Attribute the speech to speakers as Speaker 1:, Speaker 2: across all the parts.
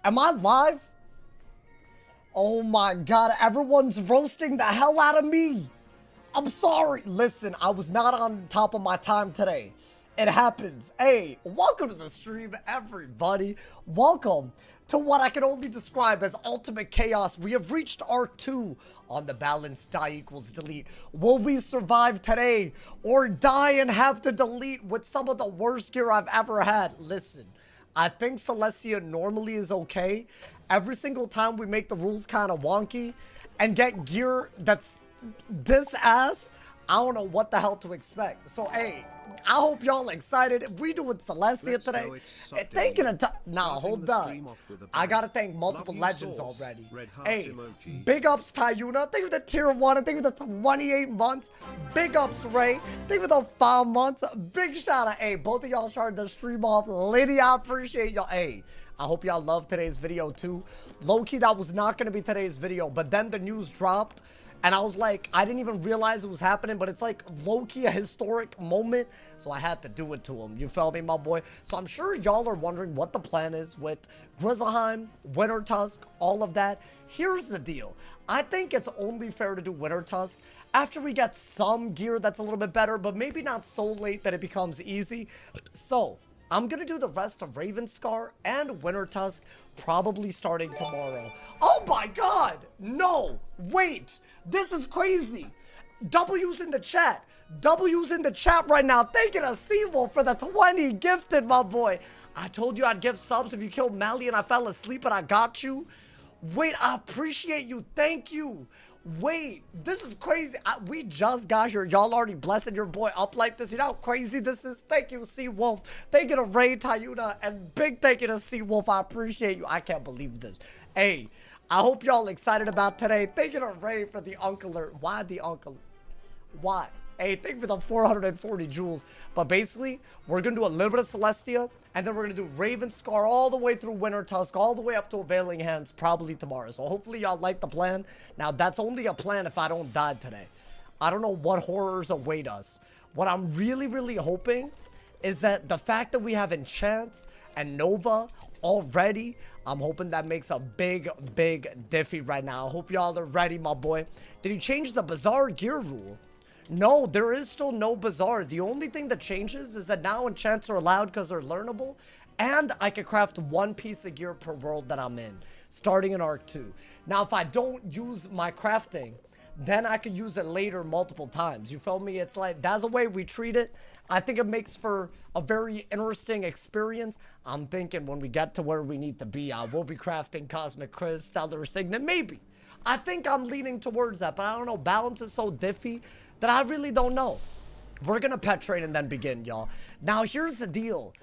Speaker 1: Am I live? Oh my god, everyone's roasting the hell out of me. I'm sorry. Listen, I was not on top of my time today. It happens. Hey, welcome to the stream, everybody. Welcome to what I can only describe as ultimate chaos. We have reached Arc 2 on the balance die equals delete. Will we survive today or die and have to delete with some of the worst gear I've ever had? Listen, I think Celestia normally is okay. Every single time we make the rules kind of wonky and get gear that's this ass, I don't know what the hell to expect. So, hey, I hope y'all excited. We doing Celestia today. Thinking of nah, hold on. I gotta thank multiple legends already. Hey, big ups Tayuna. Thank you for the tier 1 and thank you for the 28 months. Big ups Ray. Thank you for the 5 months. Big shout out. Hey, both of y'all started the stream off. Lady, I appreciate y'all. Hey, I hope y'all love today's video too. Low-key, that was not gonna be today's video, but then the news dropped. And I was like, I didn't even realize it was happening, but it's like low-key a historic moment. So I had to do it to him. You feel me, my boy? So I'm sure y'all are wondering what the plan is with Grizzleheim, Winter Tusk, all of that. Here's the deal. I think it's only fair to do Winter Tusk after we get some gear that's a little bit better, but maybe not so late that it becomes easy. So I'm going to do the rest of Ravenscar and Winter Tusk probably starting tomorrow. Oh my god! No! Wait! This is crazy! W's in the chat. W's in the chat right now. Thank you to Seawolf for the 20 gifted, my boy. I told you I'd give subs if you killed Mally and I fell asleep and I got you. Wait, I appreciate you. Thank you. Wait, this is crazy. We just got here. Y'all already blessing your boy up like this. You know how crazy this is? Thank you, Seawolf. Thank you to Ray, Tayuna, and big thank you to Seawolf. I appreciate you. I can't believe this. Hey, I hope y'all excited about today. Thank you to Ray for the uncle alert. Why the uncle? Why? Hey, thank you for the 440 jewels. But basically, we're going to do a little bit of Celestia, and then we're going to do Ravenscar all the way through Winter Tusk, all the way up to Availing Hands, probably tomorrow. So hopefully y'all like the plan. Now, that's only a plan if I don't die today. I don't know what horrors await us. What I'm really, really hoping is that the fact that we have Enchants and Nova already, I'm hoping that makes a big, big diffy right now. I hope y'all are ready, my boy. Did he change the Bazaar gear rule? No, there is still no Bazaar. The only thing that changes is that now enchants are allowed because they're learnable. And I can craft 1 piece of gear per world that I'm in, starting in Arc 2. Now, if I don't use my crafting, then I could use it later multiple times. You feel me? It's like, that's the way we treat it. I think it makes for a very interesting experience. I'm thinking when we get to where we need to be, I will be crafting Cosmic Chris, Stellar Signet, maybe. I think I'm leaning towards that, but I don't know. Balance is so diffy that I really don't know. We're gonna pet train and then begin, y'all. Now, here's the deal.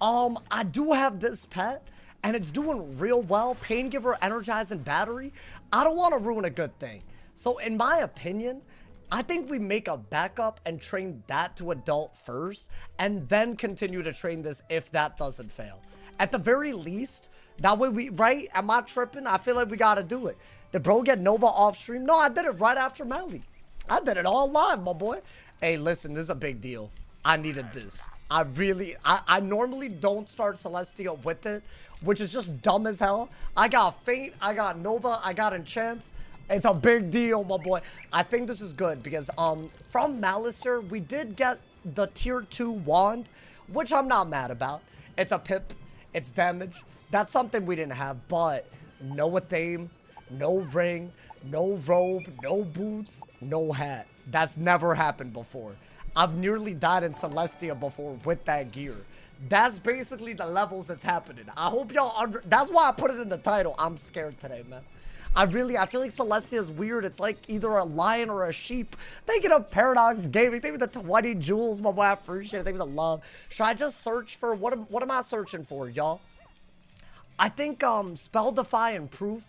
Speaker 1: I do have this pet, and it's doing real well. Pain Giver, Energize, and Battery. I don't want to ruin a good thing. So, in my opinion, I think we make a backup and train that to adult first, and then continue to train this if that doesn't fail. At the very least, that way we, right? Am I tripping? I feel like we gotta do it. Did bro get Nova off stream? No, I did it right after Mally. I did it all live, my boy. Hey, listen, this is a big deal. I needed this. I normally don't start Celestia with it, which is just dumb as hell. I got Faint, I got Nova, I got Enchants. It's a big deal, my boy. I think this is good because from Malister, we did get the tier 2 wand, which I'm not mad about. It's a pip, it's damage. That's something we didn't have, but no Athame, no ring, no robe, no boots, no hat. That's never happened before. I've nearly died in Celestia before with that gear. That's basically the levels that's happening. I hope y'all that's why I put it in the title. I'm scared today, man. I feel like Celestia is weird. It's like either a lion or a sheep. Thank you to Paradox Gaming. Thank you for the 20 jewels, my boy. I appreciate it. Thank you for the love. Should I just search for, what am I searching for, y'all? I think Spell Defy and Proof.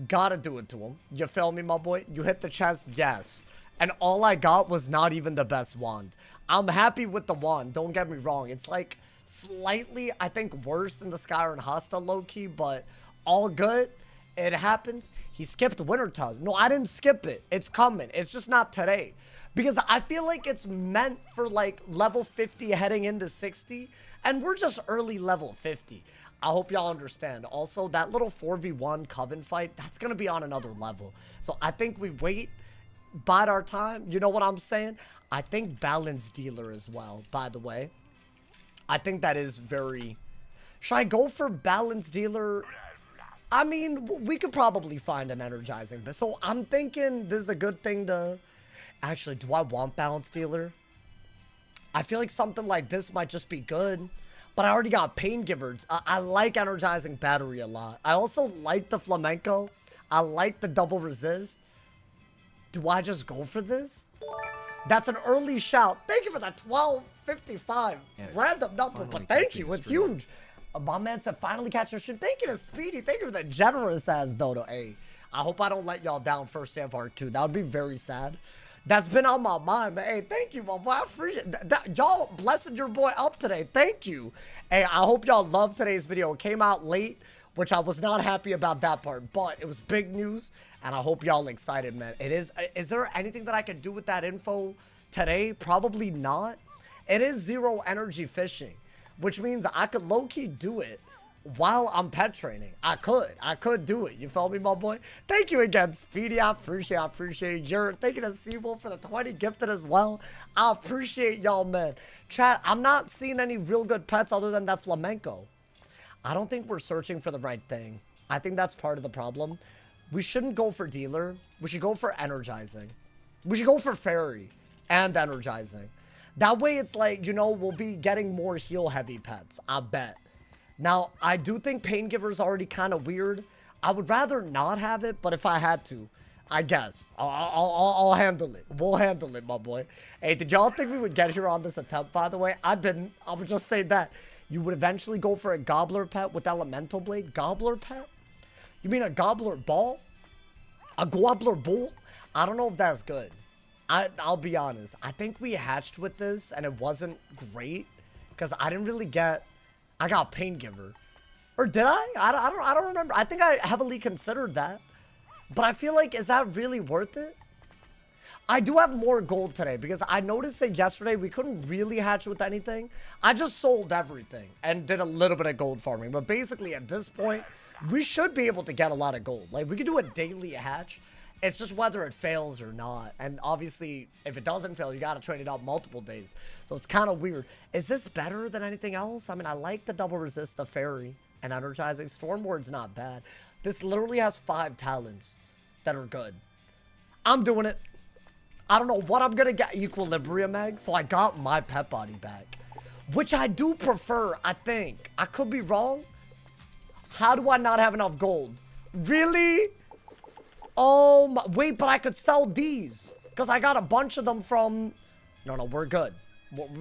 Speaker 1: Gotta do it to him. You feel me, my boy? You hit the chest? Yes. And all I got was not even the best wand. I'm happy with the wand. Don't get me wrong. It's like slightly, I think, worse than the Skyrim Hosta low-key, but all good. It happens. He skipped Winter Tusk. No, I didn't skip it. It's coming. It's just not today. Because I feel like it's meant for like level 50 heading into 60. And we're just early level 50. I hope y'all understand. Also, that little 4v1 coven fight, that's going to be on another level. So I think we wait, bide our time. You know what I'm saying? I think balance dealer as well, by the way. I think that is very... Should I go for balance dealer? I mean, we could probably find an energizing. But so I'm thinking this is a good thing to... Actually, do I want balance dealer? I feel like something like this might just be good. But I already got pain givers. I like energizing battery a lot. I also like the flamenco. I like the double resist. Do I just go for this? That's an early shout. Thank you for that 1255 random number, but thank you. It's huge. My man said finally catch your stream. Thank you to Speedy. Thank you for the generous ass dodo. Hey, I hope I don't let y'all down first half part 2. That would be very sad. That's been on my mind, man. Hey, thank you, my boy. I appreciate that. Y'all blessed your boy up today. Thank you. Hey, I hope y'all loved today's video. It came out late, which I was not happy about that part, but it was big news, and I hope y'all excited, man. It is. Is there anything that I could do with that info today? Probably not. It is 0 energy fishing, which means I could low-key do it while I'm pet training. I could do it. You feel me, my boy? Thank you again, Speedy. I appreciate your thank you to Seawolf for the 20 gifted as well. I appreciate y'all, man. Chat, I'm not seeing any real good pets other than that flamenco. I don't think we're searching for the right thing. I think that's part of the problem. We shouldn't go for dealer. We should go for energizing. We should go for fairy and energizing. That way it's like, you know, we'll be getting more heal heavy pets. I bet. Now, I do think pain giver is already kind of weird. I would rather not have it, but if I had to, I guess I'll handle it. We'll handle it, my boy. Hey, did y'all think we would get here on this attempt, by the way? I didn't. I would just say that. You would eventually go for a gobbler pet with elemental blade. Gobbler pet? You mean a gobbler ball? A gobbler bull? I don't know if that's good. I'll be honest. I think we hatched with this and it wasn't great because I didn't really get... I got pain giver. Or did I? I don't remember. I think I heavily considered that. But I feel like, is that really worth it? I do have more gold today because I noticed that yesterday we couldn't really hatch with anything. I just sold everything and did a little bit of gold farming. But basically at this point, we should be able to get a lot of gold. Like we could do a daily hatch. It's just whether it fails or not. And obviously, if it doesn't fail, you got to train it out multiple days. So it's kind of weird. Is this better than anything else? I mean, I like the double resist, the fairy, and energizing. Stormward's not bad. This literally has 5 talents that are good. I'm doing it. I don't know what I'm going to get equilibrium egg. So I got my pet body back, which I do prefer, I think. I could be wrong. How do I not have enough gold? Really? Oh, my, wait, but I could sell these. Because I got a bunch of them from... No, we're good.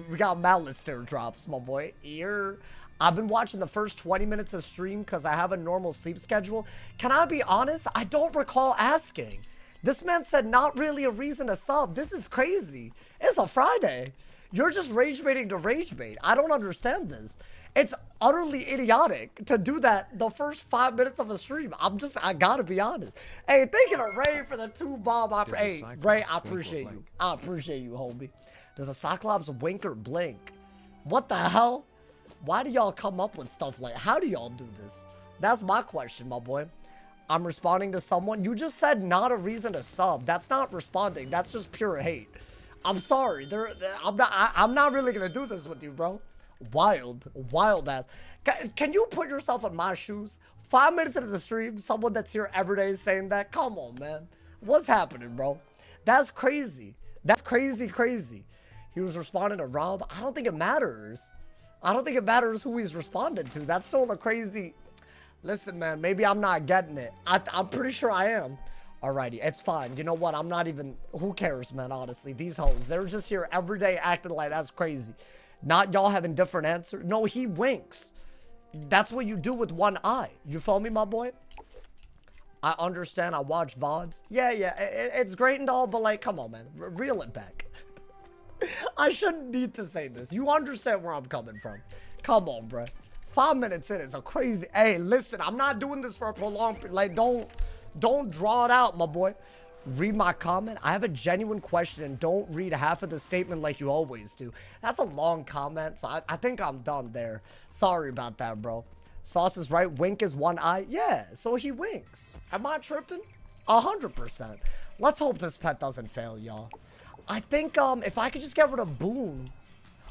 Speaker 1: We got Malister drops, my boy. Here. I've been watching the first 20 minutes of stream because I have a normal sleep schedule. Can I be honest? I don't recall asking. This man said not really a reason to sub. This is crazy. It's a Friday. You're just rage baiting to rage bait. I don't understand this. It's utterly idiotic to do that the first 5 minutes of a stream. I gotta be honest. Hey, thank you to Ray for the 2 bomb. Hey, Ray, I appreciate you. I appreciate you, homie. Does a Cyclops wink or blink? What the hell? Why do y'all come up with stuff like, how do y'all do this? That's my question, my boy. I'm responding to someone. You just said not a reason to sub. That's not responding. That's just pure hate. I'm sorry. I'm not really gonna do this with you, bro. Wild ass. Can you put yourself in my shoes? 5 minutes into the stream, someone that's here every day is saying that. Come on, man. What's happening, bro? That's crazy. That's crazy. He was responding to Rob. I don't think it matters. I don't think it matters who he's responded to. That's still a crazy... Listen, man, maybe I'm not getting it. I'm pretty sure I am. Alrighty, it's fine. You know what? I'm not even... Who cares, man, honestly? These hoes, they're just here every day acting like that's crazy. Not y'all having different answers. No, he winks. That's what you do with one eye. You feel me, my boy? I understand. I watch VODs. Yeah, it's great and all, but like, come on, man. Reel it back. I shouldn't need to say this. You understand where I'm coming from. Come on, bro. 5 minutes in, it's a crazy... Hey, listen, I'm not doing this for a prolonged... Like, don't draw it out, my boy. Read my comment. I have a genuine question and don't read half of the statement like you always do. That's a long comment, so I think I'm done there. Sorry about that, bro. Sauce is right. Wink is one eye. Yeah, so he winks. Am I tripping? 100%. Let's hope this pet doesn't fail, y'all. I think if I could just get rid of Boone.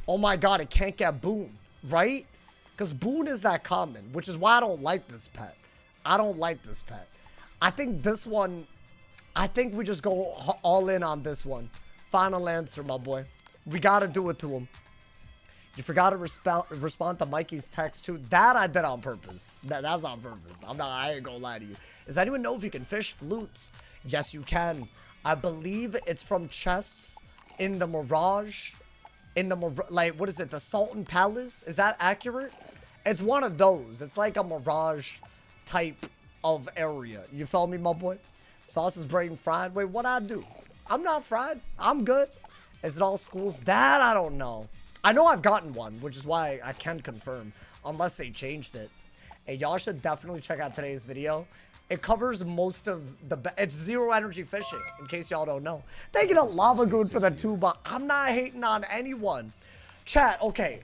Speaker 1: Oh my god, it can't get Boone, right? Because Boone is that common, which is why I don't like this pet. I don't like this pet. I think this one, I think we just go all in on this one. Final answer, my boy. We got to do it to him. You forgot to respond to Mikey's text too. That I did on purpose. That's on purpose. I ain't gonna lie to you. Does anyone know if you can fish flutes? Yes, you can. I believe it's from chests in the Mirage. Like, what is it? The Sultan Palace? Is that accurate? It's one of those. It's like a Mirage type of area. You feel me, my boy? Sauce is brain fried. Wait, what I do? I'm not fried. I'm good. Is it all schools? That I don't know. I know I've gotten one, which is why I can confirm, unless they changed it. Hey, y'all should definitely check out today's video. It covers most of the... It's zero energy fishing, in case y'all don't know. Thank you to Lava Goon for the 2 bucks. I'm not hating on anyone. Chat, okay,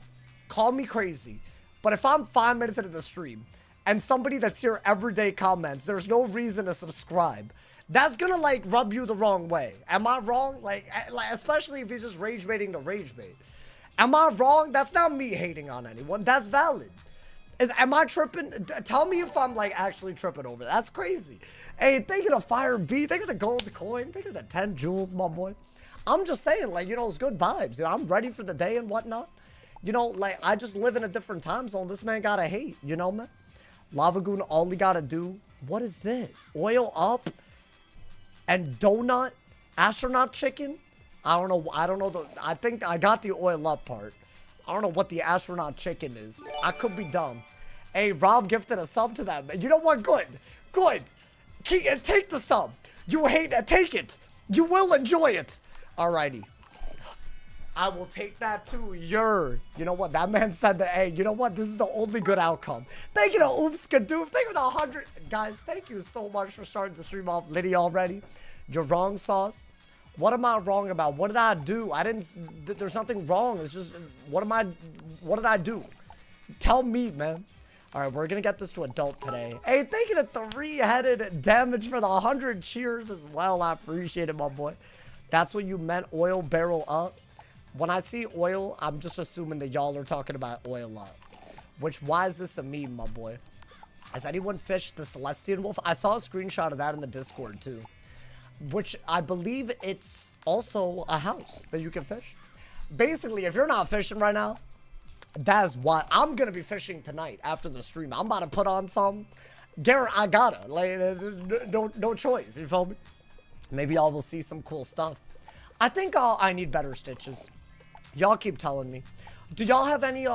Speaker 1: call me crazy, but if I'm 5 minutes into the stream, and somebody that's here every day comments, there's no reason to subscribe. That's gonna, like, rub you the wrong way. Am I wrong? Like especially if he's just rage baiting to rage bait. Am I wrong? That's not me hating on anyone. That's valid. Am I tripping? Tell me if I'm, like, actually tripping over that. That's crazy. Hey, thank you to Fire B. Thank you to the gold coin. Thank you to the 10 jewels, my boy. I'm just saying, like, you know, it's good vibes. You know, I'm ready for the day and whatnot. You know, like, I just live in a different time zone. This man gotta hate, you know, man? Lava Goon, all he gotta do. What is this? Oil up and donut? Astronaut chicken? I don't know. I think I got the oil up part. I don't know what the astronaut chicken is. I could be dumb. Hey, Rob gifted a sub to that. You know what? Good. Good. Take the sub. You hate it. Take it. You will enjoy it. Alrighty. I will take that too. You know what? That man said that, hey, you know what? This is the only good outcome. Thank you to Oops Kadoof. Thank you to 100. Guys, thank you so much for starting the stream off Liddy already. You're wrong, Sauce. What am I wrong about? What did I do? There's nothing wrong. It's just, what did I do? Tell me, man. All right, we're going to get this to adult today. Hey, thank you to 3-headed damage for the 100 cheers as well. I appreciate it, my boy. That's what you meant, oil barrel up. When I see oil, I'm just assuming that y'all are talking about oil up. Why is this a meme, my boy? Has anyone fished the Celestian Wolf? I saw a screenshot of that in the Discord, too. Which I believe it's also a house that you can fish. Basically, if you're not fishing right now, that's why I'm going to be fishing tonight after the stream. I'm about to put on some. Garrett, I gotta. Like, no choice. You feel me? Maybe y'all will see some cool stuff. I think I need better stitches. Y'all keep telling me. Do y'all have any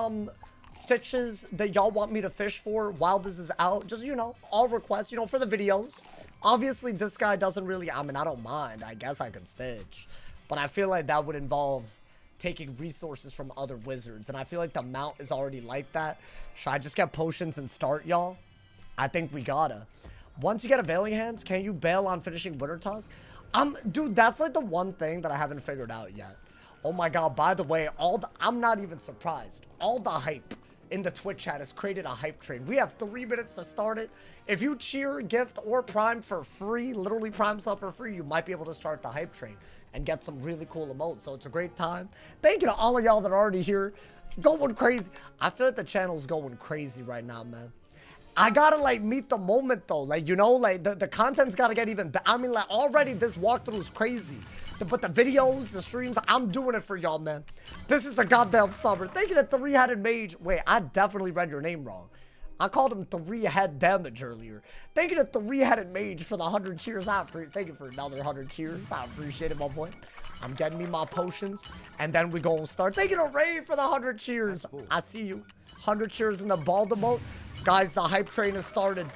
Speaker 1: stitches that y'all want me to fish for while this is out? Just, you know, all requests, you know, for the videos. Obviously, this guy doesn't really... I mean, I don't mind. I guess I could stitch. But I feel like that would involve taking resources from other wizards. And I feel like the mount is already like that. Should I just get potions and start, y'all? I think we gotta. Once you get Availing Hands, can you bail on finishing Winter Tusk? Dude, that's like the one thing that I haven't figured out yet. Oh my god, by the way, I'm not even surprised. All the hype in the Twitch chat has created a hype train. We have 3 minutes to start it. If you cheer, gift, or prime for free, literally prime sub for free, you might be able to start the hype train and get some really cool emotes. So it's a great time. Thank you to all of y'all that are already here. Going crazy. I feel like the channel's going crazy right now, man. I gotta, like, meet the moment, though. Like, you know, like, the content's gotta get even better. I mean, like, already this walkthrough is crazy. But the videos, the streams, I'm doing it for y'all, man. This is a goddamn summer. Thank you to 3-headed mage. Wait, I definitely read your name wrong. I called him 3-head damage earlier. Thank you to 3-headed mage for the 100 cheers. Thank you for another 100 cheers. I appreciate it, my boy. I'm getting me my potions, and then we go and start. Thank you to Ray for the 100 cheers. I see you. 100 cheers in the bald emote. Guys, the hype train has started.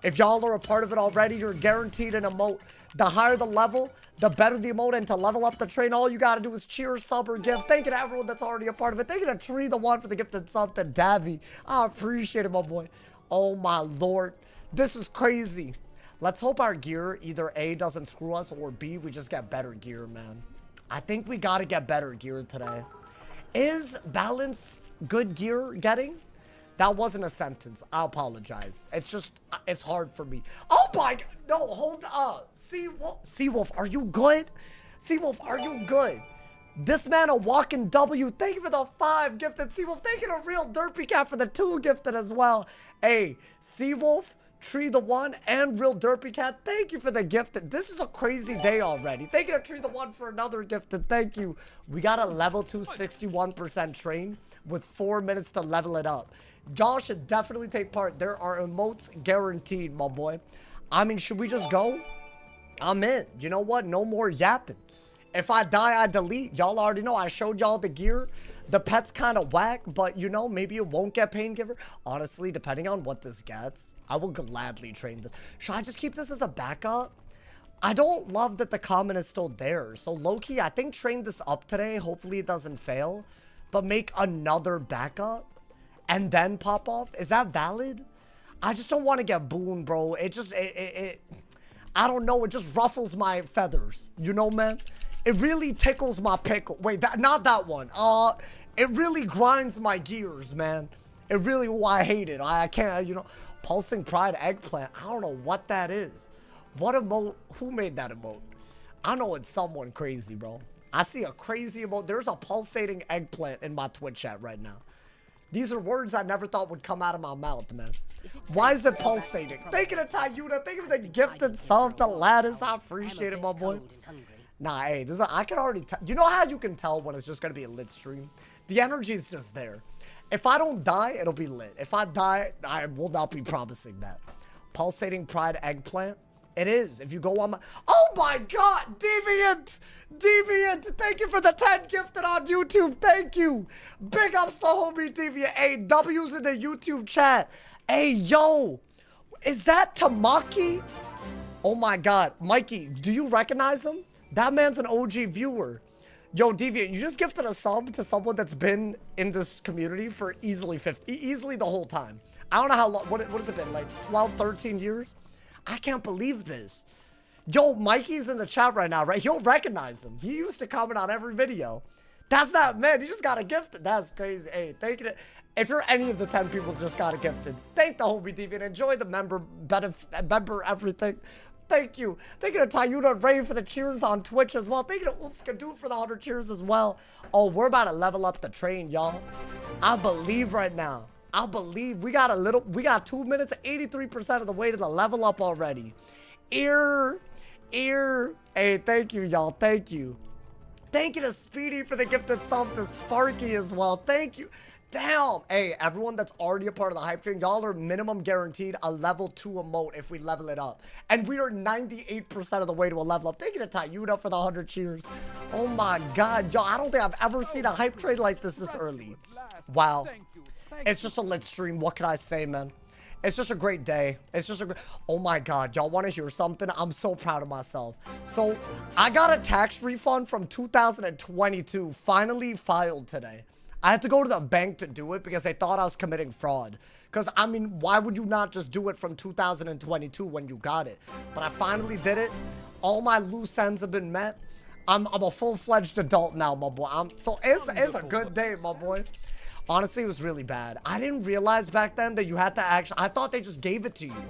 Speaker 1: If y'all are a part of it already, you're guaranteed an emote. The higher the level, the better the emote. And to level up the train, all you gotta do is cheer, sub, or gift. Thank you to everyone that's already a part of it. Thank you to Tree the One for the gifted sub, to Davy. I appreciate it, my boy. Oh my lord. This is crazy. Let's hope our gear either A, doesn't screw us, or B, we just get better gear, man. I think we gotta get better gear today. Is balance good gear getting? That wasn't a sentence. I apologize. It's just, it's hard for me. Oh my, no, hold up. Seawolf, are you good? Seawolf, are you good? This man a walking W. Thank you for the 5 gifted. Seawolf, thank you to Real Derpy Cat for the 2 gifted as well. Hey, Seawolf, Tree the 1, and Real Derpy Cat, thank you for the gifted. This is a crazy day already. Thank you to Tree the 1 for another gifted. Thank you. We got a level 2 61% train with 4 minutes to level it up. Y'all should definitely take part. There are emotes guaranteed, my boy. I mean, should we just go? I'm in. You know what? No more yapping. If I die, I delete. Y'all already know. I showed y'all the gear. The pet's kind of whack, but you know, maybe it won't get Pain Giver. Honestly, depending on what this gets, I will gladly train this. Should I just keep this as a backup? I don't love that the common is still there. So low-key, I think train this up today. Hopefully it doesn't fail. But make another backup and then pop off. Is that valid? I just don't want to get boomed, bro. It just, I don't know. It just ruffles my feathers. You know, man? It really tickles my pickle. Wait, not that one. It really grinds my gears, man. It really, I hate it. I can't, you know. Pulsing Pride Eggplant. I don't know what that is. What emote? Who made that emote? I know it's someone crazy, bro. I see a crazy emote. There's a pulsating eggplant in my Twitch chat right now. These are words I never thought would come out of my mouth, man. Why is it pulsating? Thank you to Tayuda. Thank you for the gifted sub to Lattice. I appreciate it, my boy. Nah, hey, this is, I can already tell. You know how you can tell when it's just going to be a lit stream? The energy is just there. If I don't die, it'll be lit. If I die, I will not be promising that. Pulsating Pride Eggplant. It is. If you go on my... Oh my God! Deviant! Deviant! Thank you for the 10 gifted on YouTube. Thank you. Big ups to homie Deviant. Hey, W's in the YouTube chat. Hey, yo. Is that Tamaki? Oh my God. Mikey, do you recognize him? That man's an OG viewer. Yo, Deviant, you just gifted a sub to someone that's been in this community for easily the whole time. I don't know how long, what has it been, like 12, 13 years? I can't believe this. Yo, Mikey's in the chat right now, right? You'll recognize him. He used to comment on every video. That's not, man, you just got a gifted. That's crazy. Hey, thank you. If you're any of the 10 people just got a gifted, thank the homie Deviant. Enjoy the member everything. Thank you. Thank you to Tayuda and Ray for the cheers on Twitch as well. Thank you to Oopskadoo for the 100 cheers as well. Oh, we're about to level up the train, y'all. I believe right now. I believe we got 2 minutes, 83% of the way to the level up already. Hey, thank you, y'all. Thank you. Thank you to Speedy for the gifted sub, to Sparky as well. Thank you. Damn. Hey, everyone that's already a part of the hype train, y'all are minimum guaranteed a level 2 emote if we level it up. And we are 98% of the way to a level up. Thank you to Tayuda for the 100 cheers. Oh my God, y'all, I don't think I've ever seen a hype train like this early. Wow. It's just a lit stream. What can I say, man? It's just a great day. It's just a great... Oh my God, y'all want to hear something? I'm so proud of myself. So, I got a tax refund from 2022, finally filed today. I had to go to the bank to do it because they thought I was committing fraud. Because, I mean, why would you not just do it from 2022 when you got it? But I finally did it. All my loose ends have been met. I'm a full-fledged adult now, my boy. So it's a good day, my boy. Honestly, it was really bad. I didn't realize back then that you had to actually... I thought they just gave it to you.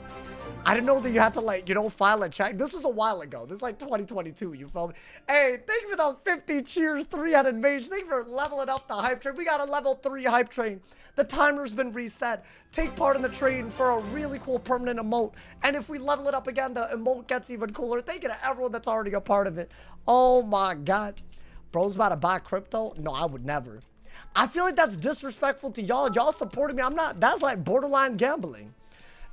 Speaker 1: I didn't know that you had to, like, you know, file a check. This was a while ago. This is like 2022, you feel me? Hey, thank you for the 50 cheers, 300 mage. Thank you for leveling up the hype train. We got a level 3 hype train. The timer's been reset. Take part in the train for a really cool permanent emote. And if we level it up again, the emote gets even cooler. Thank you to everyone that's already a part of it. Oh my God. Bro's about to buy crypto? No, I would never. I feel like that's disrespectful to y'all. Y'all supported me. I'm not. That's like borderline gambling.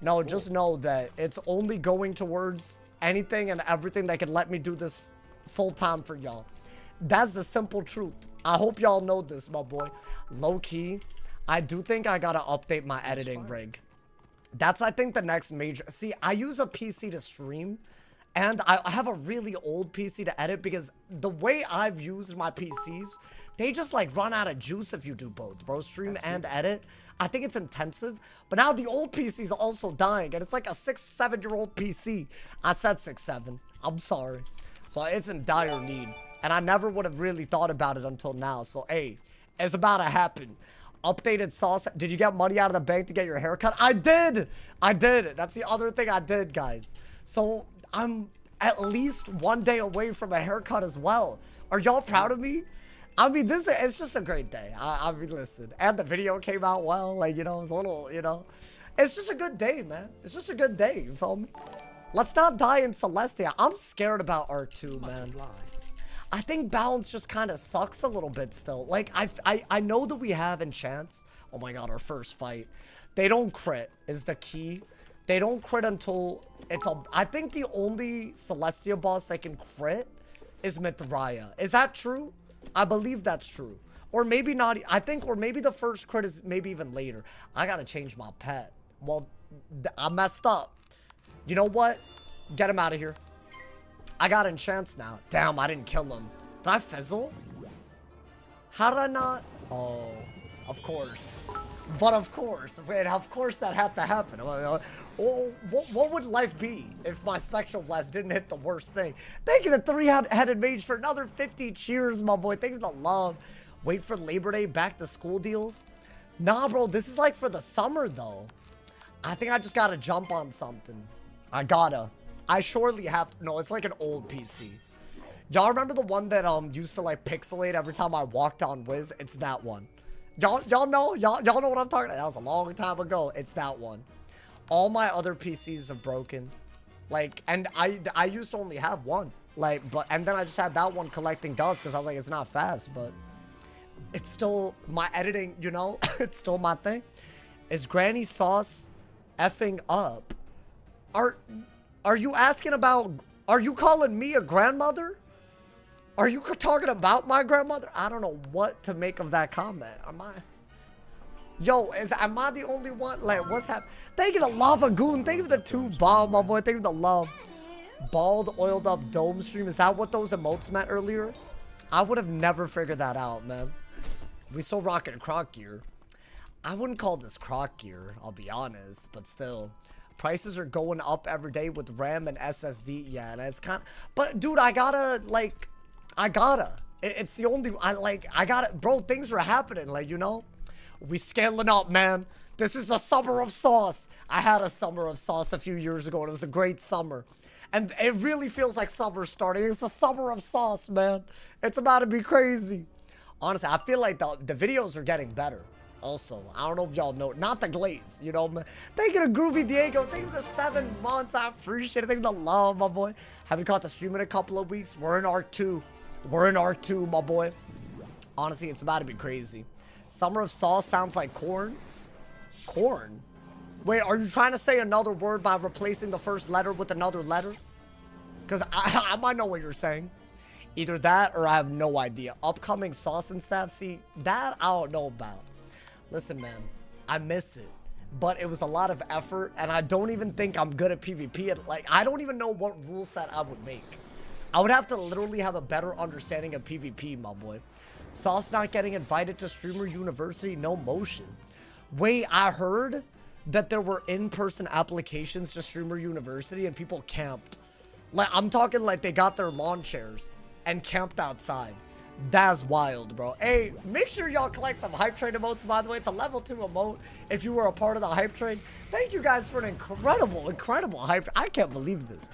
Speaker 1: No, just know that it's only going towards anything and everything that can let me do this full time for y'all. That's the simple truth. I hope y'all know this, my boy. Low key, I do think I gotta update my editing rig. That's, I think, the next major... See, I use a PC to stream, and I have a really old PC to edit because the way I've used my PCs, they just, like, run out of juice if you do both, bro. Stream and edit. I think it's intensive, but now the old PC is also dying, and it's like a 6-7-year-old PC. I said 6-7. I'm sorry. So it's in dire need, and I never would have really thought about it until now. So, hey, it's about to happen. Updated sauce. Did you get money out of the bank to get your haircut? I did. I did. That's the other thing I did, guys. So I'm at least 1 day away from a haircut as well. Are y'all proud of me? I mean, it's just a great day. I mean, listen. And the video came out well. Like, you know, it was a little, you know. It's just a good day, man. It's just a good day. You feel me? Let's not die in Celestia. I'm scared about R2, man. I think balance just kind of sucks a little bit still. Like, I know that we have enchants. Oh my god, our first fight. They don't crit is the key. They don't crit until it's a... I think the only Celestia boss that can crit is Mithraya. Is that true? I believe that's true. Or maybe not. I think, or maybe the first crit is maybe even later. I gotta change my pet. Well, I messed up. You know what? Get him out of here. I got enchants now. Damn, I didn't kill him. Did I fizzle? How did I not? Oh, of course. But of course. Wait, of course that had to happen. What would life be if my Spectral Blast didn't hit the worst thing? Thank you to 3-headed mage for another 50 cheers, my boy. Thank you for the love. Wait for Labor Day back to school deals. Nah, bro. This is like for the summer, though. I think I just gotta jump on something. I gotta. I surely have to. No, it's like an old PC. Y'all remember the one that used to like pixelate every time I walked on Wiz? It's that one. Y'all know? Y'all know what I'm talking about? That was a long time ago. It's that one. All my other PCs have broken. Like, and I used to only have one. Like, and then I just had that one collecting dust because I was like, it's not fast, but it's still my editing, you know? It's still my thing. Is Granny Sauce effing up? Are you asking about, are you calling me a grandmother? Are you talking about my grandmother? I don't know what to make of that comment. Am I? Yo, am I the only one? Like, what's happening? Thank you to Lava Goon. Thank you for the 2 bomb, my boy. Thank you for the love. Bald, oiled up dome stream. Is that what those emotes meant earlier? I would have never figured that out, man. We still rocking croc gear. I wouldn't call this croc gear, I'll be honest, but still. Prices are going up every day with RAM and SSD. Yeah, and it's kind of... But, dude, I gotta, like... It's the only... I gotta... Bro, things are happening, like, you know? We scaling up, man. This is a summer of sauce. I had a summer of sauce a few years ago, and it was a great summer. And it really feels like summer starting. It's a summer of sauce, man. It's about to be crazy. Honestly, I feel like the videos are getting better. Also, I don't know if y'all know, not the glaze, you know, man. Thank you to Groovy Diego. Thank you for the 7 months. I appreciate it. Thank you for the love, my boy. Haven't caught the stream in a couple of weeks. We're in R2. We're in R2, my boy. Honestly, it's about to be crazy. Summer of Sauce sounds like corn. Corn? Wait, are you trying to say another word by replacing the first letter with another letter? Because I might know what you're saying. Either that or I have no idea. Upcoming sauce and stuff. See, that I don't know about. Listen, man, I miss it, but it was a lot of effort, and I don't even think I'm good at PvP. Like, I don't even know what rule set I would make. I would have to literally have a better understanding of PvP, my boy. Sauce not getting invited to Streamer University, no motion. Wait, I heard that there were in-person applications to Streamer University, and people camped. Like, I'm talking like they got their lawn chairs and camped outside. That's wild, bro. Hey, make sure y'all collect them hype train emotes, by the way. It's a level 2 emote if you were a part of the hype train. Thank you guys for an incredible hype. I can't believe this.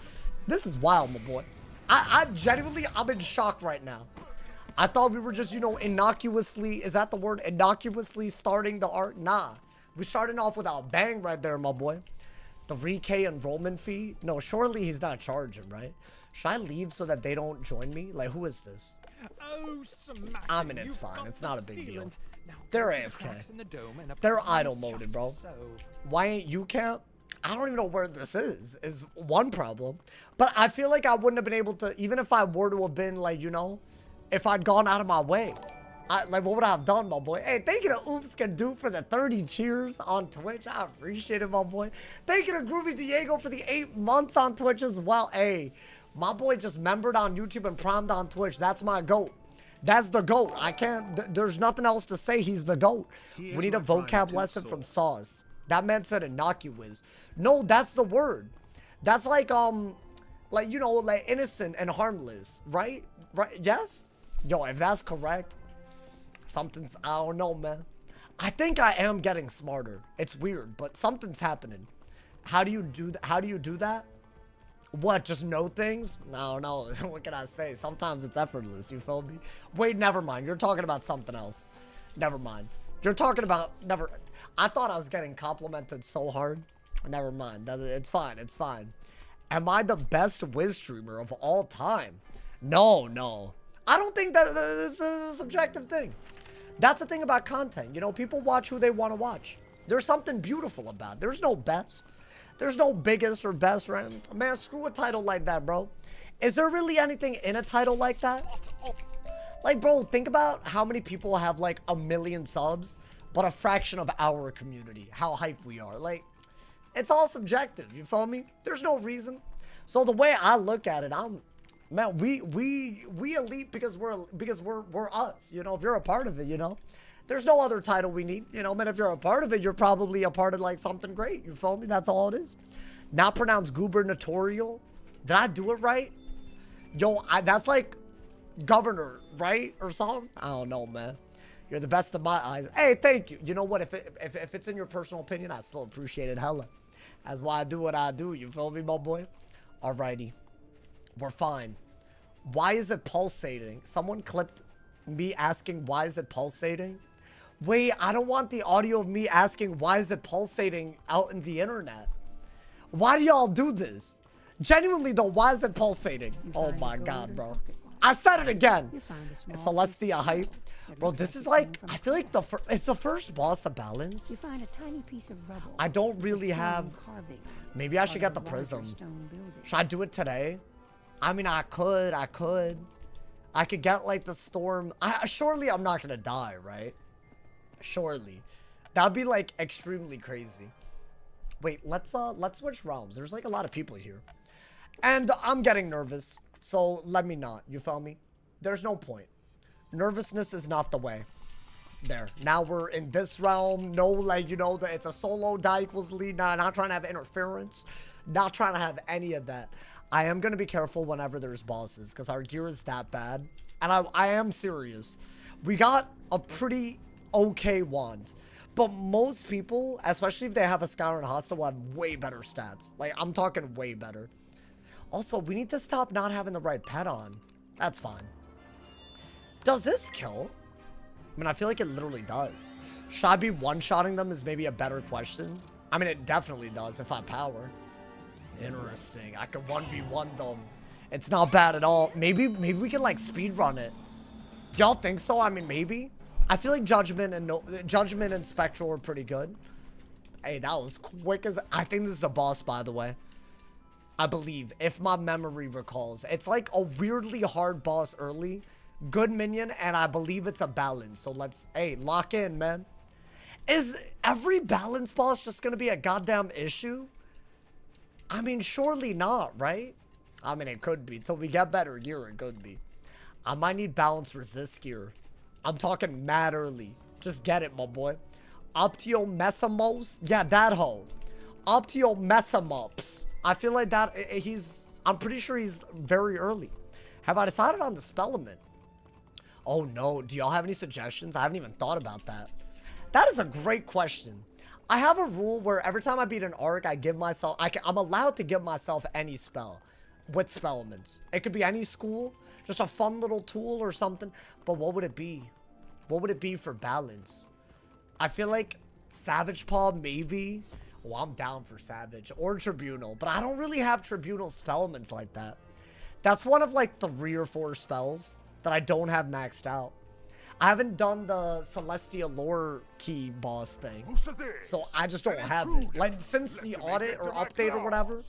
Speaker 1: This is wild, my boy. I genuinely, I'm in shock right now. I thought we were just, you know, innocuously, is that the word? Innocuously starting the arc? Nah. We starting off with a bang right there, my boy. The 3K enrollment fee? No, surely he's not charging, right? Should I leave so that they don't join me? Like, who is this?
Speaker 2: Oh,
Speaker 1: I mean, it's fine. It's not a big deal. They're AFK. They're idle moded, bro. Why ain't you camp? I don't even know where this is one problem. But I feel like I wouldn't have been able to, even if I were to have been, like, you know, if I'd gone out of my way. Like, what would I have done, my boy? Hey, thank you to Oops Can Do for the 30 cheers on Twitch. I appreciate it, my boy. Thank you to Groovy Diego for the 8 months on Twitch as well. Hey, my boy just membered on YouTube and primed on Twitch. That's my GOAT. That's the GOAT. I can't, there's nothing else to say. He's the GOAT. We need a vocab lesson from Sauce. That man said innocuous. No, that's the word. That's like, you know, like innocent and harmless, right? Right? Yes? Yo, if that's correct, something's, I don't know, man. I think I am getting smarter. It's weird, but something's happening. How do you do that? How do you do that? What, just know things? No. What can I say? Sometimes it's effortless, you feel me? Wait, never mind. You're talking about something else. Never mind. You're talking about, I thought I was getting complimented so hard. Never mind. It's fine. It's fine. Am I the best Wiz streamer of all time? No. I don't think that is a subjective thing. That's the thing about content. You know, people watch who they want to watch. There's something beautiful about it. There's no best. There's no biggest or best, right? Man, screw a title like that, bro. Is there really anything in a title like that? Like, bro, think about how many people have, like, 1 million subs, but a fraction of our community. How hype we are. Like, it's all subjective. You feel me? There's no reason. So the way I look at it, man, we elite because we're us. You know, if you're a part of it, you know. There's no other title we need. You know, man, if you're a part of it, you're probably a part of, like, something great. You feel me? That's all it is. Not pronounced gubernatorial. Did I do it right? Yo, that's like governor, right? Or something? I don't know, man. You're the best of my eyes. Hey, thank you. You know what? If it's in your personal opinion, I still appreciate it hella. That's why I do what I do. You feel me, my boy? Alrighty. We're fine. Why is it pulsating? Someone clipped me asking, why is it pulsating? Wait, I don't want the audio of me asking, why is it pulsating out in the internet? Why do y'all do this? Genuinely, though, why is it pulsating? Oh my god, bro. I said it again. Celestia hype. Bro, this is like, I feel like it's the first boss of balance.
Speaker 2: You find a tiny piece of rubble.
Speaker 1: I don't really have, maybe I should get the prism. Should I do it today? I mean, I could. I could get like the storm. Surely I'm not gonna die, right? Surely. That'd be like extremely crazy. Wait, let's switch realms. There's like a lot of people here. And I'm getting nervous. So let me not. You feel me? There's no point. Nervousness is not the way. There. Now we're in this realm. No, like, you know, it's a solo die equals lead. Nah, not trying to have interference. Not trying to have any of that. I am going to be careful whenever there's bosses because our gear is that bad. And I am serious. We got a pretty okay wand. But most people, especially if they have a Skyrim Hostile, will have way better stats. Like, I'm talking way better. Also, we need to stop not having the right pet on. That's fine. Does this kill? I mean, I feel like it literally does. Should I be one-shotting them is maybe a better question. I mean, it definitely does if I power. Interesting. I can 1v1 them. It's not bad at all. Maybe we can, like, speedrun it. Y'all think so? I mean, maybe. I feel like Judgment and Spectral are pretty good. Hey, that was quick as... I think this is a boss, by the way. I believe, if my memory recalls. It's like a weirdly hard boss early. Good minion, and I believe it's a balance. So let's... Hey, lock in, man. Is every balance boss just gonna be a goddamn issue? I mean, surely not, right? I mean, it could be. Till we get better gear, it could be. I might need balance resist gear. I'm talking mad early. Just get it, my boy. Optiomesamos? Yeah, that hoe. Optiomesamops. I feel like that I'm pretty sure he's very early. Have I decided on the spellement? Oh no, do y'all have any suggestions? I haven't even thought about that. That is a great question. I have a rule where every time I beat an arc, I give myself, I'm allowed to give myself any spell with spellements. It could be any school, just a fun little tool or something. But what would it be? What would it be for balance? I feel like Savage Paw, maybe. Oh, I'm down for Savage or Tribunal, but I don't really have Tribunal spellements like that. That's one of like 3 or 4 spells that I don't have maxed out. I haven't done the Celestia Lore Key boss thing, so I just don't have it. Like, since the audit or update or whatever.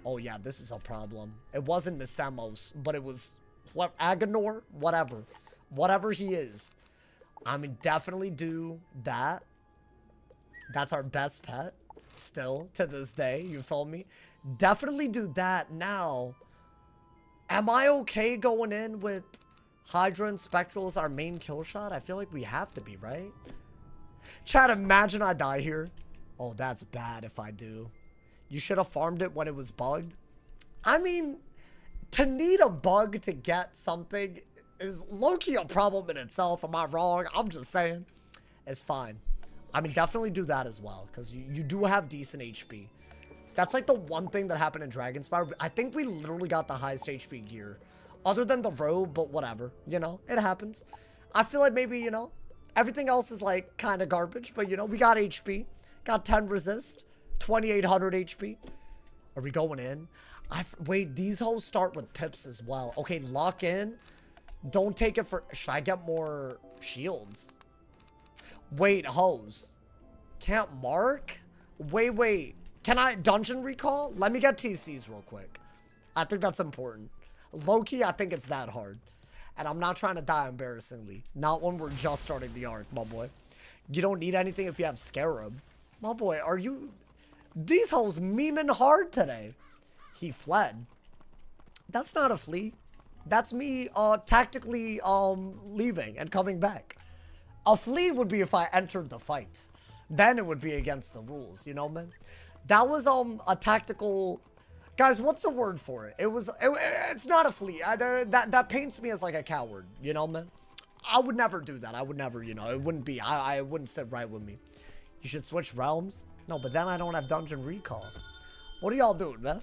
Speaker 1: Oh yeah, this is a problem. It wasn't Misamos, but it was what, Agonor, whatever he is. I mean, definitely do that. That's our best pet still to this day. You feel me? Definitely do that. Now, am I okay going in with Hydra and Spectral as our main kill shot? I feel like we have to be, right? Chat, imagine I die here. Oh, that's bad if I do. You should have farmed it when it was bugged. I mean, to need a bug to get something is low-key a problem in itself. Am I wrong? I'm just saying. It's fine. I mean, definitely do that as well, because you do have decent HP. That's like the one thing that happened in Dragonspire. I think we literally got the highest HP gear. Other than the robe, but whatever. You know, it happens. I feel like maybe, you know, everything else is like kind of garbage. But, you know, we got HP. Got 10 resist. 2800 HP. Are we going in? Wait, these hoes start with pips as well. Okay, lock in. Don't take it for... Should I get more shields? Wait, hoes. Can't mark? Wait. Can I dungeon recall? Let me get TCs real quick. I think that's important. Low-key, I think it's that hard. And I'm not trying to die embarrassingly. Not when we're just starting the arc, my boy. You don't need anything if you have Scarab. My boy, are you... These hoes memeing hard today. He fled. That's not a flee. That's me tactically leaving and coming back. A flee would be if I entered the fight. Then it would be against the rules, you know, man? That was a tactical... Guys, what's the word for it? It's not a flee. That paints me as like a coward, you know, man? I would never do that. I would never, you know, it wouldn't be. I wouldn't sit right with me. You should switch realms. No, but then I don't have dungeon recall. What are y'all doing, man?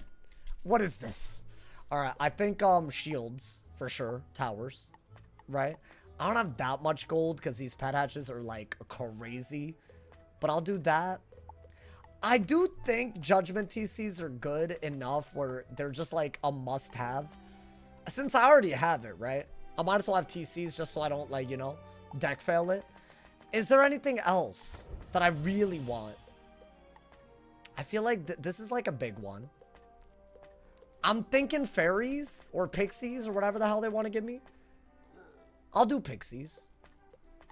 Speaker 1: What is this? All right, I think shields for sure, towers, right? I don't have that much gold because these pet hatches are like crazy, but I'll do that. I do think judgment TCs are good enough where they're just like a must-have. Since I already have it, right? I might as well have TCs just so I don't, like, you know, deck fail it. Is there anything else that I really want? I feel like this is like a big one. I'm thinking fairies or pixies or whatever the hell they want to give me. I'll do pixies.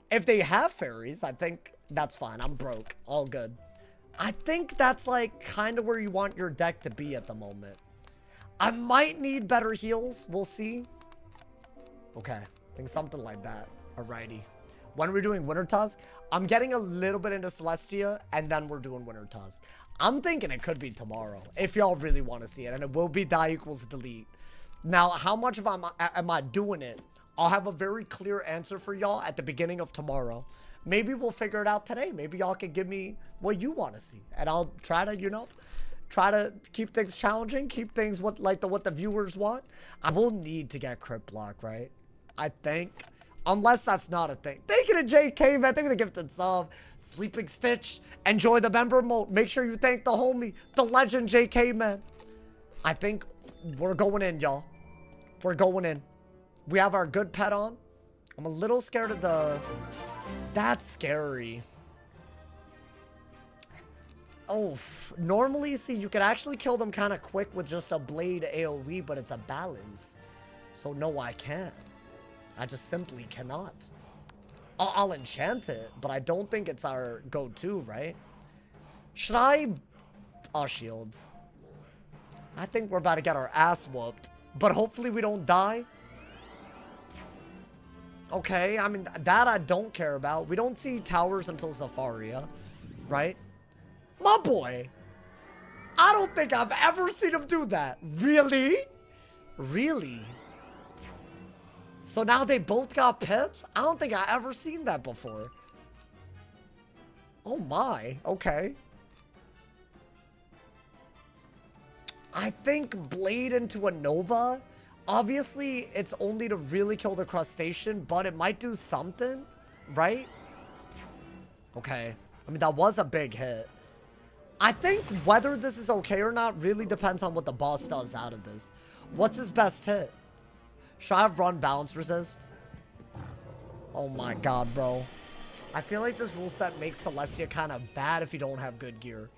Speaker 1: If they have fairies, I think that's fine. I'm broke. All good. I think that's like kind of where you want your deck to be at the moment. I might need better heals. We'll see. Okay. I think something like that. Alrighty. When we're doing Winter Tusk, I'm getting a little bit into Celestia, and then we're doing Winter Tusk. I'm thinking it could be tomorrow, if y'all really want to see it, and it will be die equals delete. Now, how much of am I doing it? I'll have a very clear answer for y'all at the beginning of tomorrow. Maybe we'll figure it out today. Maybe y'all can give me what you want to see, and I'll try to, you know, try to keep things challenging, keep things what the viewers want. I will need to get crit block, right? I think. Unless that's not a thing. Thank you to JK, man. Thank you for the gifted sub. Sleeping Stitch. Enjoy the member mode. Make sure you thank the homie, the legend JK, man. I think we're going in, y'all. We're going in. We have our good pet on. I'm a little scared of the... That's scary. Oh, normally, see, you could actually kill them kind of quick with just a blade AoE, but it's a balance. So, no, I can't. I just simply cannot. I'll enchant it, but I don't think it's our go-to, right? Should I... Oh, shield. I think we're about to get our ass whooped, but hopefully we don't die. Okay, I mean, that I don't care about. We don't see towers until Zafaria, right? My boy. I don't think I've ever seen him do that. Really? Really? So now they both got pips? I don't think I ever seen that before. Oh my, okay. I think Blade into a Nova. Obviously, it's only to really kill the crustacean, but it might do something, right? Okay. I mean, that was a big hit. I think whether this is okay or not really depends on what the boss does out of this. What's his best hit? Should I have run balance resist? Oh my god, bro. I feel like this rule set makes Celestia kind of bad if you don't have good gear.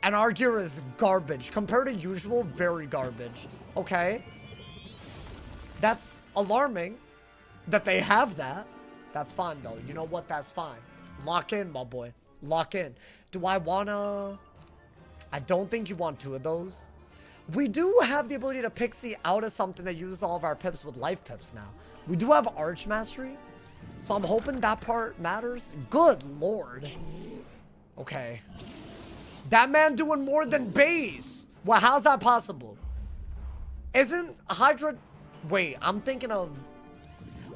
Speaker 1: And our gear is garbage. Compared to usual, very garbage. Okay. That's alarming that they have that. That's fine, though. You know what? That's fine. Lock in, my boy. Lock in. Do I wanna... I don't think you want two of those. We do have the ability to pixie out of something that uses all of our pips with life pips now. We do have Archmastery. So I'm hoping that part matters. Good lord. Okay. That man doing more than base. Well, how's that possible? Isn't Hydra... Wait, I'm thinking of...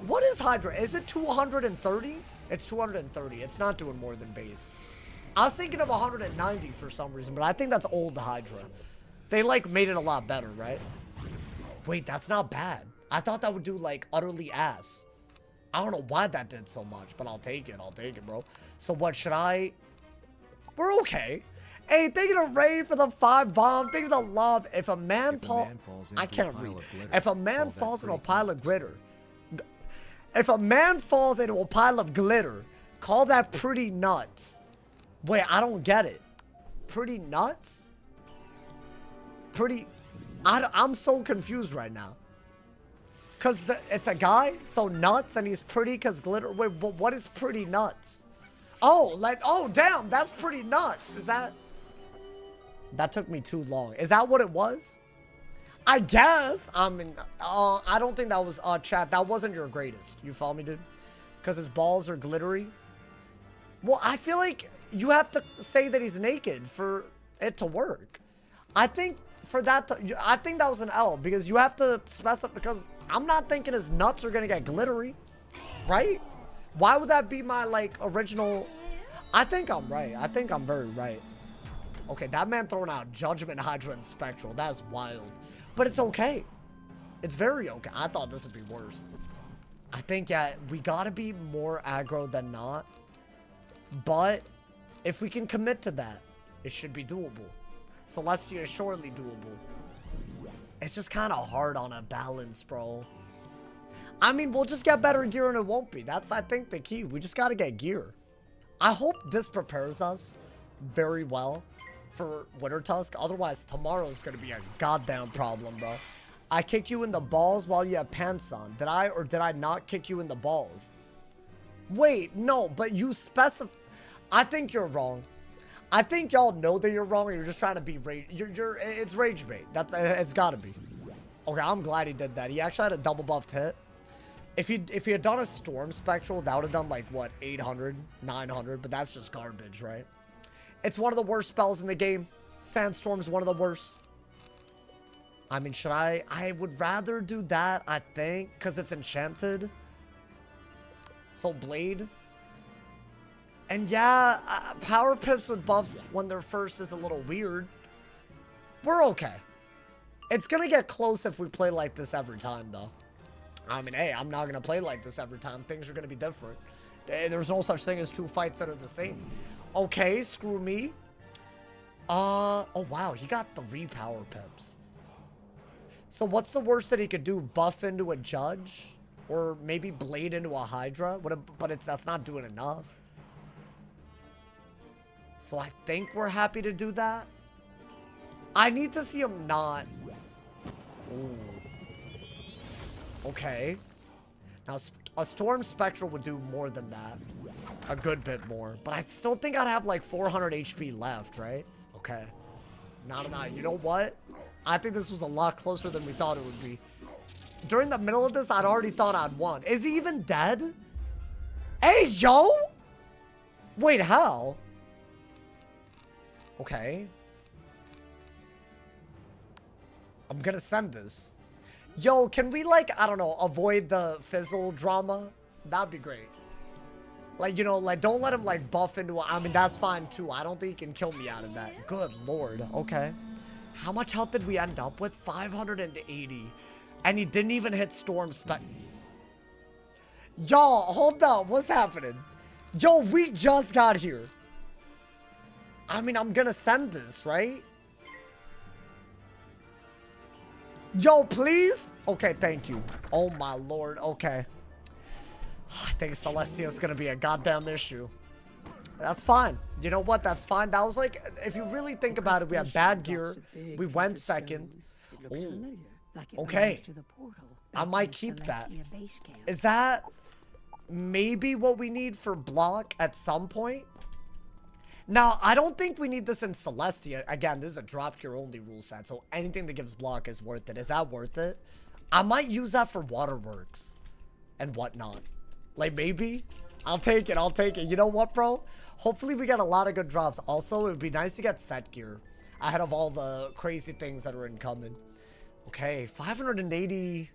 Speaker 1: What is Hydra? Is it 230? It's 230. It's not doing more than base. I was thinking of 190 for some reason, but I think that's old Hydra. They, like, made it a lot better, right? Wait, that's not bad. I thought that would do, like, utterly ass. I don't know why that did so much, but I'll take it. I'll take it, bro. So what should I... We're okay. Hey, thank you to Ray for the 5 bomb. Thank you to Love. If a man falls... I can't read. If a man falls into a pile of glitter... If a man falls into a pile of glitter, call that pretty nuts. Wait, I don't get it. Pretty nuts? Pretty... I'm so confused right now. Because it's a guy, so nuts, and he's pretty because glitter... Wait, but what is pretty nuts? Oh, like... Oh, damn, that's pretty nuts. Is that... That took me too long. Is that what it was? I guess. I mean, I don't think that was... chat, that wasn't your greatest. You follow me, dude? Because his balls are glittery. Well, I feel like you have to say that he's naked for it to work. I think for that to... I think that was an L, because you have to specify... Because I'm not thinking his nuts are going to get glittery. Right? Why would that be my, like, original... I think I'm right. I think I'm very right. Okay, that man throwing out Judgment, Hydra, and Spectral. That's wild. But it's okay. It's very okay. I thought this would be worse. I think, yeah, we gotta be more aggro than not. But if we can commit to that, it should be doable. Celestia is surely doable. It's just kind of hard on a balance, bro. I mean, we'll just get better gear and it won't be. That's, I think, the key. We just gotta get gear. I hope this prepares us very well for Winter Tusk. Otherwise, tomorrow's gonna be a goddamn problem, bro. I kick you in the balls while you have pants on. Did I or did I not kick you in the balls? Wait, no, but you specify. I think you're wrong. I think y'all know that you're wrong. You're just trying to be rage. It's rage bait. That's it's gotta be. Okay, I'm glad he did that. He actually had a double buffed hit. If he had done a Storm Spectral, that would have done like what, 800, 900. But that's just garbage, right? It's one of the worst spells in the game. Sandstorm's one of the worst. I mean, should I? I would rather do that, I think, because it's enchanted. So Blade. And yeah, power pips with buffs when they're first is a little weird. We're okay. It's going to get close if we play like this every time, though. I mean, hey, I'm not going to play like this every time. Things are going to be different. There's no such thing as 2 fights that are the same. Okay, screw me. Oh, wow, he got 3 power pips. So what's the worst that he could do? Buff into a Judge? Or maybe Blade into a Hydra? But that's not doing enough. So I think we're happy to do that. I need to see him not. Ooh. Okay. Now, a Storm Spectral would do more than that. A good bit more. But I still think I'd have like 400 HP left, right? Okay. Not enough. You know what? I think this was a lot closer than we thought it would be. During the middle of this, I'd already thought I'd won. Is he even dead? Hey, yo! Wait, how? Okay. I'm gonna send this. Yo, can we, like, I don't know, avoid the fizzle drama? That'd be great. Like, you know, like, don't let him, like, buff into... I mean, that's fine, too. I don't think he can kill me out of that. Good lord. Okay. How much health did we end up with? 580. And he didn't even hit Storm Spec... Y'all, hold up. What's happening? Yo, we just got here. I mean, I'm gonna send this, right? Yo, please? Okay, thank you. Oh, my lord. Okay. I think Celestia's gonna be a goddamn issue. That's fine. You know what? That's fine. That was like, if you really think about it, we had bad gear. We went second. Ooh. Okay. I might keep that. Is that maybe what we need for block at some point? Now, I don't think we need this in Celestia. Again, this is a drop gear only rule set, so anything that gives block is worth it. Is that worth it? I might use that for waterworks and whatnot. Like, maybe? I'll take it. I'll take it. You know what, bro? Hopefully we get a lot of good drops. Also, it would be nice to get set gear ahead of all the crazy things that are incoming. Okay, 580.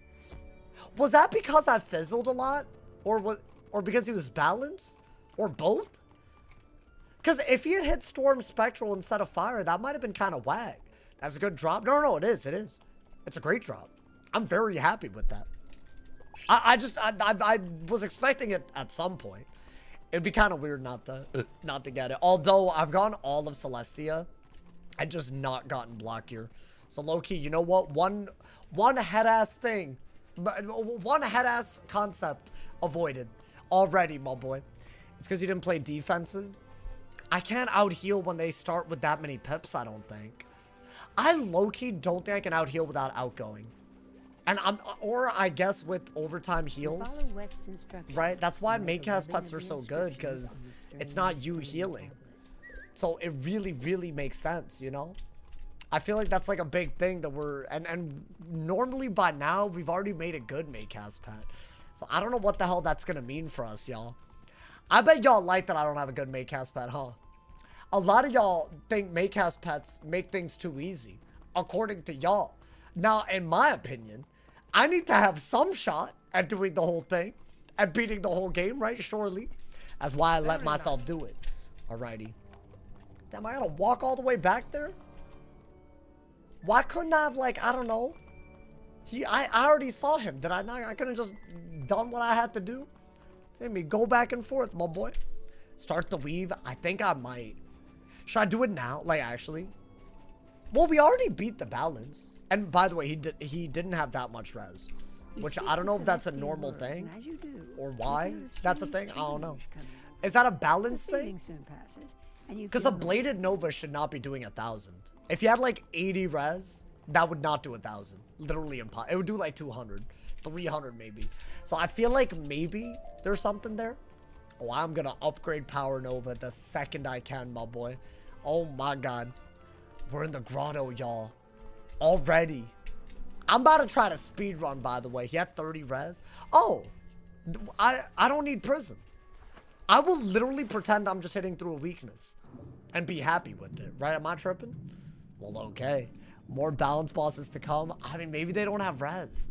Speaker 1: Was that because I fizzled a lot? Or because he was balanced? Or both? Because if he had hit Storm Spectral instead of Fire, that might have been kind of whack. That's a good drop. No, it is. It is. It's a great drop. I'm very happy with that. I was expecting it at some point. It'd be kind of weird not to get it. Although I've gotten all of Celestia and just not gotten Block Gear. So low-key, you know what? One head-ass thing. One head-ass concept avoided already, my boy. It's because you didn't play defensive. I can't out-heal when they start with that many pips, I don't think. I low-key don't think I can out-heal without outgoing. And or I guess with overtime heals, right? That's why Maycast pets are so good, because it's not you healing. So it really, really makes sense, you know? I feel like that's like a big thing that and normally by now, we've already made a good Maycast pet. So I don't know what the hell that's going to mean for us, y'all. I bet y'all like that I don't have a good Maycast pet, huh? A lot of y'all think Maycast pets make things too easy, according to y'all. Now, in my opinion, I need to have some shot at doing the whole thing, at beating the whole game, right? Surely. That's why I let myself do it. Alrighty. Damn, I gotta walk all the way back there? Why couldn't I have, like, I don't know. I already saw him. Did I not? I couldn't just done what I had to do? Let me go back and forth, my boy. Start the weave. I think I might. Should I do it now? Like, actually? Well, we already beat the balance. And by the way, he didn't have that much res. Which I don't know if that's a normal thing. Or why that's a thing. I don't know. Is that a balance thing? Because a Bladed Nova should not be doing 1,000. If you had like 80 res, that would not do 1,000. Literally impossible. It would do like 200. 300 maybe. So I feel like maybe there's something there. Oh, I'm gonna upgrade Power Nova the second I can, my boy. Oh my god. We're in the grotto, y'all. Already. I'm about to try to speed run, by the way. He had 30 res. Oh. I don't need Prism. I will literally pretend I'm just hitting through a weakness. And be happy with it. Right? Am I tripping? Well, okay. More balance bosses to come. I mean, maybe they don't have res.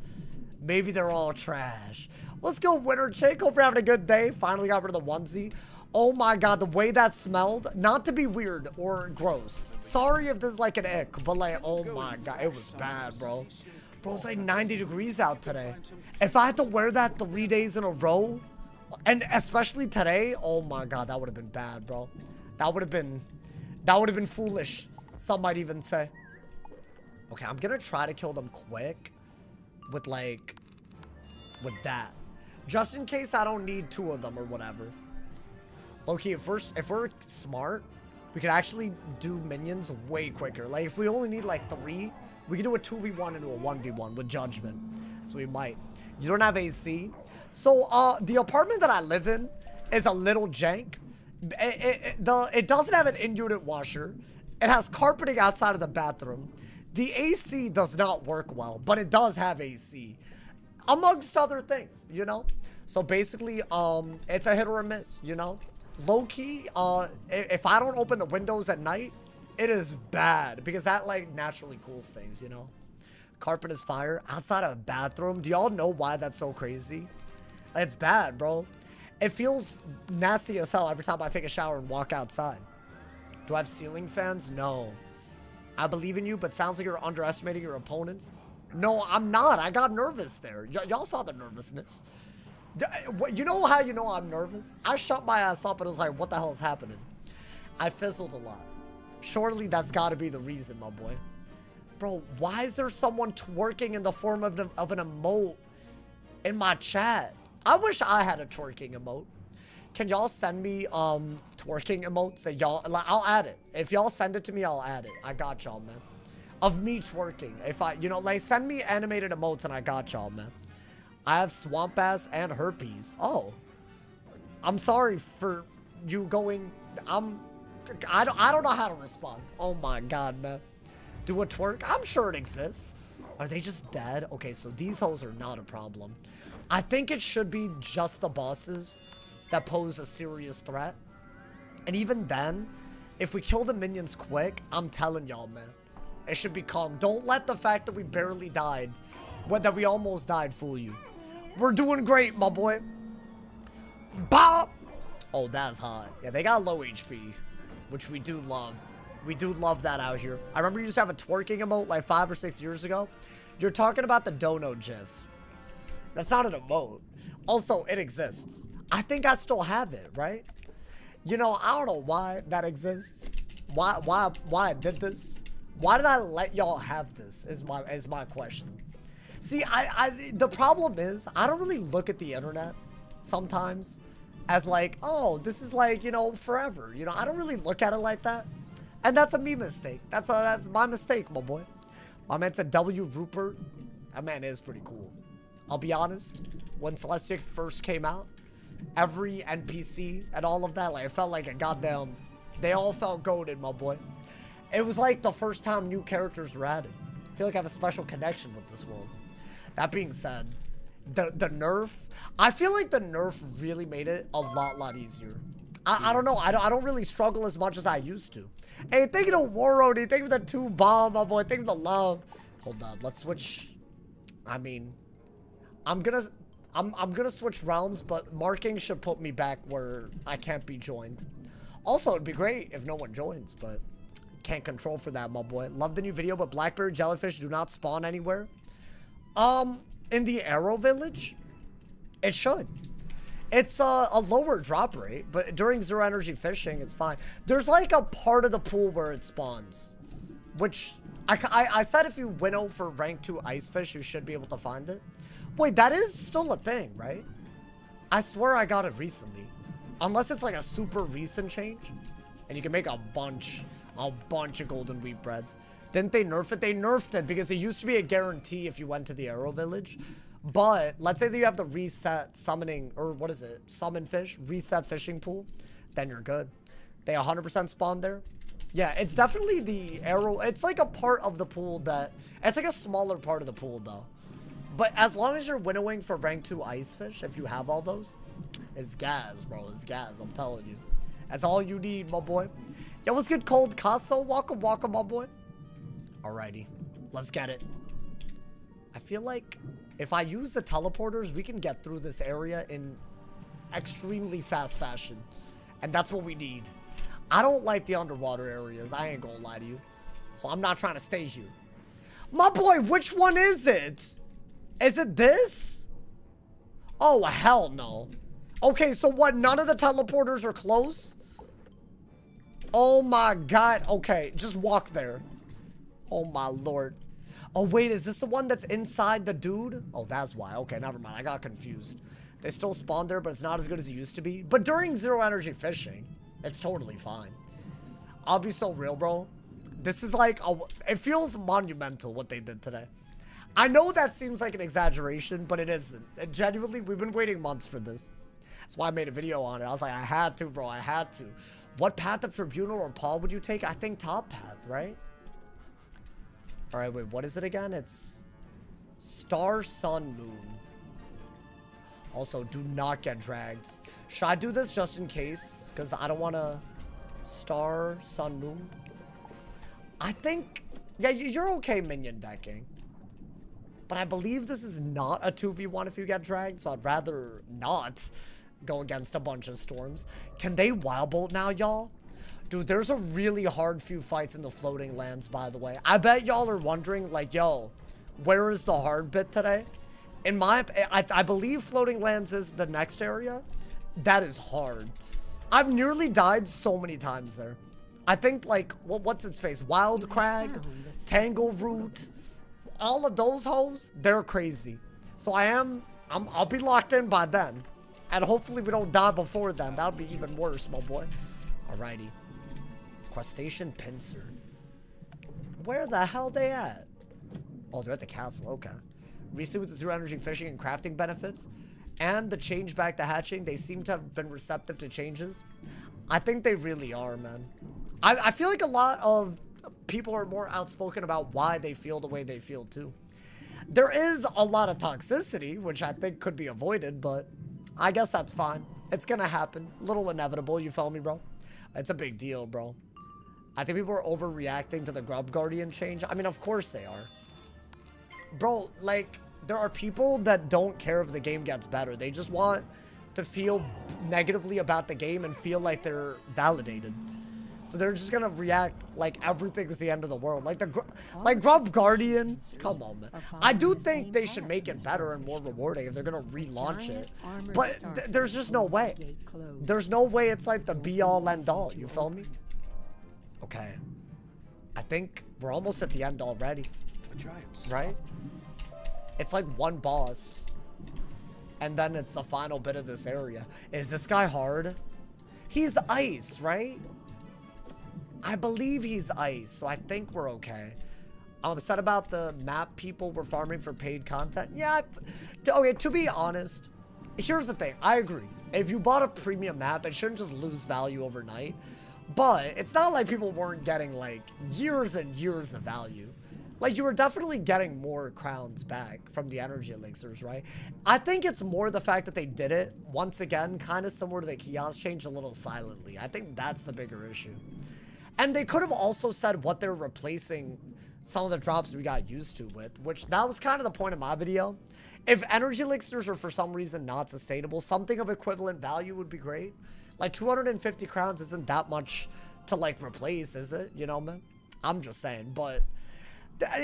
Speaker 1: Maybe they're all trash. Let's go, Winter Chick. Hope you're having a good day. Finally got rid of the onesie. Oh my god, the way that smelled. Not to be weird or gross. Sorry if this is like an ick, but like, oh my god, it was bad, bro. Bro, it's like 90 degrees out today. If I had to wear that 3 days in a row, and especially today, oh my god, that would have been bad, bro. That would have been foolish. Some might even say. Okay, I'm gonna try to kill them quick with that. Just in case I don't need 2 of them or whatever. Okay, if we're smart, we could actually do minions way quicker. Like, if we only need like 3, we can do a 2v1 into a 1v1 with judgment. So we might. You don't have AC. So, the apartment that I live in is a little jank. It doesn't have an in-unit washer. It has carpeting outside of the bathroom. The AC does not work well, but it does have AC. Amongst other things, you know? So basically, it's a hit or a miss, you know? Low-key, if I don't open the windows at night, it is bad. Because that, like, naturally cools things, you know? Carpet is fire. Outside of a bathroom. Do y'all know why that's so crazy? It's bad, bro. It feels nasty as hell every time I take a shower and walk outside. Do I have ceiling fans? No. I believe in you, but sounds like you're underestimating your opponents. No, I'm not. I got nervous there. Y'all saw the nervousness. You know how you know I'm nervous? I shut my ass up and was like, what the hell is happening? I fizzled a lot. Surely that's got to be the reason, my boy. Bro, why is there someone twerking in the form of an emote in my chat? I wish I had a twerking emote. Can y'all send me twerking emotes? I'll add it. If y'all send it to me, I'll add it. I got y'all, man. Of me twerking. If I, you know, like, send me animated emotes and I got y'all, man. I have swamp ass and herpes. Oh. I'm sorry for you going. I don't know how to respond. Oh my god, man. Do a twerk? I'm sure it exists. Are they just dead? Okay, so these hoes are not a problem. I think it should be just the bosses that pose a serious threat. And even then, if we kill the minions quick, I'm telling y'all, man, it should be calm. Don't let the fact that we barely died, that we almost died, fool you. We're doing great, my boy. Bop! Oh, that's hot. Yeah, they got low HP, which we do love. We do love that out here. I remember you used to have a twerking emote like 5 or 6 years ago. You're talking about the dono gif. That's not an emote. Also, it exists. I think I still have it, right? You know, I don't know why that exists. Why I did this? Why did I let y'all have this? Is my question. See, the problem is I don't really look at the internet sometimes as like, oh, this is like, you know, forever. You know, I don't really look at it like that. And that's a me mistake. That's my mistake, my boy. My man said W. Rupert. That man is pretty cool. I'll be honest. When Celestic first came out, every NPC and all of that, like, it felt like a goddamn... They all felt goated, my boy. It was like the first time new characters were added. I feel like I have a special connection with this world. That being said, the nerf... I feel like the nerf really made it a lot easier. I don't know. I don't really struggle as much as I used to. Hey, thank you to Warody. Thank you for the 2 bomb, my boy. Thank you for the love. Hold on. Let's switch. I mean, I'm gonna switch realms, but marking should put me back where I can't be joined. Also, it'd be great if no one joins, but can't control for that, my boy. Love the new video, but blackberry jellyfish do not spawn anywhere. In the Arrow Village, it should. It's a lower drop rate, but during zero energy fishing, it's fine. There's like a part of the pool where it spawns, which I said if you winnow for rank 2 ice fish, you should be able to find it. Wait, that is still a thing, right? I swear I got it recently. Unless it's like a super recent change. And you can make a bunch of golden wheat breads. Didn't they nerf it? They nerfed it because it used to be a guarantee if you went to the Arrow Village. But let's say that you have the reset summoning, or what is it? Summon fish, reset fishing pool. Then you're good. They 100% spawn there. Yeah, it's definitely the arrow. It's like a part of the pool that, it's like a smaller part of the pool though. But as long as you're winnowing for rank 2 ice fish, if you have all those, it's gas, bro. It's gas, I'm telling you. That's all you need, my boy. Yo, what's good, Cold Casso? Welcome, my boy. Alrighty, let's get it. I feel like if I use the teleporters, we can get through this area in extremely fast fashion. And that's what we need. I don't like the underwater areas. I ain't gonna lie to you. So I'm not trying to stay here. My boy, which one is it? Is it this? Oh, hell no. Okay, so what? None of the teleporters are close? Oh my god. Okay, just walk there. Oh my lord. Oh wait, is this the one that's inside the dude? Oh, that's why. Okay, never mind. I got confused. They still spawn there, but it's not as good as it used to be. But during zero energy fishing, it's totally fine. I'll be so real, bro. This is like, it feels monumental what they did today. I know that seems like an exaggeration, but it isn't. And genuinely, we've been waiting months for this. That's why I made a video on it. I was like, I had to, bro. I had to. What path of Tribunal or Paul would you take? I think top path, right? All right, wait, what is it again? It's Star, Sun, Moon. Also, do not get dragged. Should I do this just in case? Because I don't want to... Star, Sun, Moon. I think... Yeah, you're okay minion decking. But I believe this is not a 2v1 if you get dragged, so I'd rather not go against a bunch of storms. Can they Wild Bolt now, y'all? Dude, there's a really hard few fights in the floating lands, by the way. I bet y'all are wondering, like, yo, where is the hard bit today? In my... I believe floating lands is the next area. That is hard. I've nearly died so many times there. I think, like, what's its face? Wild Crag, Tangleroot, all of those hoes, they're crazy. So I'll be locked in by then. And hopefully we don't die before then. That would be even worse, my boy. Alrighty. Crustacean Pincer. Where the hell they at? Oh, they're at the castle. Okay. Recently with the zero energy fishing and crafting benefits and the change back to hatching, they seem to have been receptive to changes. I think they really are, man. I feel like a lot of people are more outspoken about why they feel the way they feel too. There is a lot of toxicity, which I think could be avoided, but I guess that's fine. It's gonna happen. A little inevitable, you feel me, bro? It's a big deal, bro. I think people are overreacting to the Grub Guardian change. I mean, of course they are. Bro, like, there are people that don't care if the game gets better. They just want to feel negatively about the game and feel like they're validated. So they're just gonna react like everything's the end of the world. Like Grub Guardian. Come on, man. I do think they should make it better and more rewarding if they're gonna relaunch it. But there's just no way. There's no way it's like the be-all end-all. You feel me? Okay. I think we're almost at the end already. Right? It's like one boss. And then it's the final bit of this area. Is this guy hard? He's ice, right? I believe he's ice, so I think we're okay. I'm upset about the map people were farming for paid content. Yeah, okay, to be honest, here's the thing. I agree. If you bought a premium map, it shouldn't just lose value overnight. But it's not like people weren't getting, like, years and years of value. Like, you were definitely getting more crowns back from the energy elixirs, right? I think it's more the fact that they did it, once again, kind of similar to the kiosk change, a little silently. I think that's the bigger issue. And they could have also said what they're replacing some of the drops we got used to with, which that was kind of the point of my video. If energy elixirs are for some reason not sustainable, something of equivalent value would be great. Like 250 crowns isn't that much to like replace, is it? You know, man? I'm just saying, but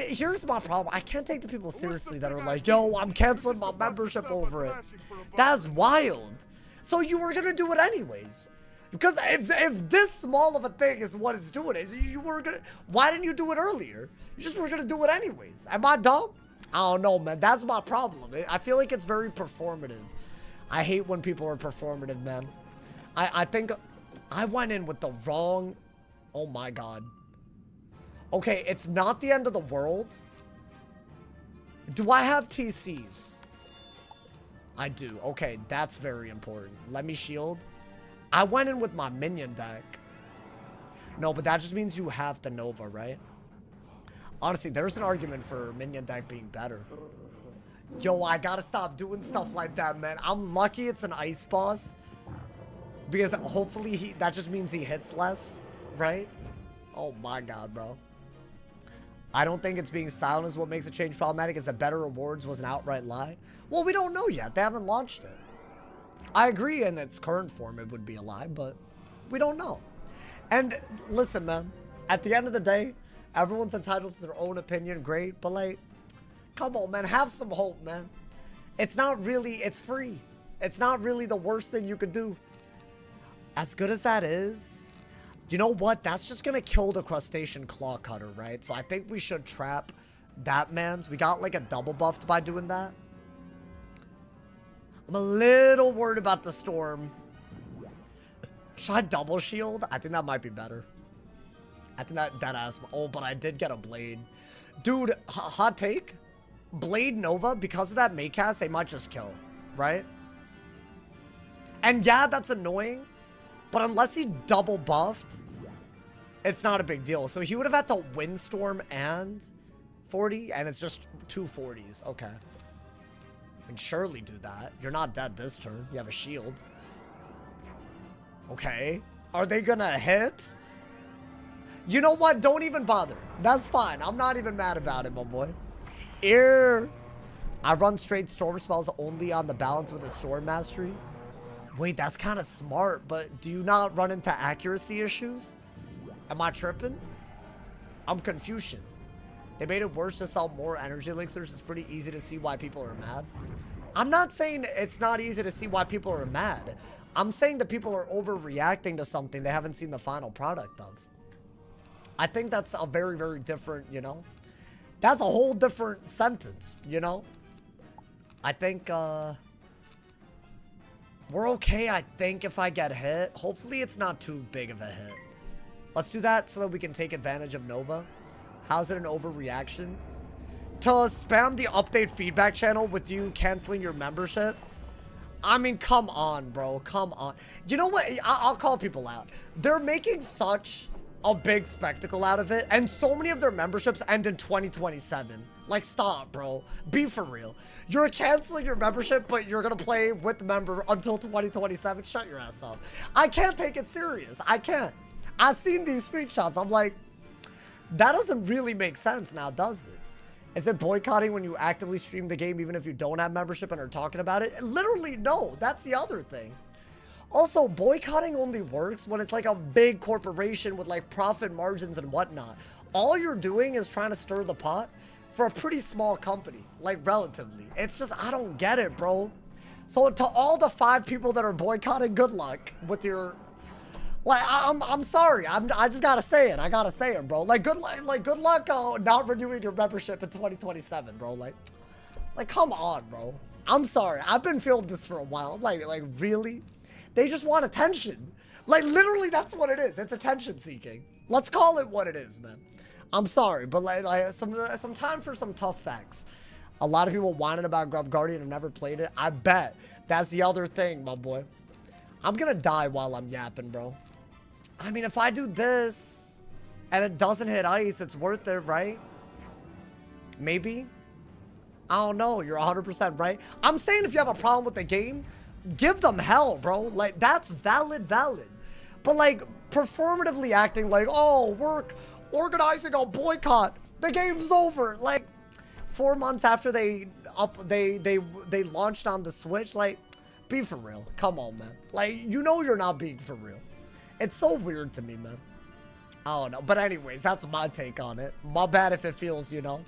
Speaker 1: here's my problem. I can't take the people seriously that are like, yo, I'm canceling my membership over it. That's wild. So you were gonna do it anyways. Because if this small of a thing is what it's doing, you were gonna, why didn't you do it earlier? You just were gonna do it anyways. Am I dumb? I don't know, man. That's my problem. I feel like it's very performative. I hate when people are performative, man. I think I went in with the wrong, oh my God. Okay, it's not the end of the world. Do I have TCs? I do. Okay, that's very important. Let me shield. I went in with my minion deck. No, but that just means you have the Nova, right? Honestly, there's an argument for minion deck being better. Yo, I gotta stop doing stuff like that, man. I'm lucky it's an ice boss. Because hopefully that just means he hits less, right? Oh my God, bro. I don't think it's being silent is what makes a change problematic. Is that better rewards was an outright lie? Well, we don't know yet. They haven't launched it. I agree in its current form it would be a lie, but we don't know. And listen, man, at the end of the day, everyone's entitled to their own opinion, great, but like, come on, man, have some hope, man. It's not really, it's free. It's not really the worst thing you could do. As good as that is, you know what? That's just gonna kill the crustacean claw cutter, right? So I think we should trap that man's. We got like a double buffed by doing that. I'm a little worried about the storm. Should I double shield? I think that might be better. I think that ass. Oh, but I did get a blade. Dude, hot take. Blade Nova, because of that Maycast, they might just kill, right? And yeah, that's annoying. But unless he double buffed, it's not a big deal. So he would have had to Windstorm and 40, and it's just 2 40s. Okay. Can surely do that. You're not dead this turn. You have a shield. Okay. Are they gonna hit? You know what? Don't even bother. That's fine. I'm not even mad about it, my boy. Ear. I run straight storm spells only on the balance with a storm mastery. Wait, that's kind of smart, but do you not run into accuracy issues? Am I tripping? I'm Confucian. They made it worse to sell more energy elixirs. It's pretty easy to see why people are mad. I'm not saying it's not easy to see why people are mad. I'm saying that people are overreacting to something they haven't seen the final product of. I think that's a very, very different, you know? That's a whole different sentence, you know? I think, we're okay, I think, if I get hit. Hopefully it's not too big of a hit. Let's do that so that we can take advantage of Nova. How's it an overreaction? To spam the update feedback channel with you canceling your membership? I mean, come on, bro. Come on. You know what? I'll call people out. They're making such a big spectacle out of it, and so many of their memberships end in 2027. Like, stop, bro. Be for real. You're canceling your membership, but you're gonna play with the member until 2027. Shut your ass up. I can't take it serious. I can't. I've seen these screenshots. I'm like, that doesn't really make sense now, does it? Is it boycotting when you actively stream the game even if you don't have membership and are talking about it? Literally, no. That's the other thing. Also, boycotting only works when it's like a big corporation with like profit margins and whatnot. All you're doing is trying to stir the pot for a pretty small company, like relatively. It's just, I don't get it, bro. So to all the 5 people that are boycotting, good luck with your... Like, I'm sorry. I just gotta say it. I gotta say it, bro. Like, good luck not renewing your membership in 2027, bro. Like, come on, bro. I'm sorry. I've been feeling this for a while. Like, really? They just want attention. Like, literally, that's what it is. It's attention seeking. Let's call it what it is, man. I'm sorry, but like some time for some tough facts. A lot of people whining about Grub Guardian and never played it. I bet that's the other thing, my boy. I'm gonna die while I'm yapping, bro. I mean, if I do this and it doesn't hit ice, it's worth it, right? Maybe? I don't know. You're 100% right. I'm saying if you have a problem with the game, give them hell, bro. Like, that's valid. But, like, performatively acting like, oh, we're organizing a boycott. The game's over. Like, 4 months after they launched on the Switch, like, be for real. Come on, man. Like, you know you're not being for real. It's so weird to me, man. I don't know. But anyways, that's my take on it. My bad if it feels, you know.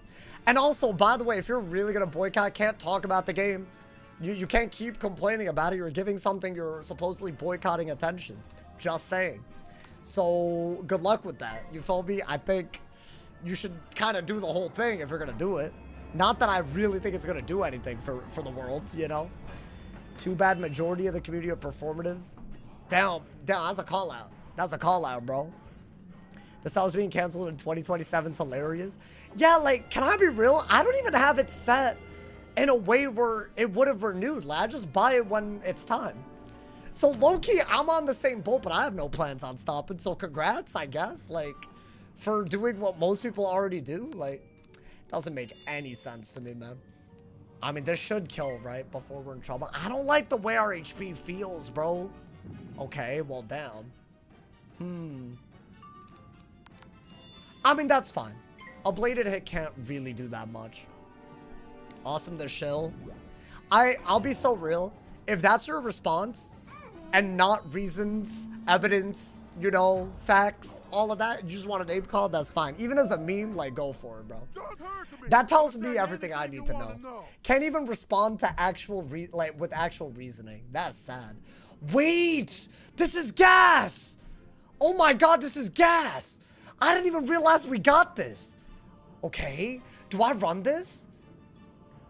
Speaker 1: And also, by the way, if you're really going to boycott, can't talk about the game. You can't keep complaining about it. You're giving something you're supposedly boycotting attention. Just saying. So, good luck with that. You feel me? I think you should kind of do the whole thing if you're going to do it. Not that I really think it's going to do anything for the world, you know. Too bad majority of the community are performative. Damn, that's a call out. That's a call out, bro. The sale's being canceled in 2027 is hilarious. Yeah, like, can I be real? I don't even have it set in a way where it would have renewed. Like, I just buy it when it's time. So, low-key, I'm on the same boat, but I have no plans on stopping. So, congrats, I guess, like, for doing what most people already do. Like, doesn't make any sense to me, man. I mean, this should kill, right, before we're in trouble. I don't like the way our HP feels, bro. Okay, well, damn. I mean, that's fine. A bladed hit can't really do that much. Awesome to shill. I'll be so real. If that's your response and not reasons, evidence, you know, facts, all of that, you just want a name call, that's fine. Even as a meme, like, go for it, bro. That tells me everything I need to know. Can't even respond to actual, with actual reasoning. That's sad. Wait! This is gas! Oh my god, this is gas! I didn't even realize we got this. Okay, do I run this?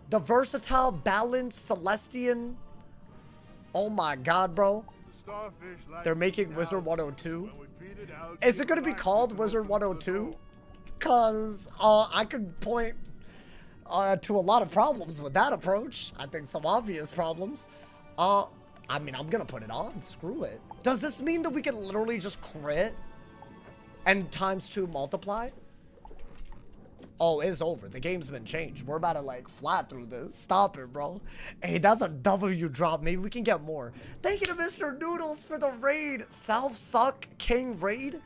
Speaker 1: The versatile, balanced, Celestian. Oh my god, bro. They're making Wizard102. Is it going to be called Wizard102? Because I could point to a lot of problems with that approach. I think some obvious problems. I mean, I'm going to put it on. Screw it. Does this mean that we can literally just crit and ×2 multiply? Oh, it's over. The game's been changed. We're about to, like, fly through this. Stop it, bro. Hey, that's a W drop. Maybe we can get more. Thank you to Mr. Noodles for the raid. Self-suck king raid?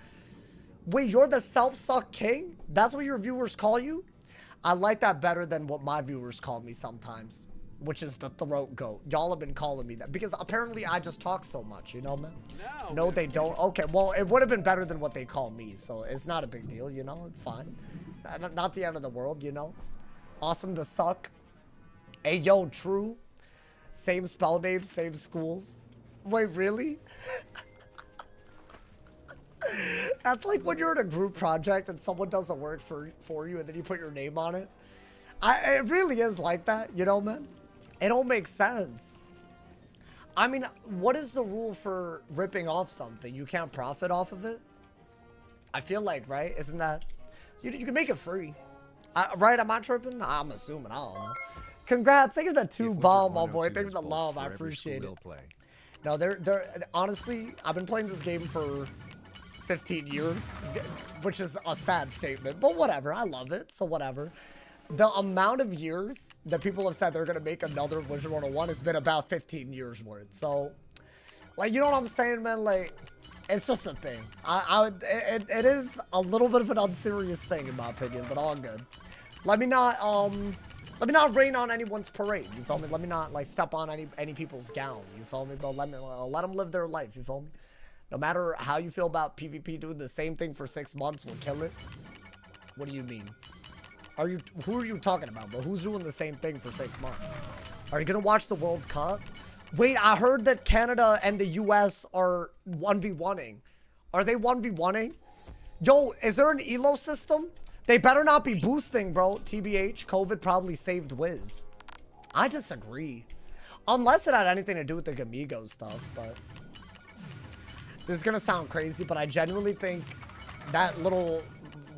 Speaker 1: Wait, you're the self-suck king? That's what your viewers call you? I like that better than what my viewers call me sometimes, which is the throat goat. Y'all have been calling me that because apparently I just talk so much, you know, man? No, they don't. Okay, well, it would have been better than what they call me, so it's not a big deal, you know? It's fine. Not the end of the world, you know? Awesome to suck. Hey, yo, true. Same spell name, same schools. Wait, really? That's like when you're in a group project and someone does the work for you and then you put your name on it. It really is like that, you know, man? It don't make sense. I mean, what is the rule for ripping off something? You can't profit off of it? I feel like, right? Isn't that... You can make it free. Right? Am I tripping? I'm assuming. I don't know. Congrats. Thank you for that 2 bomb, my boy. Thank you for the love. I appreciate it. No, they're honestly, I've been playing this game for 15 years, which is a sad statement, but whatever. I love it, so whatever. The amount of years that people have said they're going to make another Wizard101 has been about 15 years worth. So, like, you know what I'm saying, man? Like, it's just a thing. It is a little bit of an unserious thing, in my opinion, but all good. Let me not rain on anyone's parade, you feel me? Let me not, like, step on any people's gown, you feel me, bro? Let them live their life, you feel me? No matter how you feel about PvP doing the same thing for 6 months will kill it. What do you mean? Who are you talking about, bro? Who's doing the same thing for 6 months? Are you gonna watch the World Cup? Wait, I heard that Canada and the US are 1v1ing. Are they 1v1ing? Yo, is there an elo system? They better not be boosting, bro. TBH, COVID probably saved Wiz. I disagree. Unless it had anything to do with the Gamigo stuff, but... This is gonna sound crazy, but I genuinely think that little...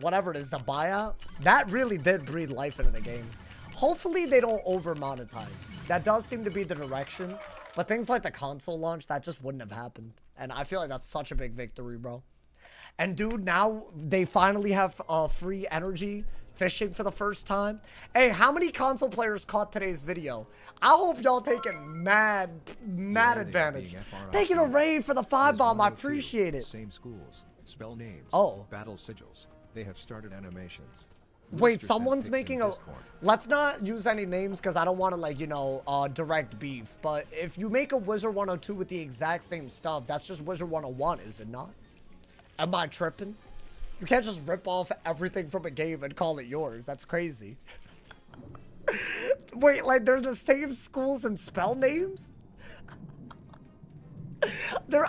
Speaker 1: whatever it is, the buyout, that really did breathe life into the game. Hopefully they don't over monetize. That does seem to be the direction, but things like the console launch, that just wouldn't have happened. And I feel like that's such a big victory, bro. And dude, now they finally have free energy fishing for the first time. Hey, how many console players caught today's video? I hope y'all taking mad advantage. Taking a raid for the 5-bomb, I appreciate it.
Speaker 2: Same schools, spell names, battle sigils. They have started animations.
Speaker 1: Wait, someone's making a... Let's not use any names because I don't want to, like, you know, direct beef. But if you make a Wizard102 with the exact same stuff, that's just Wizard101, is it not? Am I tripping? You can't just rip off everything from a game and call it yours. That's crazy. Wait, like, there's the same schools and spell names?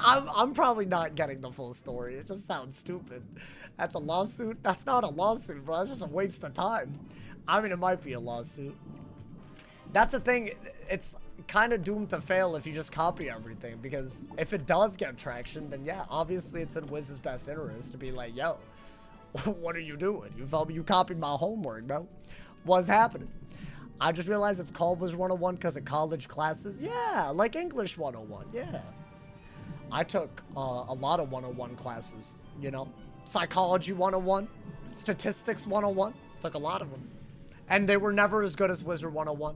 Speaker 1: I'm probably not getting the full story. It just sounds stupid. That's a lawsuit? That's not a lawsuit, bro. That's just a waste of time. I mean, it might be a lawsuit. That's the thing. It's kind of doomed to fail if you just copy everything. Because if it does get traction, then yeah, obviously it's in Wiz's best interest to be like, yo, what are you doing? You felt me? You copied my homework, bro. What's happening? I just realized it's called Wizard101 because of college classes. Yeah, like English 101. Yeah. I took a lot of 101 classes, you know. Psychology 101, Statistics 101, took a lot of them. And they were never as good as Wizard101.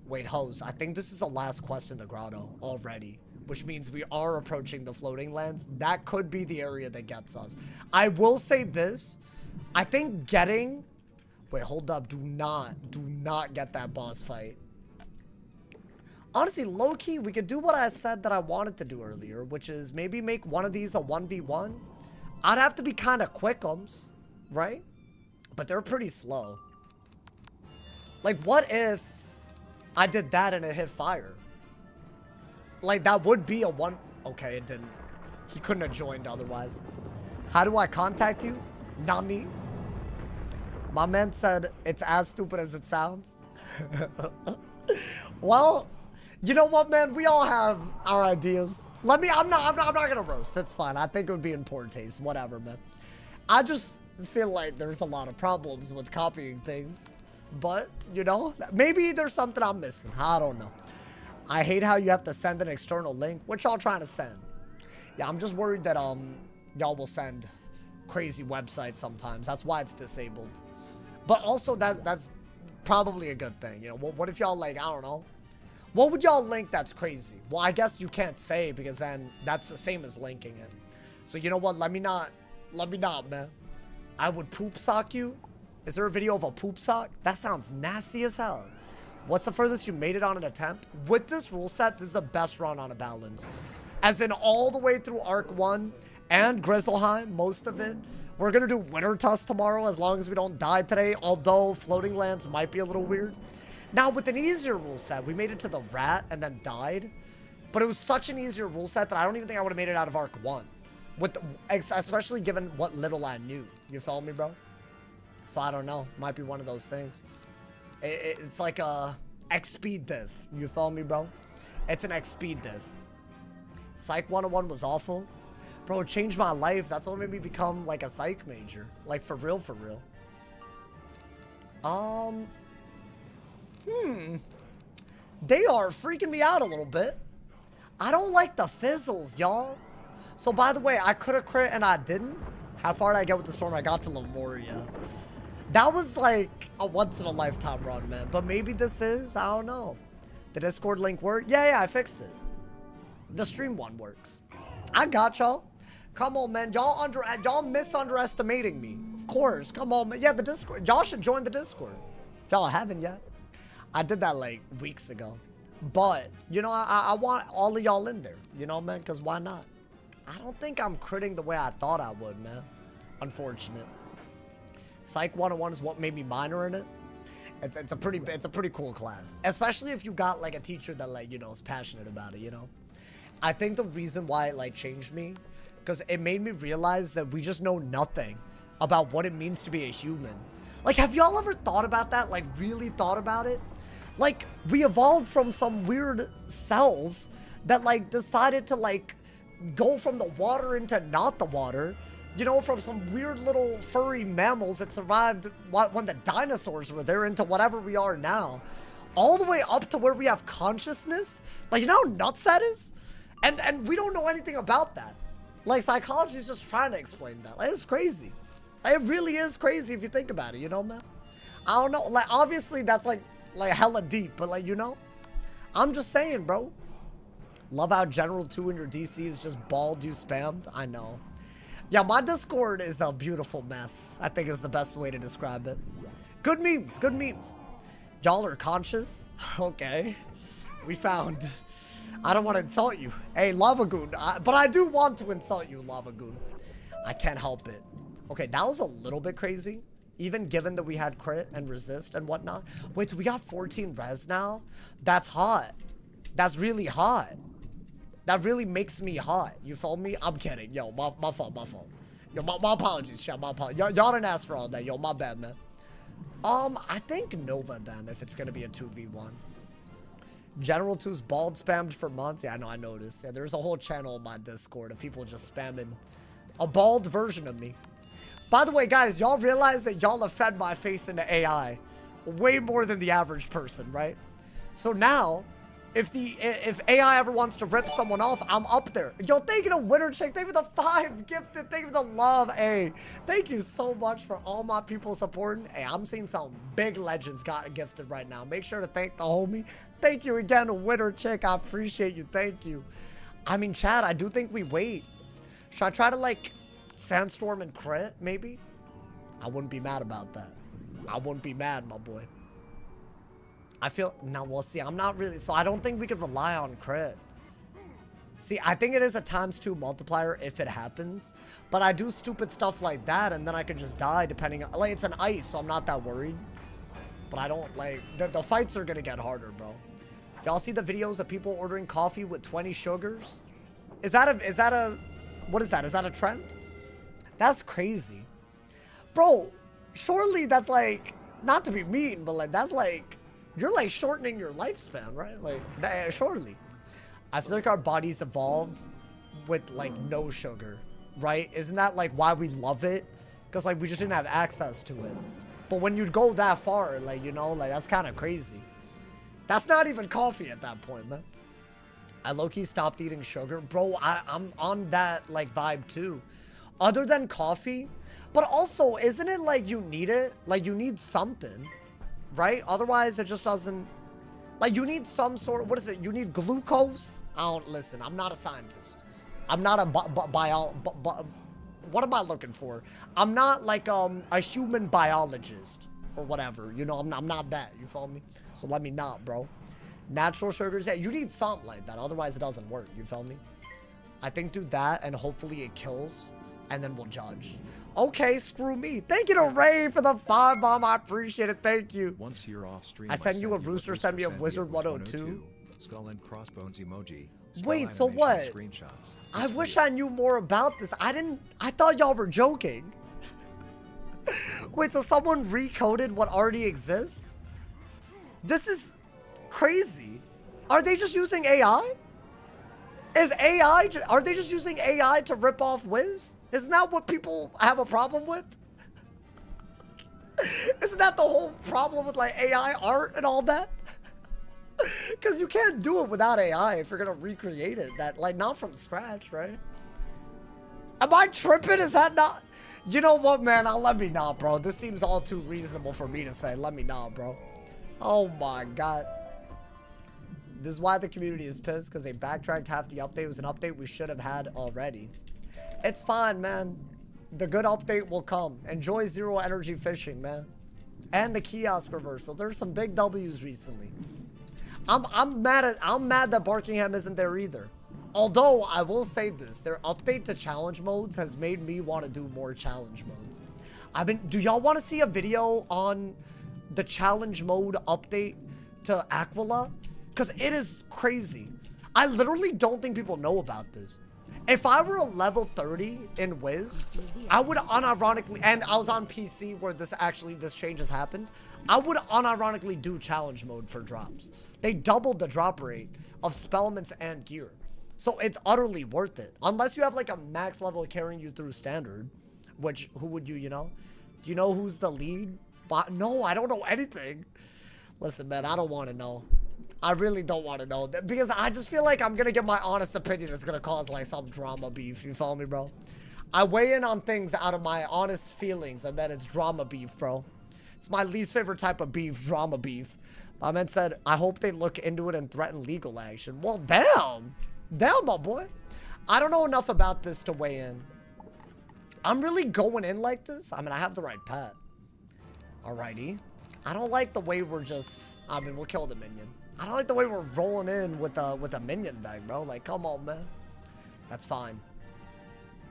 Speaker 1: Wait, hoes, I think this is the last quest in the grotto already, which means we are approaching the floating lands. That could be the area that gets us. I will say this, I think getting... Wait, hold up, do not get that boss fight. Honestly, low-key, we could do what I said that I wanted to do earlier, which is maybe make one of these a 1v1. I'd have to be kind of quickums, right? But they're pretty slow. Like, what if I did that and it hit fire? Like, that would be a one... Okay, it didn't. He couldn't have joined otherwise. How do I contact you? Nani? My man said it's as stupid as it sounds. Well, you know what, man? We all have our ideas. I'm not gonna roast. It's fine. I think it would be in poor taste. Whatever, man. I just feel like there's a lot of problems with copying things. But, you know, maybe there's something I'm missing. I don't know. I hate how you have to send an external link. What y'all trying to send? Yeah, I'm just worried that y'all will send crazy websites sometimes. That's why it's disabled. But also that's probably a good thing. You know, what if y'all, like, I don't know. What would y'all link that's crazy? Well, I guess you can't say because then that's the same as linking it. So you know what? Let me not, man. I would poop sock you. Is there a video of a poop sock? That sounds nasty as hell. What's the furthest you made it on an attempt? With this rule set, this is the best run on a balance. As in all the way through Arc 1 and Grizzleheim, most of it. We're going to do Winter Tusk tomorrow as long as we don't die today. Although floating lands might be a little weird. Now, with an easier rule set, we made it to the rat and then died. But it was such an easier rule set that I don't even think I would have made it out of Arc 1. Especially given what little I knew. You feel me, bro? So I don't know. Might be one of those things. It's like a XP diff. You feel me, bro? It's an XP diff. Psych 101 was awful. Bro, it changed my life. That's what made me become like a psych major. Like for real, for real. They are freaking me out a little bit. I don't like the fizzles, y'all. So by the way, I could have crit and I didn't. How far did I get with the storm? I got to Lemuria. That was like a once in a lifetime run, man. But maybe this is, I don't know. The Discord link work? Yeah, I fixed it. The stream one works. I got y'all. Come on, man. Y'all misunderestimating me. Of course. Come on, man. Yeah, the Discord. Y'all should join the Discord. If y'all haven't yet. I did that like weeks ago. But, you know, I want all of y'all in there. You know, man? Because why not? I don't think I'm critting the way I thought I would, man. Unfortunate. Psych 101 is what made me minor in it. It's a pretty cool class. Especially if you got like a teacher that like, you know, is passionate about it, you know? I think the reason why it like changed me, because it made me realize that we just know nothing about what it means to be a human. Like, have y'all ever thought about that? Like, really thought about it? Like, we evolved from some weird cells that like decided to like go from the water into not the water. You know, from some weird little furry mammals that survived when the dinosaurs were there into whatever we are now. All the way up to where we have consciousness. Like, you know how nuts that is? And we don't know anything about that. Like, psychology is just trying to explain that. Like, it's crazy. It really is crazy if you think about it, you know, man? I don't know. Like, obviously, that's, like hella deep. But, like, you know? I'm just saying, bro. Love how General 2 in your DC is just bald you spammed. I know. Yeah, my Discord is a beautiful mess. I think is the best way to describe it. Good memes. Good memes. Y'all are conscious? Okay. We found... I don't want to insult you. Hey, Lavagoon. But I do want to insult you, Lavagoon. I can't help it. Okay, that was a little bit crazy. Even given that we had crit and resist and whatnot. Wait, so we got 14 res now? That's hot. That's really hot. That really makes me hot. You feel me? I'm kidding. Yo, my fault, my fault. Yo, my apologies, chat. My apologies. Y'all didn't ask for all that. Yo, my bad, man. I think Nova then, if it's gonna be a 2v1. General 2's bald spammed for months. Yeah, I know, I noticed. Yeah, there's a whole channel on my Discord of people just spamming a bald version of me. By the way, guys, y'all realize that y'all have fed my face into AI way more than the average person, right? So now, if AI ever wants to rip someone off, I'm up there. Yo, thank you to Winter Chick. Thank you for the 5 gifted. Thank you for the love. Hey, thank you so much for all my people supporting. Hey, I'm seeing some big legends got gifted right now. Make sure to thank the homie. Thank you again, Winter Chick. I appreciate you. Thank you. I mean, Chad, I do think we wait. Should I try to, like, Sandstorm and crit, maybe? I wouldn't be mad about that. I wouldn't be mad, my boy. I feel... No, we'll see. I'm not really... So I don't think we could rely on crit. See, I think it is a ×2 multiplier if it happens. But I do stupid stuff like that, and then I could just die depending on... Like, it's an ice, so I'm not that worried. But I don't, like... The fights are gonna get harder, bro. Y'all see the videos of people ordering coffee with 20 sugars? Is that a... What is that? Is that a trend? That's crazy. Bro, surely that's like... Not to be mean, but like, that's like... You're like shortening your lifespan, right? Like, surely. I feel like our bodies evolved with like no sugar, right? Isn't that like why we love it? Because like we just didn't have access to it. But when you go that far, like, you know, like that's kind of crazy. That's not even coffee at that point, man. I low-key stopped eating sugar. Bro, I'm on that like vibe too. Other than coffee. But also, isn't it like you need it? Like you need something. Right? Otherwise, it just doesn't... Like, you need some sort of... What is it? You need glucose? I don't... Listen, I'm not a scientist. I'm not a what am I looking for? I'm not, like, a human biologist. Or whatever. You know, I'm not that. You feel me? So let me not, bro. Natural sugars, yeah, you need something like that. Otherwise, it doesn't work. You feel me? I think do that, and hopefully it kills. And then we'll judge. Okay, screw me. Thank you to Ray for the 5 bomb. I appreciate it. Thank you.
Speaker 2: Once you're off stream,
Speaker 1: I send you a rooster, send me a Wizard102.
Speaker 2: Skull and crossbones emoji.
Speaker 1: Wait, so what?
Speaker 2: Screenshots.
Speaker 1: I wish I knew more about this. I thought y'all were joking. Wait, so someone recoded what already exists? This is crazy. Are they just using AI? Are they just using AI to rip off Wiz? Isn't that what people have a problem with? Isn't that the whole problem with like AI art and all that? Because you can't do it without AI if you're gonna recreate it. That like not from scratch, right? Am I tripping? Is that not? You know what, man? Let me not, bro. This seems all too reasonable for me to say. Let me not, bro. Oh my god. This is why the community is pissed, because they backtracked half the update. It was an update we should have had already. It's fine, man. The good update will come. Enjoy zero energy fishing, man. And the kiosk reversal. There's some big W's recently. I'm mad that Barkingham isn't there either. Although I will say this, their update to challenge modes has made me want to do more challenge modes. Do y'all want to see a video on the challenge mode update to Aquila? Because it is crazy. I literally don't think people know about this. If I were a level 30 in Wiz, I would unironically, and I was on PC where this change has happened, I would unironically do challenge mode for drops. They doubled the drop rate of spellements and gear. So it's utterly worth it. Unless you have like a max level carrying you through standard, which, who would you know? Do you know who's the lead? No, I don't know anything. Listen, man, I don't want to know. I really don't want to know that, because I just feel like I'm going to get my honest opinion. It's going to cause like some drama beef. You follow me, bro? I weigh in on things out of my honest feelings, and then it's drama beef, bro. It's my least favorite type of beef, drama beef. My man said, I hope they look into it and threaten legal action. Well, damn. Damn, my boy. I don't know enough about this to weigh in. I'm really going in like this. I mean, I have the right pet. Alrighty. I don't like the way we're just... I mean, we'll kill the minion. I don't like the way we're rolling in with a minion deck, bro. Like, come on, man. That's fine.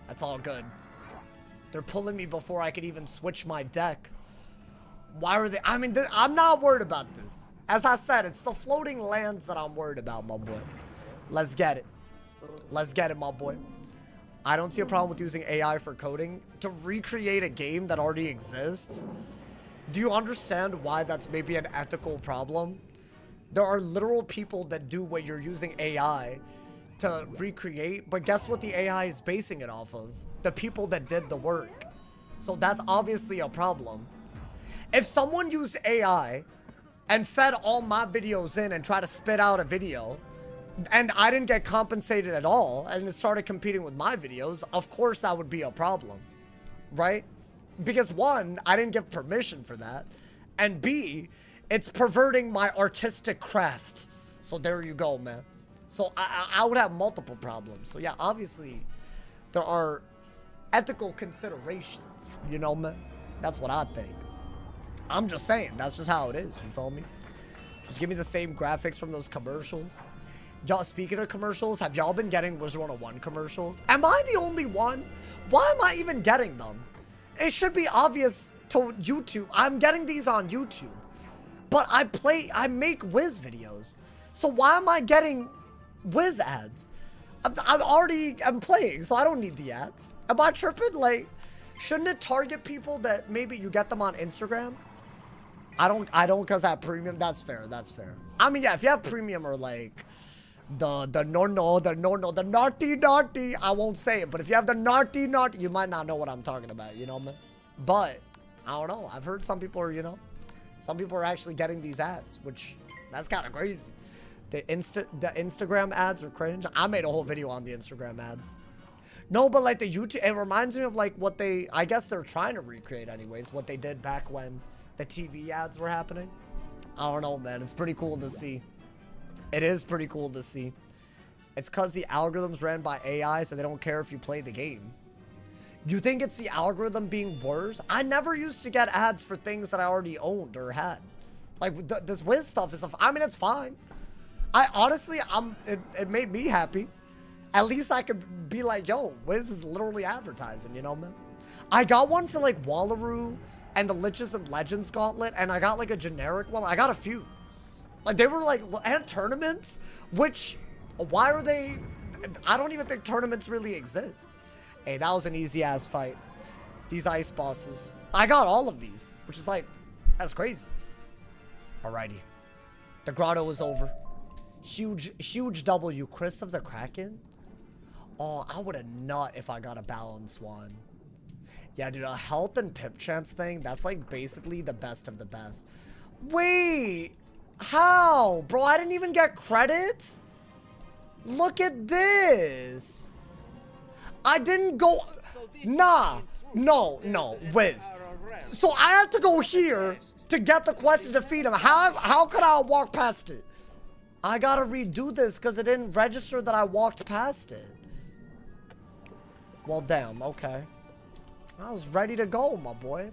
Speaker 1: That's all good. They're pulling me before I could even switch my deck. Why are they... I mean, I'm not worried about this. As I said, it's the floating lands that I'm worried about, my boy. Let's get it. Let's get it, my boy. I don't see a problem with using AI for coding to recreate a game that already exists. Do you understand why that's maybe an ethical problem? There are literal people that do what you're using AI to recreate, but guess what the AI is basing it off of? The people that did the work. So that's obviously a problem. If someone used AI and fed all my videos in and tried to spit out a video, and I didn't get compensated at all, and it started competing with my videos, of course that would be a problem, right? Because one, I didn't give permission for that, and B, it's perverting my artistic craft. So there you go, man. So I would have multiple problems. So yeah, obviously there are ethical considerations, you know, man. That's what I think. I'm just saying, that's just how it is, you feel me? Just give me the same graphics from those commercials. Y'all, speaking of commercials, have y'all been getting Wizard101 commercials? Am I the only one? Why am I even getting them? It should be obvious to YouTube. I'm getting these on YouTube. But I make Wiz videos. So why am I getting Wiz ads? I'm playing, so I don't need the ads. Am I tripping? Like, shouldn't it target people that maybe you get them on Instagram? I don't because I have premium. That's fair. That's fair. I mean, yeah, if you have premium or like the naughty, I won't say it. But if you have the naughty, you might not know what I'm talking about. You know, man. But I don't know. I've heard some people are, you know, some people are actually getting these ads, which that's kind of crazy. The Instagram ads are cringe. I made a whole video on the Instagram ads. No, but like the YouTube, it reminds me of like what I guess they're trying to recreate anyways, what they did back when the TV ads were happening. I don't know, man. It's pretty cool to see. It is pretty cool to see. It's because the algorithm's ran by AI, so they don't care if you play the game. You think it's the algorithm being worse? I never used to get ads for things that I already owned or had. Like, this Wiz stuff is, I mean, it's fine. I honestly, it made me happy. At least I could be like, yo, Wiz is literally advertising, you know, man? I got one for, like, Wallaroo and the Liches and Legends Gauntlet, and I got, like, a generic one. I got a few. Like, they were, like, and tournaments, which, why are they, I don't even think tournaments really exist. Hey, that was an easy-ass fight. These ice bosses. I got all of these, which is like, that's crazy. Alrighty. The grotto is over. Huge W. Chris of the Kraken? Oh, I would have nut if I got a balanced one. Yeah, dude, a health and pip chance thing, that's like basically the best of the best. Wait, how? Bro, I didn't even get credits? Look at this. I didn't go, nah, no, Wiz. So I have to go here to get the quest to defeat him. How could I walk past it? I gotta redo this because it didn't register that I walked past it. Well, damn, okay. I was ready to go, my boy.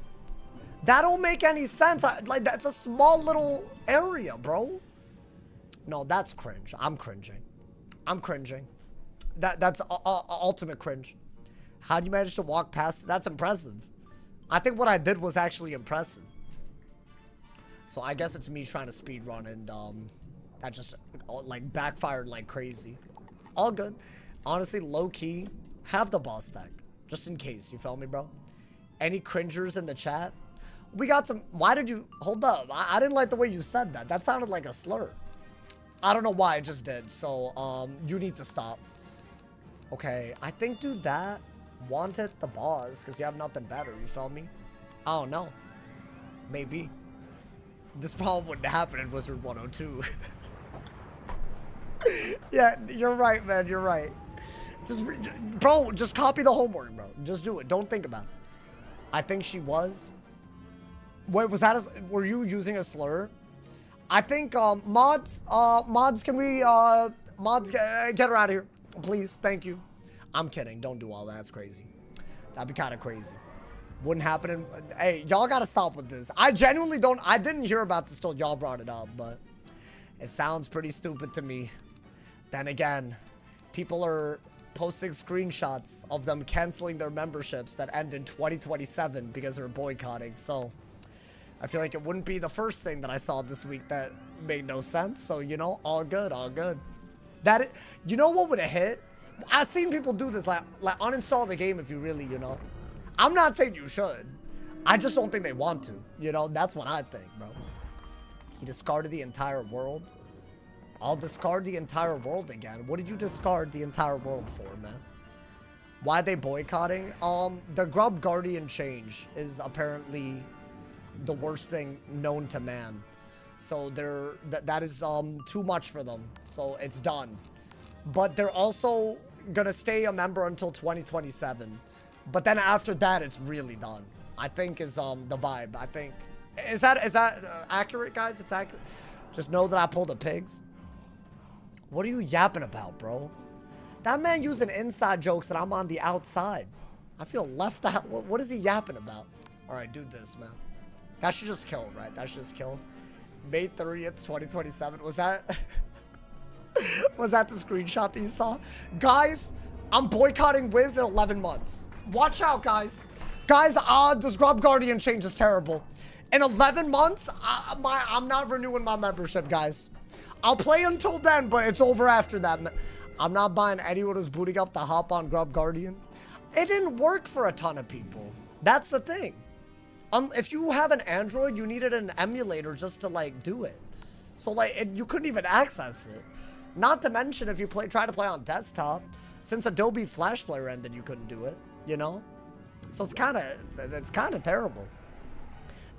Speaker 1: That don't make any sense. Like, that's a small little area, bro. No, that's cringe. I'm cringing. I'm cringing. That's ultimate cringe. How do you manage to walk past? That's impressive. I think what I did was actually impressive. So I guess it's me trying to speed run, and that just like backfired like crazy. All good. Honestly, low key, have the boss deck just in case. You feel me, bro? Any cringers in the chat? We got some. Why did you hold up? I didn't like the way you said that. That sounded like a slur. I don't know why I just did. So you need to stop. Okay, I think do that. One hit the boss because you have nothing better. You feel me? I don't know. Maybe. This problem wouldn't happen in Wizard102. Yeah, you're right, man. You're right. Bro, just copy the homework, bro. Just do it. Don't think about it. I think she was. Wait, was that were you using a slur? I think, mods, can we, mods, get her out of here. Please, thank you. I'm kidding. Don't do all that. That's crazy. That'd be kind of crazy. Wouldn't happen in... Hey, y'all gotta stop with this. I genuinely don't... I didn't hear about this till y'all brought it up, but... It sounds pretty stupid to me. Then again, people are posting screenshots of them canceling their memberships that end in 2027 because they're boycotting, so... I feel like it wouldn't be the first thing that I saw this week that made no sense, so, you know, all good, all good. You know what would have hit? I've seen people do this, like uninstall the game if you really, you know. I'm not saying you should. I just don't think they want to, you know. That's what I think, bro. He discarded the entire world. I'll discard the entire world again. What did you discard the entire world for, man? Why are they boycotting? The Grub Guardian change is apparently the worst thing known to man. So that is too much for them. So it's done. But they're also gonna stay a member until 2027. But then after that, it's really done. I think is the vibe. I think is that accurate, guys? It's accurate. Just know that I pulled the pigs. What are you yapping about, bro? That man using inside jokes and I'm on the outside. I feel left out. What is he yapping about? All right, do this, man. That should just kill, right? That should just kill. May 30th, 2027. Was that... Was that the screenshot that you saw? Guys, I'm boycotting Wiz in 11 months. Watch out, guys. Guys, this Grub Guardian change is terrible. In 11 months, I'm not renewing my membership, guys. I'll play until then, but it's over after that. I'm not buying anyone who's booting up to hop on Grub Guardian. It didn't work for a ton of people. That's the thing. If you have an Android, you needed an emulator just to, like, do it. So, like, you couldn't even access it. Not to mention, if you try to play on desktop, since Adobe Flash Player ended, you couldn't do it, you know? So it's kind of terrible.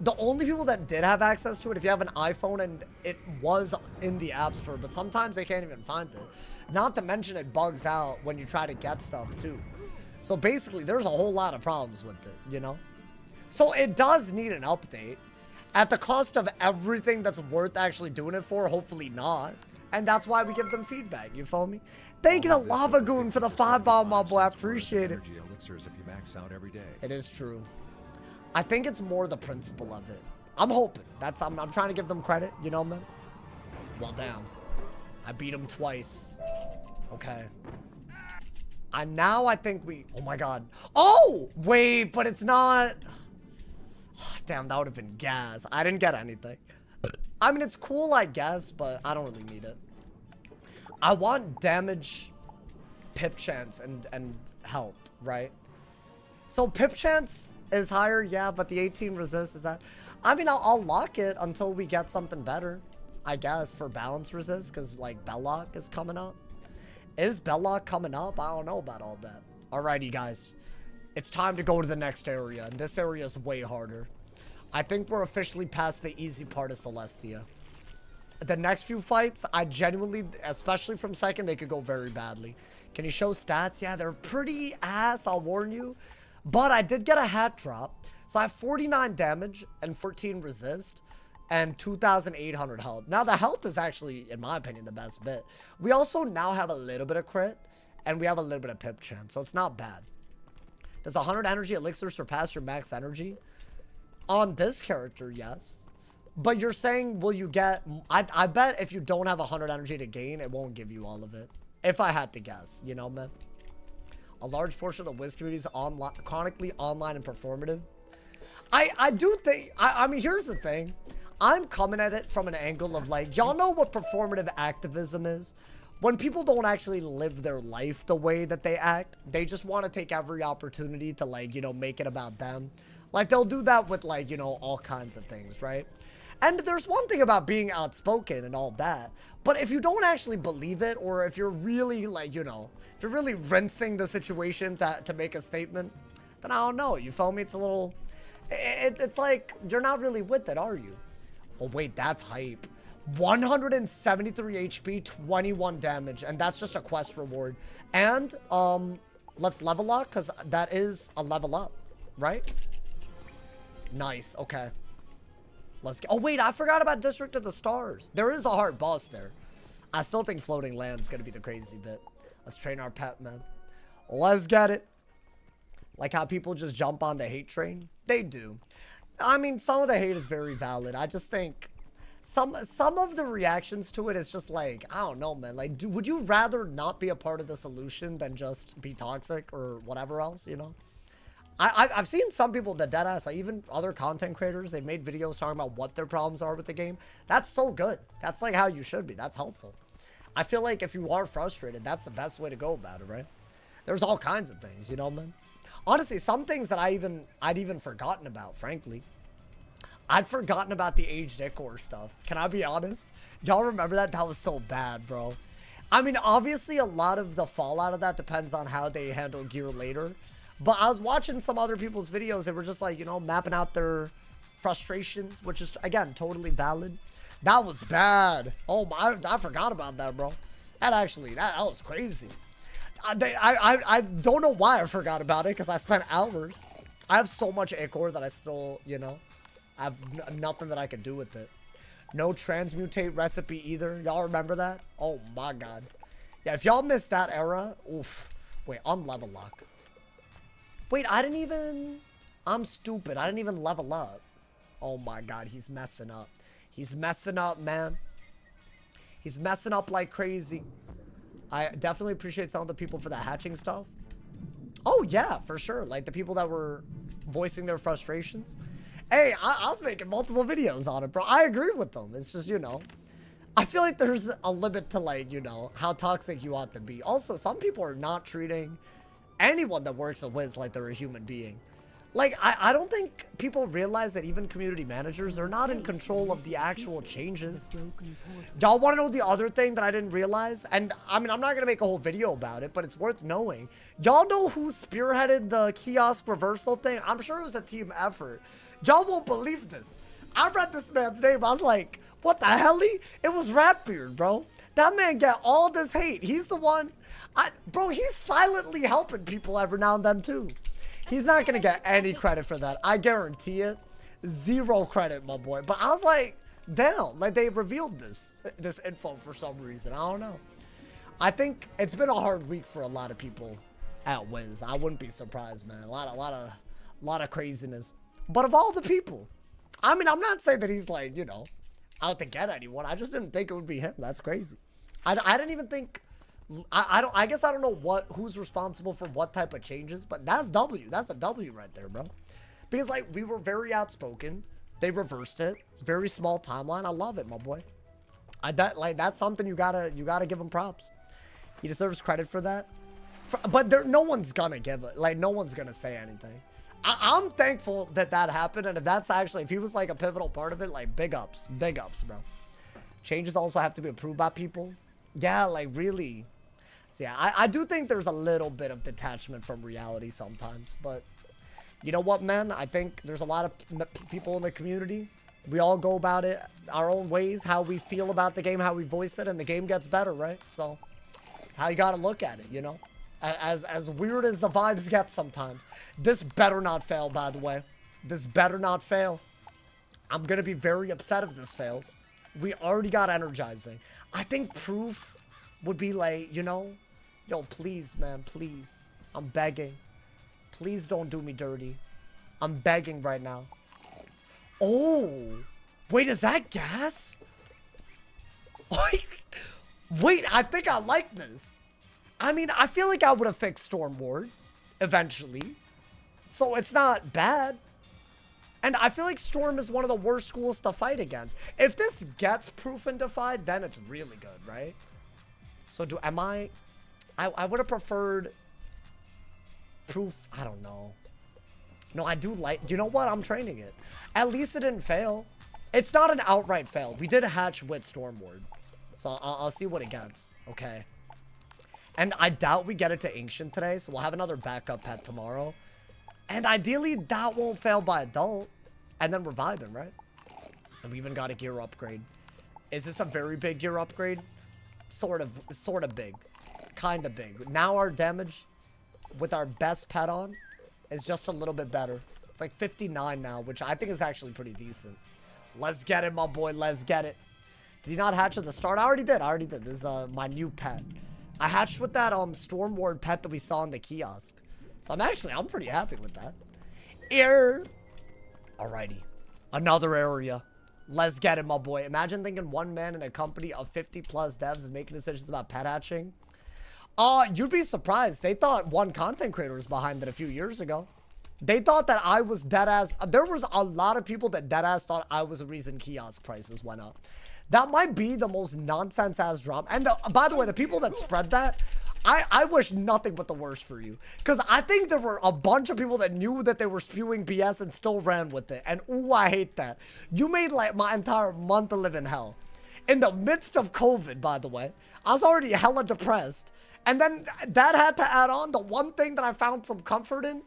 Speaker 1: The only people that did have access to it, if you have an iPhone and it was in the App Store, but sometimes they can't even find it. Not to mention it bugs out when you try to get stuff, too. So basically, there's a whole lot of problems with it, you know? So it does need an update. At the cost of everything that's worth actually doing it for, hopefully not. And that's why we give them feedback, you feel me? Thank you to Lava Goon for the 5 bomb, my boy. I appreciate it. It is true. I think it's more the principle of it. I'm hoping. I'm trying to give them credit, you know, man? Well, damn. I beat him twice. Okay. And now I think oh my god. Oh! Wait, but it's not... Damn, that would have been gas. I didn't get anything. I mean, it's cool, I guess, but I don't really need it. I want damage, pip chance, and health, right? So pip chance is higher, yeah, but the 18 resist is that. I mean, I'll lock it until we get something better, I guess, for balance resist, because, like, Belloc is coming up. Is Belloc coming up? I don't know about all that. Alrighty, guys. It's time to go to the next area, and this area is way harder. I think we're officially past the easy part of Celestia. The next few fights, I genuinely, especially from second, they could go very badly. Can you show stats? Yeah, they're pretty ass, I'll warn you. But I did get a hat drop. So I have 49 damage and 14 resist and 2,800 health. Now the health is actually, in my opinion, the best bit. We also now have a little bit of crit and we have a little bit of pip chance, so it's not bad. Does 100 energy elixir surpass your max energy? On this character, yes. But you're saying, will you get... I bet if you don't have 100 energy to gain, it won't give you all of it. If I had to guess, you know, man. A large portion of the Wiz community is chronically online and performative. I do think... I mean, here's the thing. I'm coming at it from an angle of, like, y'all know what performative activism is? When people don't actually live their life the way that they act, they just want to take every opportunity to, like, you know, make it about them. Like, they'll do that with, like, you know, all kinds of things, right? And there's one thing about being outspoken and all that, but if you don't actually believe it, or if you're really, like, you know, if you're really rinsing the situation to make a statement, then I don't know, you feel me? It's a little, it's like, you're not really with it, are you? Oh, wait, that's hype. 173 HP, 21 damage, and that's just a quest reward. And, let's level up, because that is a level up, right? Nice, okay. Let's get... Oh, wait, I forgot about District of the Stars. There is a hard boss there. I still think floating land's gonna be the crazy bit. Let's train our pet, man. Let's get it. Like how people just jump on the hate train? They do. I mean, some of the hate is very valid. I just think some of the reactions to it is just like, I don't know, man. Like, would you rather not be a part of the solution than just be toxic or whatever else, you know? I've seen some people that deadass, like even other content creators, they've made videos talking about what their problems are with the game. That's so good. That's like how you should be. That's helpful. I feel like if you are frustrated, that's the best way to go about it, right? There's all kinds of things, you know, man. Honestly, some things that I'd even forgotten about, frankly. I'd forgotten about the aged Ichor stuff. Can I be honest? Y'all remember that? That was so bad, bro. I mean, obviously a lot of the fallout of that depends on how they handle gear later. But I was watching some other people's videos. They were just like, you know, mapping out their frustrations, which is, again, totally valid. That was bad. Oh my, I forgot about that, bro. That actually, that was crazy. I don't know why I forgot about it, because I spent hours. I have so much Ichor that I still, you know, I have nothing that I can do with it. No transmutate recipe either. Y'all remember that? Oh my god. Yeah, if y'all missed that era, oof. Wait, on level lock. Wait, I'm stupid. I didn't even level up. Oh my god, he's messing up. He's messing up, man. He's messing up like crazy. I definitely appreciate some of the people for the hatching stuff. Oh yeah, for sure. Like the people that were voicing their frustrations. Hey, I was making multiple videos on it, bro. I agree with them. It's just, you know, I feel like there's a limit to, like, you know, how toxic you ought to be. Also, some people are not treating anyone that works at Wiz like they're a human being. Like, I don't think people realize that even community managers are not in control of the actual changes. Y'all want to know the other thing that I didn't realize? And, I mean, I'm not going to make a whole video about it, but it's worth knowing. Y'all know who spearheaded the kiosk reversal thing? I'm sure it was a team effort. Y'all won't believe this. I read this man's name. I was like, what the hell? It was Ratbeard, bro. That man got all this hate. He's the one... Bro, he's silently helping people every now and then, too. He's not going to get any credit for that. I guarantee it. Zero credit, my boy. But I was like, damn. Like, they revealed this info for some reason. I don't know. I think it's been a hard week for a lot of people at Wiz. I wouldn't be surprised, man. A lot of craziness. But of all the people, I mean, I'm not saying that he's like, you know, out to get anyone. I just didn't think it would be him. That's crazy. I didn't even think... I guess I don't know who's responsible for what type of changes, but that's W. That's a W right there, bro. Because, like, we were very outspoken. They reversed it. Very small timeline. I love it, my boy. That's something you gotta give him props. He deserves credit for that. But no one's gonna give it. Like, no one's gonna say anything. I'm thankful that happened, and if he was like a pivotal part of it, like, big ups, bro. Changes also have to be approved by people. Yeah, like, really. So yeah, I do think there's a little bit of detachment from reality sometimes, but you know what, man? I think there's a lot of people in the community. We all go about it our own ways, how we feel about the game, how we voice it, and the game gets better, right? So it's how you gotta look at it, you know? As weird as the vibes get sometimes. This better not fail, by the way. This better not fail. I'm gonna be very upset if this fails. We already got energizing. I think proof would be like, you know, yo, please, man, please. I'm begging. Please don't do me dirty. I'm begging right now. Oh. Wait, is that gas? Wait, I think I like this. I mean, I feel like I would have fixed Storm Ward eventually. So it's not bad. And I feel like Storm is one of the worst schools to fight against. If this gets Proof and Defied, then it's really good, right? So I would have preferred Proof. I don't know. No, I do like, you know what? I'm training it. At least it didn't fail. It's not an outright fail. We did hatch with Storm Ward. So I'll see what it gets. Okay. And I doubt we get it to Ancient today. So we'll have another backup pet tomorrow. And ideally, that won't fail by adult. And then we're vibing, right? And we even got a gear upgrade. Is this a very big gear upgrade? Sort of big. Kind of big. Now our damage with our best pet on is just a little bit better. It's like 59 now, which I think is actually pretty decent. Let's get it, my boy. Let's get it. Did you not hatch at the start? I already did. This is my new pet. I hatched with that Storm Ward pet that we saw in the kiosk. So I'm pretty happy with that. Here. Alrighty. Another area. Let's get it, my boy. Imagine thinking one man in a company of 50 plus devs is making decisions about pet hatching. You'd be surprised. They thought one content creator was behind it a few years ago. They thought that I was deadass. There was a lot of people that deadass thought I was the reason kiosk prices went up. That might be the most nonsense-ass drama. And by the way, the people that spread that, I wish nothing but the worst for you. Because I think there were a bunch of people that knew that they were spewing BS and still ran with it. And ooh, I hate that. You made like my entire month to live in hell. In the midst of COVID, by the way. I was already hella depressed. And then that had to add on the one thing that I found some comfort in.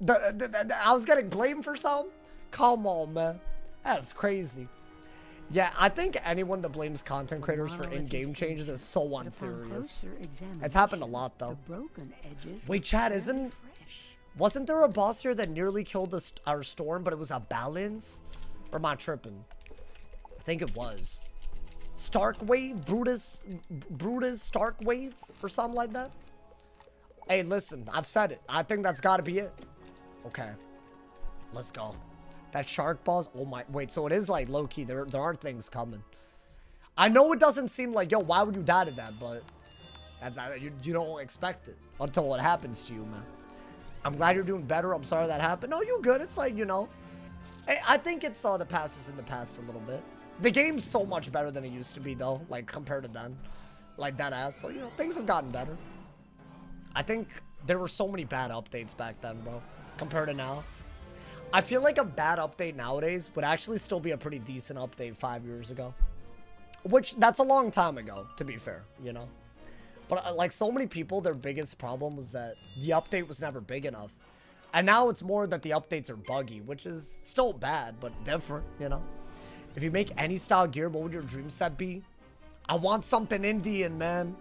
Speaker 1: I was getting blamed for something. Come on, man. That's crazy. Yeah, I think anyone that blames content creators for in-game changes is so unserious. It's happened a lot, though. Wait, Chad, wasn't there a boss here that nearly killed our storm, but it was a balance? Or am I tripping? I think it was. Starkwave? Brutus Starkwave? Or something like that? Hey, listen, I've said it. I think that's gotta be it. Okay. Let's go. That shark boss, oh my, wait, so it is like low-key, there are things coming. I know it doesn't seem like, yo, why would you die to that, but that's, you don't expect it until it happens to you, man. I'm glad you're doing better, I'm sorry that happened. No, you good, it's like, you know, I think it's the past is in the past a little bit. The game's so much better than it used to be, though, like, compared to then. Like, that ass, so, you know, things have gotten better. I think there were so many bad updates back then, bro, compared to now. I feel like a bad update nowadays would actually still be a pretty decent update 5 years ago. Which, that's a long time ago, to be fair, you know? But, like, so many people, their biggest problem was that the update was never big enough. And now it's more that the updates are buggy, which is still bad, but different, you know? If you make any style gear, what would your dream set be? I want something Indian, man.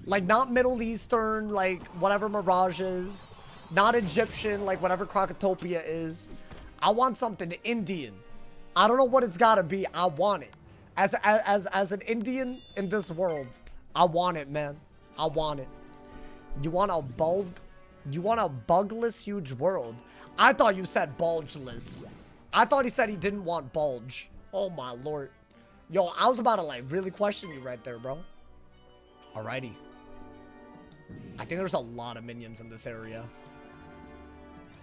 Speaker 1: Like, not Middle Eastern, like, whatever Mirage is. Not Egyptian, like whatever Crocotopia is. I want something Indian. I don't know what it's gotta be. I want it. As an Indian in this world, I want it, man. I want it. You want a bugless huge world. I thought you said bulgeless. I thought he said he didn't want bulge. Oh my lord. Yo, I was about to like really question you right there, bro. Alrighty. I think there's a lot of minions in this area.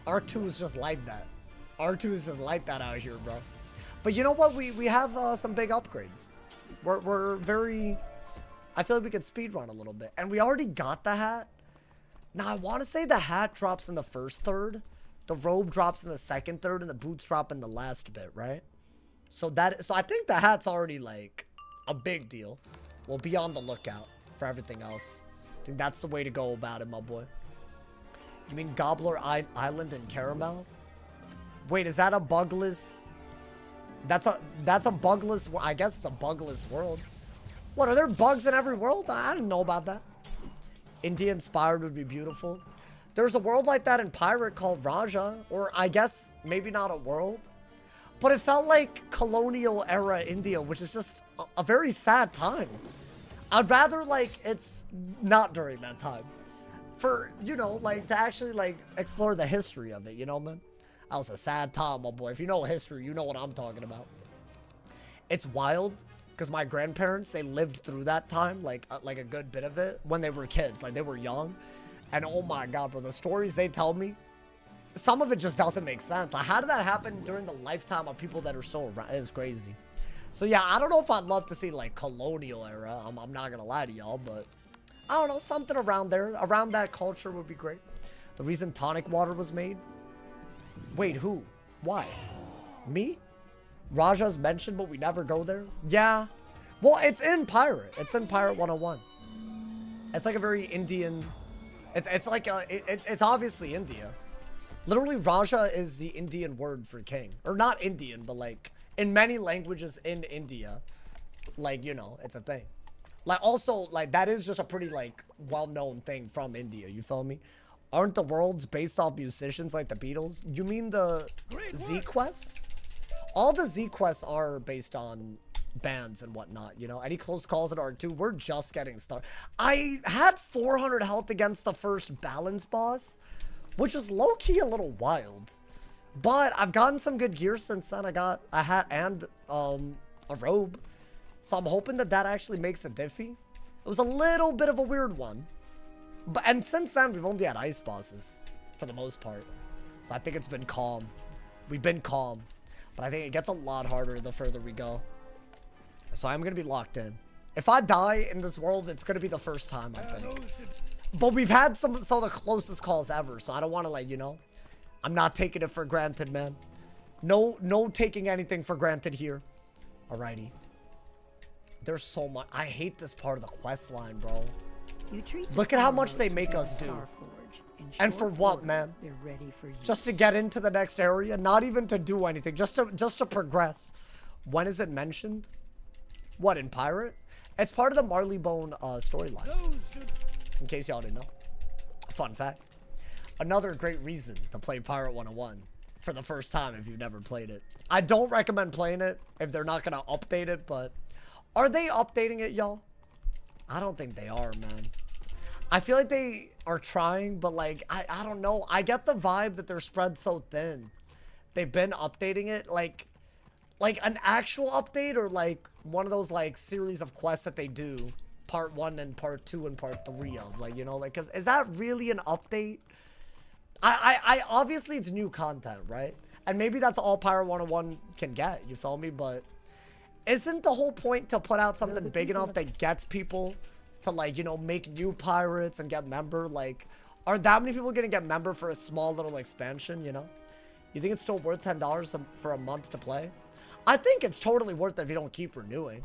Speaker 1: Arc 2 is just like that. Arc 2 is just like that out here, bro. But you know what? We have some big upgrades. We're very... I feel like we could speedrun a little bit. And we already got the hat. Now, I want to say the hat drops in the first third. The robe drops in the second third. And the boots drop in the last bit, right? So I think the hat's already, like, a big deal. We'll be on the lookout for everything else. I think that's the way to go about it, my boy. You mean Gobbler Island and Caramel? Wait, is that a bugless? That's a bugless. I guess it's a bugless world. What, are there bugs in every world? I didn't know about that. India inspired would be beautiful. There's a world like that in Pirate called Raja, or I guess maybe not a world, but it felt like colonial era India, which is just a very sad time. I'd rather like it's not during that time. for, you know, like, to actually, like, explore the history of it, you know, man? That was a sad time, my boy. If you know history, you know what I'm talking about. It's wild, because my grandparents, they lived through that time, like a good bit of it, when they were kids. Like, they were young. And, oh, my God, bro, the stories they tell me, some of it just doesn't make sense. Like, how did that happen during the lifetime of people that are still around? It's crazy. So, yeah, I don't know if I'd love to see, like, colonial era. I'm not going to lie to y'all, but I don't know. Something around there, around that culture would be great. The reason tonic water was made? Wait, who? Why? Me? Raja's mentioned, but we never go there? Yeah. Well, it's in Pirate. It's in Pirate 101. It's like a very Indian... It's like a... It's obviously India. Literally, Raja is the Indian word for king. Or not Indian, but like, in many languages in India, like, you know, it's a thing. Like, also, like, that is just a pretty, like, well-known thing from India, you feel me? Aren't the worlds based off musicians like the Beatles? You mean the Z quests? All the Z quests are based on bands and whatnot, you know? Any close calls at Arc 2? We're just getting started. I had 400 health against the first balance boss, which was low-key a little wild. But I've gotten some good gear since then. I got a hat and a robe. So I'm hoping that that actually makes a diffy. It was a little bit of a weird one. And since then, we've only had ice bosses for the most part. So I think it's been calm. We've been calm. But I think it gets a lot harder the further we go. So I'm going to be locked in. If I die in this world, it's going to be the first time, I think. But we've had some of the closest calls ever. So I don't want to, like, you know. I'm not taking it for granted, man. No taking anything for granted here. Alrighty. There's so much. I hate this part of the quest line, bro. Look at how much they make us do. And for what, man?
Speaker 3: They're ready for
Speaker 1: just to get into the next area? Not even to do anything. Just to progress. When is it mentioned? What, in Pirate? It's part of the Marleybone storyline. In case y'all didn't know. Fun fact. Another great reason to play Pirate 101 for the first time if you've never played it. I don't recommend playing it if they're not going to update it, but are they updating it, y'all? I don't think they are, man. I feel like they are trying, but like, I don't know. I get the vibe that they're spread so thin. They've been updating it like an actual update, or like one of those like series of quests that they do, part 1 and part 2 and part 3 of, like, you know, like, cause is that really an update? I obviously it's new content, right? And maybe that's all Pirate 101 can get, you feel me? But isn't the whole point to put out something big enough that gets people to, like, you know, make new pirates and get member? Like, are that many people gonna get member for a small little expansion, you know? You think it's still worth $10 for a month to play? I think it's totally worth it if you don't keep renewing.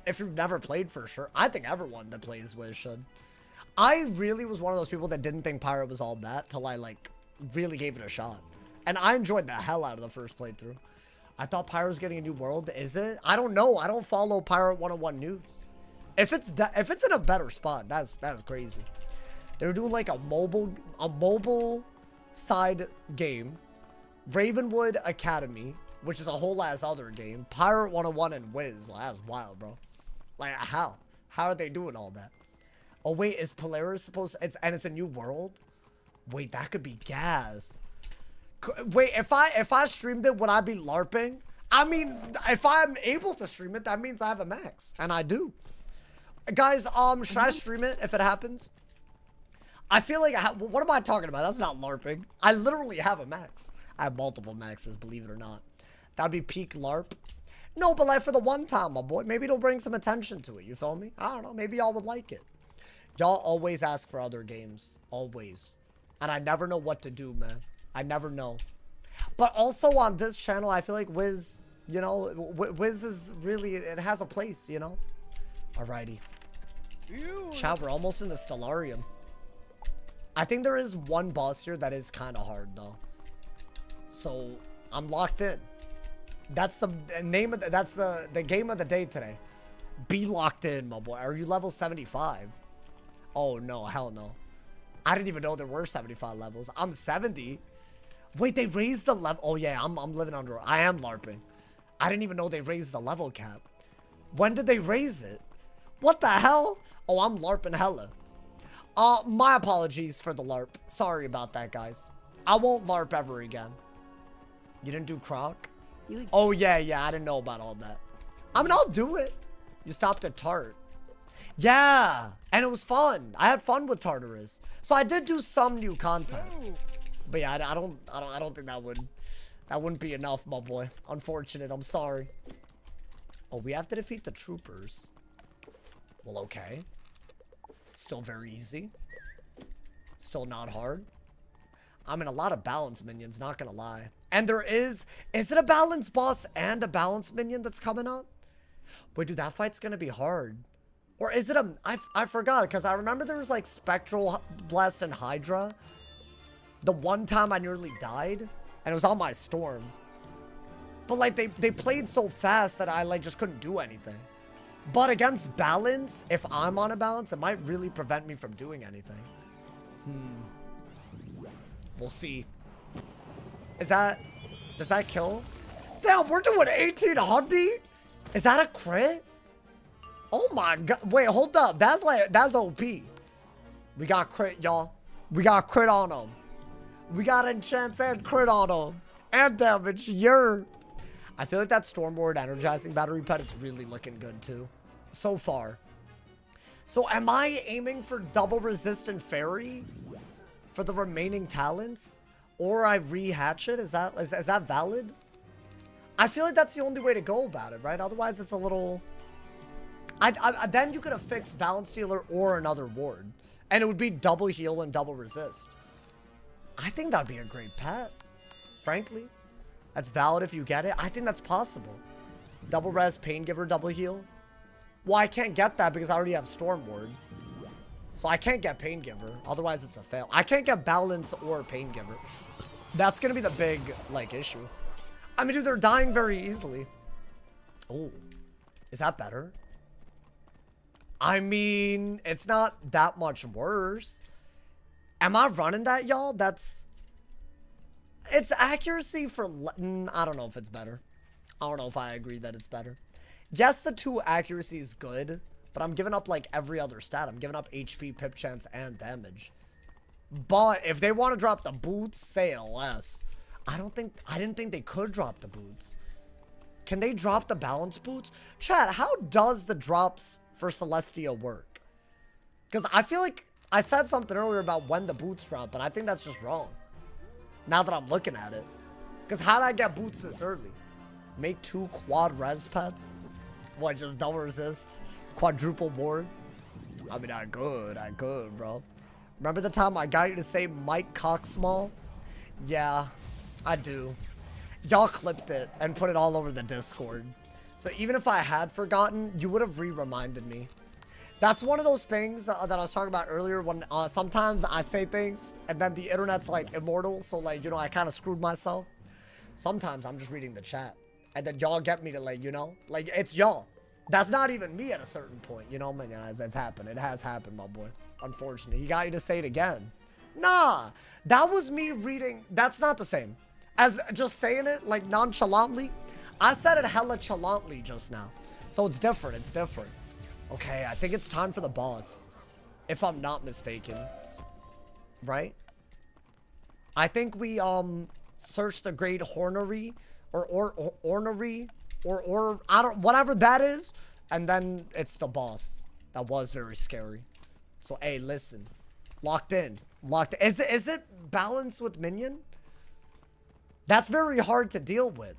Speaker 1: If you've never played, for sure. I think everyone that plays Wiz should. I really was one of those people that didn't think Pirate was all that till I, like, really gave it a shot. And I enjoyed the hell out of the first playthrough. I thought Pirate was getting a new world. Is it? I don't know. I don't follow Pirate 101 news. If it's in a better spot, that's crazy. They're doing like a mobile side game, Ravenwood Academy, which is a whole ass other game, Pirate 101 and Wiz. Like, that's wild, bro. Like, how are they doing all that? Oh wait, is Polaris supposed to, it's a new world? Wait, that could be gas. Wait, if I streamed it, would I be LARPing? I mean, if I'm able to stream it, that means I have a max, and I do. Guys, should I stream it if it happens? I feel like what am I talking about? That's not LARPing. I literally have a max. I have multiple maxes, believe it or not. That'd be peak LARP. No, but like for the one time, my boy, maybe it'll bring some attention to it. You feel me? I don't know. Maybe y'all would like it. Y'all always ask for other games. Always. And I never know what to do, man. I never know. But also on this channel, I feel like Wiz, you know, Wiz is really, it has a place, you know? Alrighty. Chat, we're almost in the Stellarium. I think there is one boss here that is kind of hard, though. So, I'm locked in. That's the name of that's the game of the day today. Be locked in, my boy. Are you level 75? Oh, no. Hell no. I didn't even know there were 75 levels. I'm 70. Wait, they raised the level. Oh, yeah. I'm living under. I am LARPing. I didn't even know they raised the level cap. When did they raise it? What the hell? Oh, I'm LARPing hella. My apologies for the LARP. Sorry about that, guys. I won't LARP ever again. You didn't do Croc? Oh, yeah, I didn't know about all that. I mean, I'll do it. You stopped at Tart. Yeah, and it was fun. I had fun with Tartarus. So I did do some new content. But yeah, I don't think that wouldn't be enough, my boy. Unfortunate, I'm sorry. Oh, we have to defeat the troopers. Well, okay. Still very easy. Still not hard. I mean, a lot of balance minions, not gonna lie. And there is it a balance boss and a balance minion that's coming up? Wait, dude, that fight's gonna be hard. Or is it I forgot, because I remember there was like Spectral Blast and Hydra. The one time I nearly died, and it was on my Storm. But like, they played so fast that I like just couldn't do anything. But against balance, if I'm on a balance, it might really prevent me from doing anything. We'll see. Does that kill? Damn, we're doing 1800? Is that a crit? Oh my god. Wait, hold up. That's OP. We got crit, y'all. We got crit on them. We got enchants and crit on them. And damage. I feel like that Stormward energizing battery pet is really looking good too. So far. So am I aiming for double resistant fairy for the remaining talents? Or I rehatch it? Is that valid? I feel like that's the only way to go about it, right? Otherwise it's a little... then you could have fixed balance stealer or another ward. And it would be double heal and double resist. I think that'd be a great pet. Frankly. That's valid if you get it. I think that's possible. Double res, pain giver, double heal. Well, I can't get that because I already have Storm Ward. So I can't get pain giver. Otherwise, it's a fail. I can't get balance or pain giver. That's going to be the big, like, issue. I mean, dude, they're dying very easily. Oh. Is that better? I mean, it's not that much worse. Am I running that, y'all? It's accuracy for... I don't know if it's better. I don't know if I agree that it's better. Yes, the 2 accuracy is good, but I'm giving up, like, every other stat. I'm giving up HP, pip chance, and damage. But if they want to drop the boots, say less. I didn't think they could drop the boots. Can they drop the balance boots? Chat, how does the drops for Celestia work? Because I feel like I said something earlier about when the boots drop, but I think that's just wrong. Now that I'm looking at it. Because how did I get boots this early? Make 2 quad res pets? What, just double resist? Quadruple ward? I mean, I could, bro. Remember the time I got you to say Mike Cocksmall? Yeah, I do. Y'all clipped it and put it all over the Discord. So even if I had forgotten, you would have reminded me. That's one of those things that I was talking about earlier when sometimes I say things and then the internet's like immortal. So like, you know, I kind of screwed myself. Sometimes I'm just reading the chat and then y'all get me to like, you know, like it's y'all. That's not even me at a certain point, you know, man, it's happened. It has happened, my boy. Unfortunately, he got you to say it again. Nah, that was me reading. That's not the same as just saying it like nonchalantly. I said it hella chalantly just now. So it's different. It's different. Okay, I think it's time for the boss. If I'm not mistaken. Right? I think we search the Great Hornery or Ornery or I don't, whatever that is, and then it's the boss. That was very scary. So hey, listen. Locked in. Is it balanced with minion? That's very hard to deal with.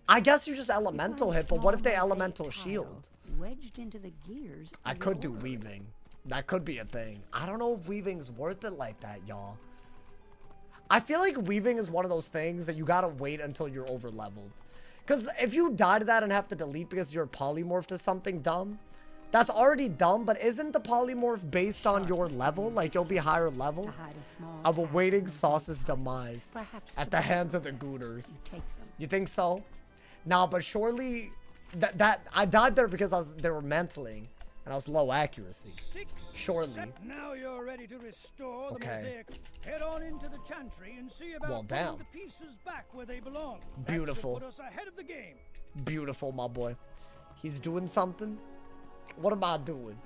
Speaker 1: I guess you just elemental hit, but what if they elemental shield?
Speaker 3: Wedged into the gears.
Speaker 1: I could do weaving. That could be a thing. I don't know if weaving's worth it like that, y'all. I feel like weaving is one of those things that you gotta wait until you're over leveled. Because if you die to that and have to delete because you're polymorphed to something dumb, that's already dumb, but isn't the polymorph based on your level? Like you'll be higher level? I'm awaiting Sauce's demise at the hands of the Gooners. You think so? Nah, but surely that I died there because they were mantling and I was low accuracy. Surely.
Speaker 4: Now you're ready to restore the
Speaker 1: okay.
Speaker 4: mosaic. Head on into the chantry and see about putting the pieces back where they belong.
Speaker 1: Beautiful.
Speaker 4: That should put us ahead of the game.
Speaker 1: Beautiful, my boy. He's doing something. What am I doing?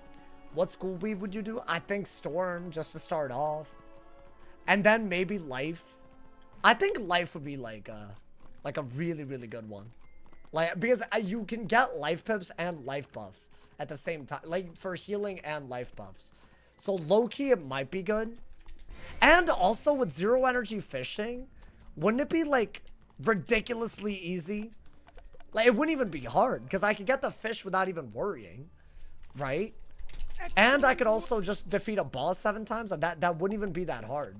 Speaker 1: What school weave would you do? I think Storm, just to start off. And then maybe Life. I think Life would be like a really, really good one. Like, because you can get Life Pips and Life Buff at the same time. Like, for healing and Life Buffs. So, low-key, it might be good. And also, with zero energy fishing, wouldn't it be, like, ridiculously easy? Like, it wouldn't even be hard, because I could get the fish without even worrying. Right? And I could also just defeat a boss 7 times, and that wouldn't even be that hard.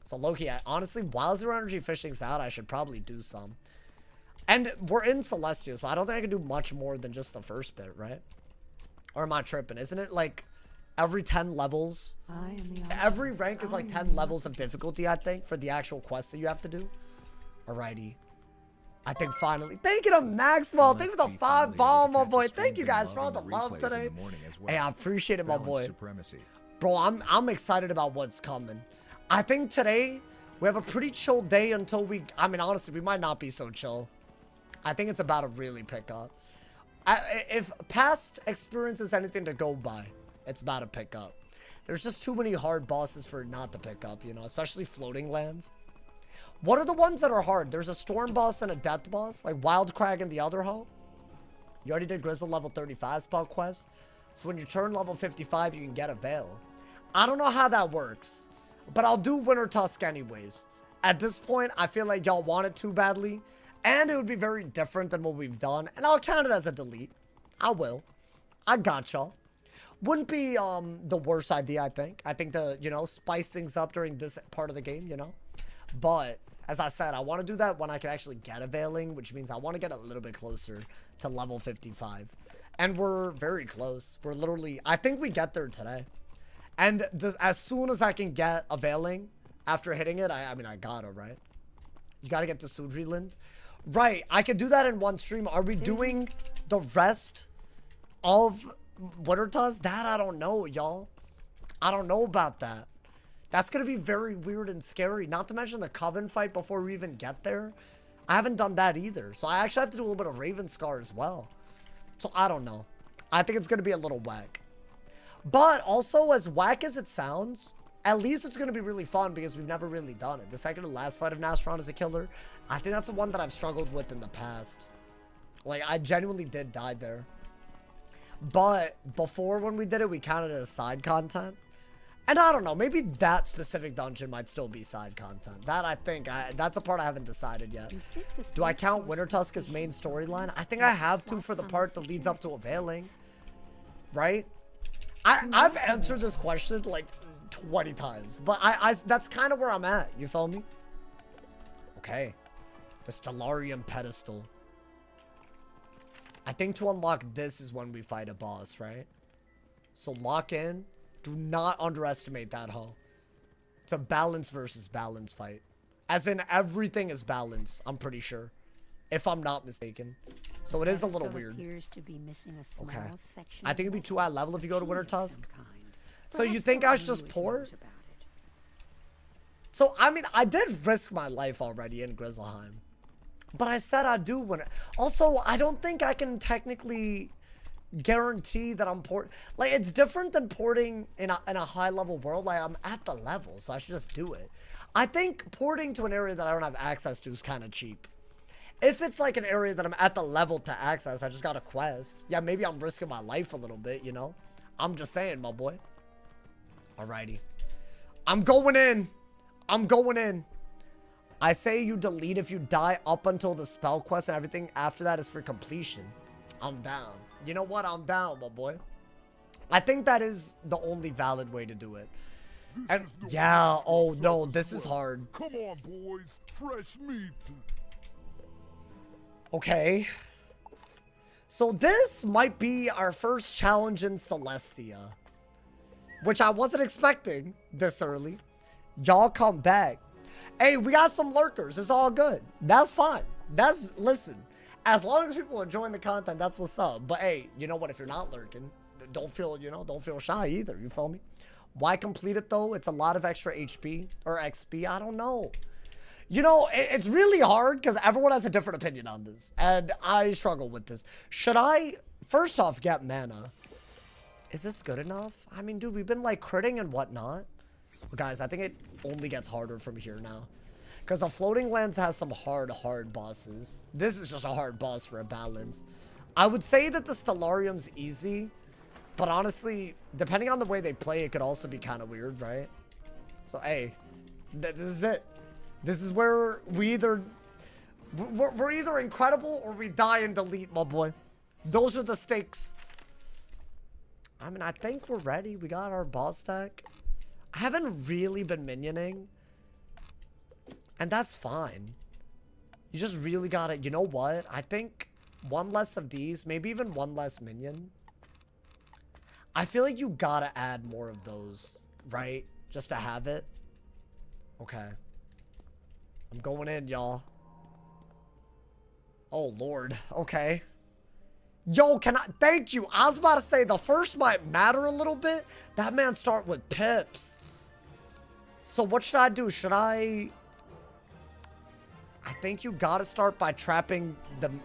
Speaker 1: So, low-key, honestly, while zero energy fishing's out, I should probably do some. And we're in Celestia, so I don't think I can do much more than just the first bit, right? Or am I tripping? Isn't it like every 10 levels? Every rank is like 10 levels of difficulty, I think, for the actual quests that you have to do. Alrighty. I think finally. Thank you to Maxwell. Thank you for the 5 bomb, my boy. Thank you guys for all the love today. Hey, I appreciate it, my boy. Bro, I'm excited about what's coming. I think today we have a pretty chill day until we... I mean, honestly, we might not be so chill. I think it's about to really pick up. If past experience is anything to go by, it's about to pick up. There's just too many hard bosses for it not to pick up, you know, especially floating lands. What are the ones that are hard? There's a storm boss and a death boss, like Wild Crag and the other hoe. You already did Grizzle level 35 spell quest. So when you turn level 55, you can get a Veil. I don't know how that works, but I'll do Winter Tusk anyways. At this point, I feel like y'all want it too badly. And it would be very different than what we've done. And I'll count it as a delete. I will. I got y'all. Wouldn't be the worst idea, I think. I think to, you know, spice things up during this part of the game, you know. But, as I said, I want to do that when I can actually get a Veiling. Which means I want to get a little bit closer to level 55. And we're very close. We're literally... I think we get there today. And as soon as I can get a Veiling after hitting it, I mean, I gotta, right? You gotta get to Sudriland. Right, I could do that in one stream. Are we doing the rest of Winter Tusk? That I don't know, y'all. I don't know about that. That's gonna be very weird and scary. Not to mention the Coven fight before we even get there. I haven't done that either. So I actually have to do a little bit of Raven Scar as well. So I don't know. I think it's gonna be a little whack. But also, as whack as it sounds, at least it's going to be really fun because we've never really done it. The second to last fight of Nastron as a killer, I think that's the one that I've struggled with in the past. Like, I genuinely did die there. But before when we did it, we counted it as side content. And I don't know, maybe that specific dungeon might still be side content. That I think, that's a part I haven't decided yet. Do I count Winter Tusk as main storyline? I think I have to for the part that leads up to a Veiling. Right? I've answered this question like 20 times, but that's kind of where I'm at. You feel me? Okay. The Stellarium Pedestal. I think to unlock this is when we fight a boss, right? So lock in. Do not underestimate that, hoe. It's a balance versus balance fight. As in, everything is balance, I'm pretty sure. If I'm not mistaken. So it is a little weird. Okay. I think it'd be too high level if you go to Winter Tusk. So you think I should just pour? So, I mean, I did risk my life already in Grizzleheim. But I said I'd do when... Also, I don't think I can technically guarantee that I'm port... Like, it's different than porting in a high-level world. Like, I'm at the level, so I should just do it. I think porting to an area that I don't have access to is kind of cheap. If it's like an area that I'm at the level to access, I just got a quest. Yeah, maybe I'm risking my life a little bit, you know? I'm just saying, my boy. Alrighty. I'm going in. I'm going in. I say you delete if you die up until the spell quest and everything after that is for completion. I'm down. You know what? I'm down, my boy. I think that is the only valid way to do it. And yeah, oh no, this is hard.
Speaker 5: Come on, boys. Fresh meat.
Speaker 1: Okay. So this might be our first challenge in Celestia. Which I wasn't expecting this early. Y'all come back. Hey, we got some lurkers. It's all good. That's fine. Listen. As long as people are enjoying the content, that's what's up. But hey, you know what? If you're not lurking, don't feel shy either. You feel me? Why complete it though? It's a lot of extra HP or XP. I don't know. You know, it's really hard because everyone has a different opinion on this. And I struggle with this. Should I, first off, get mana? Is this good enough? I mean, dude, we've been like critting and whatnot. But guys, I think it only gets harder from here now. Because the floating lands has some hard bosses. This is just a hard boss for a balance. I would say that the Stellarium's easy. But honestly, depending on the way they play, it could also be kind of weird, right? So, hey, this is it. This is where we either... We're either incredible or we die and delete, my boy. Those are the stakes. I mean, I think we're ready. We got our boss deck. I haven't really been minioning. And that's fine. You just really gotta... You know what? I think one less of these. Maybe even one less minion. I feel like you gotta add more of those. Right? Just to have it. Okay. I'm going in, y'all. Oh, Lord. Okay. Yo, can I... Thank you. I was about to say the first might matter a little bit. That man start with pips. So what should I do? Should I think you gotta start by trapping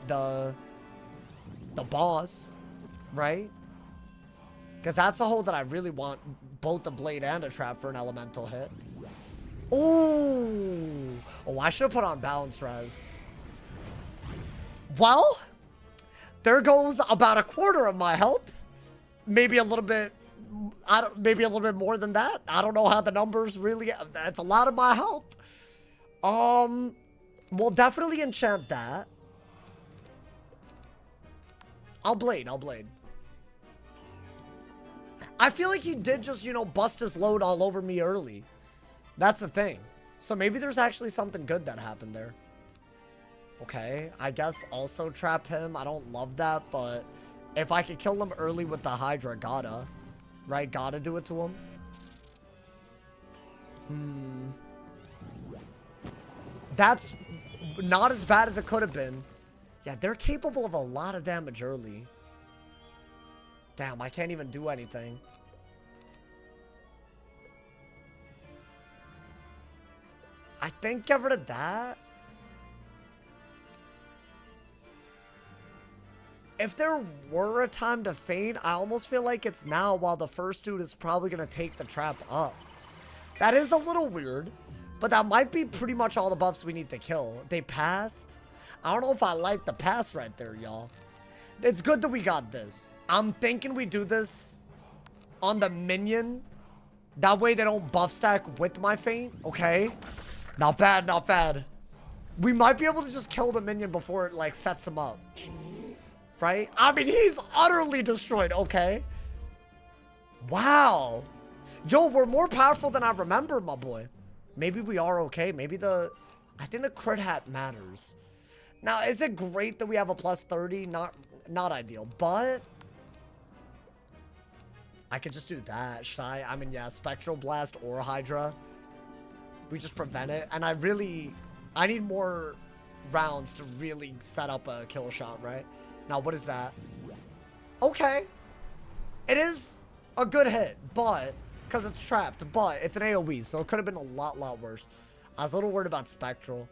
Speaker 1: the boss. Right? Because that's a hole that I really want both the blade and a trap for an elemental hit. Ooh. Oh, I should have put on balance res. Well... There goes about a quarter of my health. Maybe a little bit, maybe a little bit more than that. I don't know how the numbers really, that's a lot of my health. We'll definitely enchant that. I'll blade. I feel like he did just, you know, bust his load all over me early. That's the thing. So maybe there's actually something good that happened there. Okay, I guess also trap him. I don't love that, but if I could kill him early with the Hydra, gotta. Right? Gotta do it to him. That's not as bad as it could have been. Yeah, they're capable of a lot of damage early. Damn, I can't even do anything. I think get rid of that. If there were a time to feint, I almost feel like it's now while the first dude is probably going to take the trap up. That is a little weird, but that might be pretty much all the buffs we need to kill. They passed. I don't know if I like the pass right there, y'all. It's good that we got this. I'm thinking we do this on the minion. That way they don't buff stack with my feint. Okay. Not bad, not bad. We might be able to just kill the minion before it, like, sets him up. Right? I mean, he's utterly destroyed. Okay. Wow. Yo, we're more powerful than I remember, my boy. Maybe we are okay. Maybe I think the crit hat matters. Now, is it great that we have a plus 30? Not ideal, but I could just do that. Should I? I mean, yeah, Spectral Blast or Hydra. We just prevent it. And I need more rounds to really set up a kill shot, right? Now, what is that? Okay. It is a good hit, but... Because it's trapped, but it's an AoE, so it could have been a lot worse. I was a little worried about Spectral.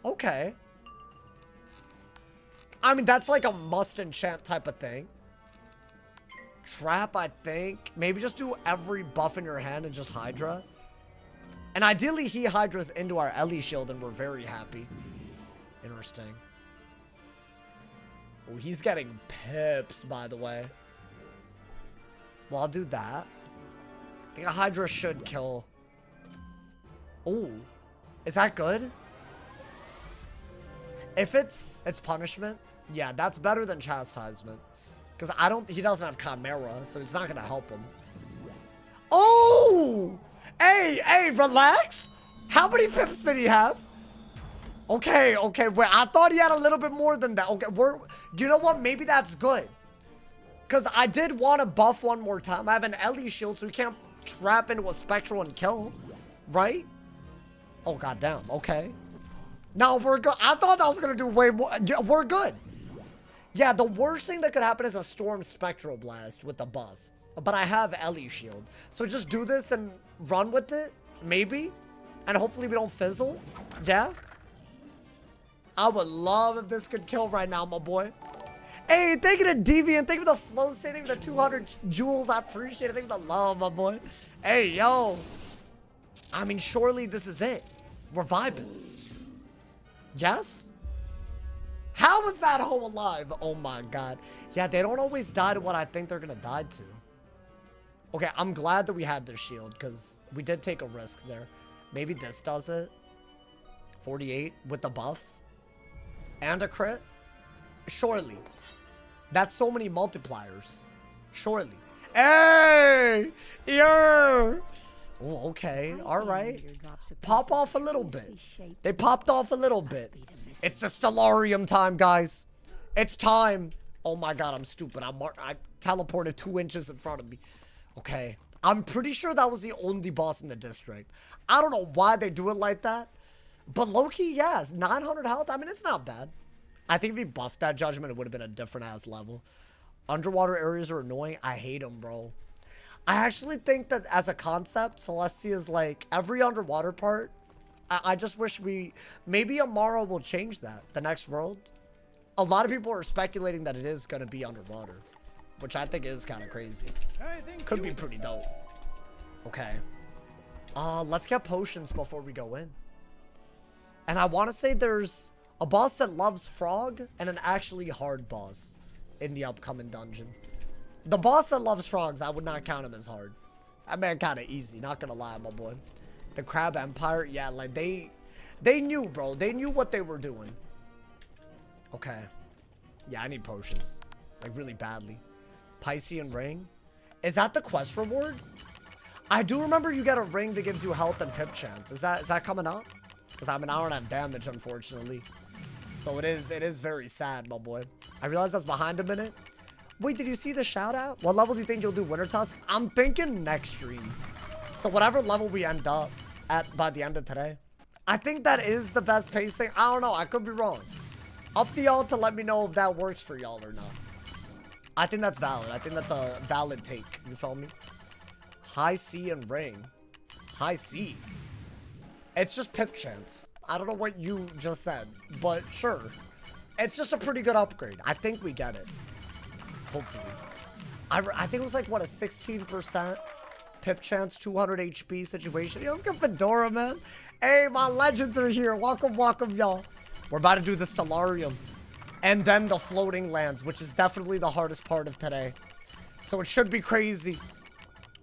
Speaker 1: Okay. I mean, that's like a must enchant type of thing. Trap, I think. Maybe just do every buff in your hand and just Hydra. And ideally, he Hydras into our Ellie shield and we're very happy. Interesting. Oh, he's getting pips, by the way. Well, I'll do that. I think a Hydra should kill. Oh, is that good? If it's punishment, yeah, that's better than chastisement. Because he doesn't have Chimera, so it's not gonna help him. Oh! Hey, relax! How many pips did he have? Okay, wait, I thought he had a little bit more than that. Okay, you know what? Maybe that's good. Because I did want to buff one more time. I have an Ellie shield, so we can't trap into a Spectral and kill. Right? Oh, goddamn. Okay. No, we're good. I thought I was going to do way more. Yeah, we're good. Yeah, the worst thing that could happen is a Storm Spectral Blast with the buff. But I have Ellie shield. So just do this and run with it. Maybe. And hopefully we don't fizzle. Yeah. I would love if this could kill right now, my boy. Hey, thank you to Deviant. Thank you for the flow state. Thank you for the 200 jewels. I appreciate it. Thank you for the love, my boy. Hey, yo. I mean, surely this is it. We're vibing. Yes? How is that hoe alive? Oh my god. Yeah, they don't always die to what I think they're gonna die to. Okay, I'm glad that we had this shield, because we did take a risk there. Maybe this does it. 48 with the buff. And a crit. Surely. That's so many multipliers. Surely. Hey! Yeah! Oh, okay. Alright. Pop off a little bit. They popped off a little bit. It's the Stellarium time, guys. It's time. Oh my god, I'm stupid. I teleported 2 inches in front of me. Okay. I'm pretty sure that was the only boss in the district. I don't know why they do it like that. But low-key, yes. 900 health. I mean, it's not bad. I think if he buffed that judgment, it would have been a different ass level. Underwater areas are annoying. I hate them, bro. I actually think that as a concept, Celestia is like every underwater part. I just wish maybe Amara will change that. The next world. A lot of people are speculating that it is going to be underwater, which I think is kind of crazy. Could be pretty dope. Okay. Let's get potions before we go in. And I want to say there's a boss that loves frog and an actually hard boss in the upcoming dungeon. The boss that loves frogs, I would not count him as hard. That man kind of easy, not gonna lie, my boy. The Crab Empire, yeah, like they knew, bro. They knew what they were doing. Okay. Yeah, I need potions. Like really badly. Piscean ring. Is that the quest reward? I do remember you get a ring that gives you health and pip chance. Is that coming up? Because I mean, I don't have damage, unfortunately. So it is very sad, my boy. I realize I was behind a minute. Wait, did you see the shout out? What level do you think you'll do Winter Tusk? I'm thinking next stream. So whatever level we end up at by the end of today. I think that is the best pacing. I don't know. I could be wrong. Up to y'all to let me know if that works for y'all or not. I think that's valid. I think that's a valid take. You feel me? High C and ring. High C. It's just pip chance. I don't know what you just said, but sure. It's just a pretty good upgrade. I think we get it. Hopefully. I think it was like, what, a 16% pip chance, 200 HP situation. Yo, let's go Fedora, man. Hey, my legends are here. Welcome, welcome, y'all. We're about to do the Stellarium. And then the floating lands, which is definitely the hardest part of today. So it should be crazy.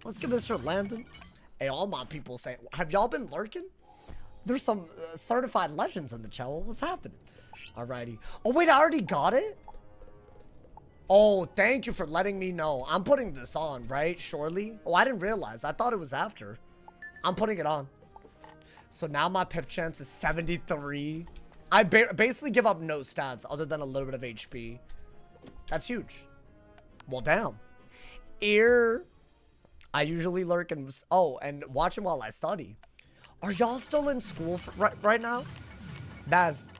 Speaker 1: Let's give Mr. Landon. Hey, all my people say, have y'all been lurking? There's some certified legends in the chat. What's happening? Alrighty. Oh, wait, I already got it? Oh, thank you for letting me know. I'm putting this on, right? Surely? Oh, I didn't realize. I thought it was after. I'm putting it on. So now my pip chance is 73. I basically give up no stats other than a little bit of HP. That's huge. Well, damn. Ear. I usually lurk and... Oh, and watching while I study. Are y'all still in school right now? That's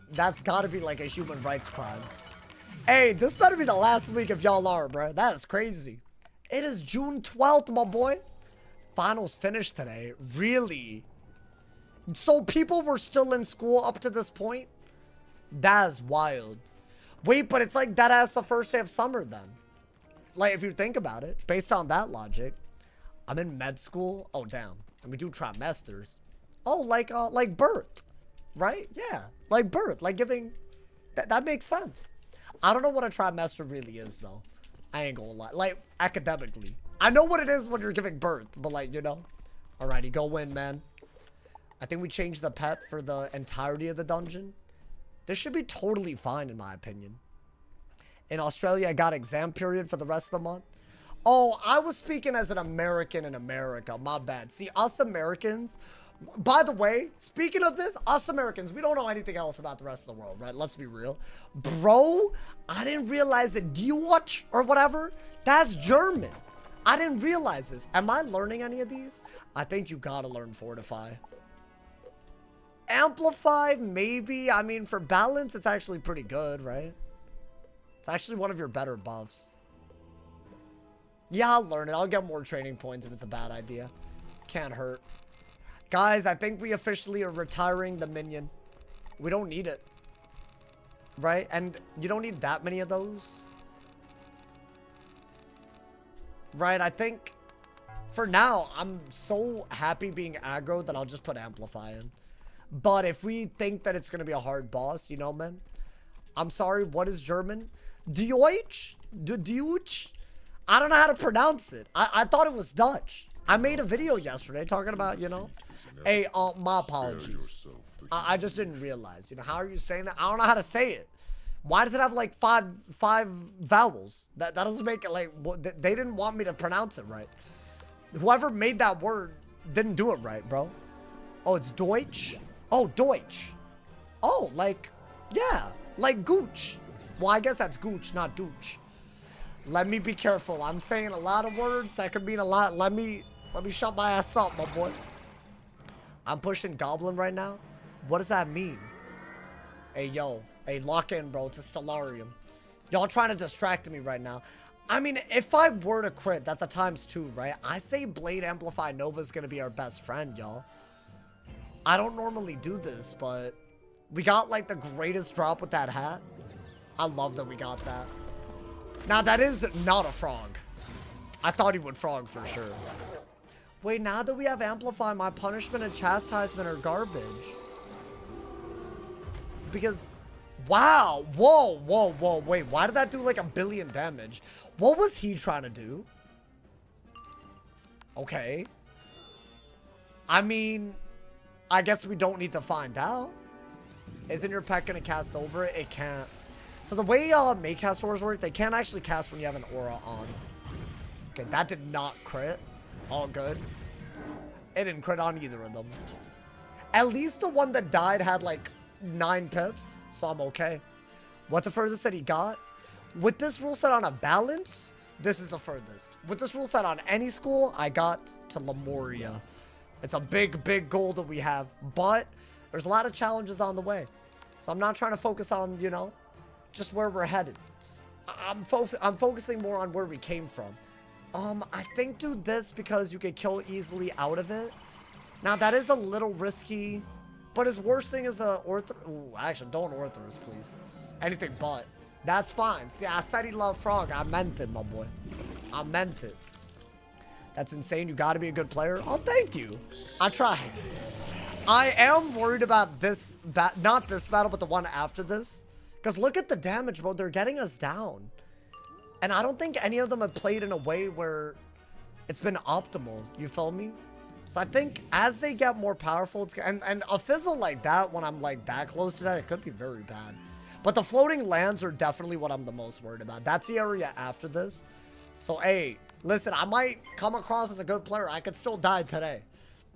Speaker 1: got to be like a human rights crime. Hey, this better be the last week if y'all are, bro. That is crazy. It is June 12th, my boy. Finals finished today. Really? So people were still in school up to this point? That is wild. Wait, but it's like that as the first day of summer then. Like, if you think about it, based on that logic. I'm in med school. Oh, damn. And we do trimesters. Oh, like birth. Right? Yeah. Like birth. Like giving... That makes sense. I don't know what a trimester really is, though. I ain't gonna lie. Like, academically. I know what it is when you're giving birth, but like, you know. Alrighty, go win, man. I think we changed the pet for the entirety of the dungeon. This should be totally fine, in my opinion. In Australia, I got exam period for the rest of the month. Oh, I was speaking as an American in America. My bad. See, us Americans... By the way, speaking of this, us Americans, we don't know anything else about the rest of the world, right? Let's be real. Bro, I didn't realize that Watch or whatever, that's German. I didn't realize this. Am I learning any of these? I think you gotta learn Fortify. Amplify, maybe. I mean, for balance, it's actually pretty good, right? It's actually one of your better buffs. Yeah, I'll learn it. I'll get more training points if it's a bad idea. Can't hurt. Guys, I think we officially are retiring the minion. We don't need it. Right? And you don't need that many of those. right? I think for now, I'm so happy being aggro that I'll just put Amplify in. But if we think that it's going to be a hard boss, you know, man. I'm sorry, what is German? Deutsch? Deutsch? I don't know how to pronounce it. I thought it was Dutch. I made a video yesterday talking about, you know. Hey, my apologies. I just didn't realize. You know, how are you saying that? I don't know how to say it. Why does it have like five vowels? That doesn't make it like, they didn't want me to pronounce it right. Whoever made that word didn't do it right, bro. Oh, it's Deutsch? Oh, Deutsch. Oh, like, yeah, like Gooch. Well, I guess that's Gooch, not Dooch. Let me be careful. I'm saying a lot of words that could mean a lot. Let me shut my ass up, my boy. I'm pushing Goblin right now. What does that mean? Hey, yo. Hey, lock in, bro. It's a Stellarium. Y'all trying to distract me right now. I mean, if I were to crit, that's a ×2, right? I say Blade Amplify Nova is going to be our best friend, y'all. I don't normally do this, but we got, like, the greatest drop with that hat. I love that we got that. Now, that is not a frog. I thought he would frog for sure. Wait, now that we have Amplify, my punishment and chastisement are garbage. Because, wow. Whoa, whoa, whoa. Wait, why did that do like 1 billion damage? What was he trying to do? Okay. I mean, I guess we don't need to find out. Isn't your pet going to cast over it? It can't. So the way Maycast auras work, they can't actually cast when you have an aura on. Okay, that did not crit. All good. It didn't crit on either of them. At least the one that died had like 9 pips, so I'm okay. What's the furthest that he got? With this rule set on a balance, this is the furthest. With this rule set on any school, I got to Lemuria. It's a big, big goal that we have, but there's a lot of challenges on the way. So I'm not trying to focus on, you know, just where we're headed. I'm focusing more on where we came from. I think do this because you can kill easily out of it. Now that is a little risky, but his worst thing is a Ortho. Ooh, actually, don't Orthros, please. Anything but. That's fine. See, I said he loved Frog. I meant it, my boy. I meant it. That's insane. You got to be a good player. Oh, thank you. I try. I am worried about this, not this battle, but the one after this. Because look at the damage, bro. They're getting us down. And I don't think any of them have played in a way where it's been optimal. You feel me? So I think as they get more powerful, it's, and a fizzle like that, when I'm like that close to that, it could be very bad. But the floating lands are definitely what I'm the most worried about. That's the area after this. So, hey, listen, I might come across as a good player. I could still die today.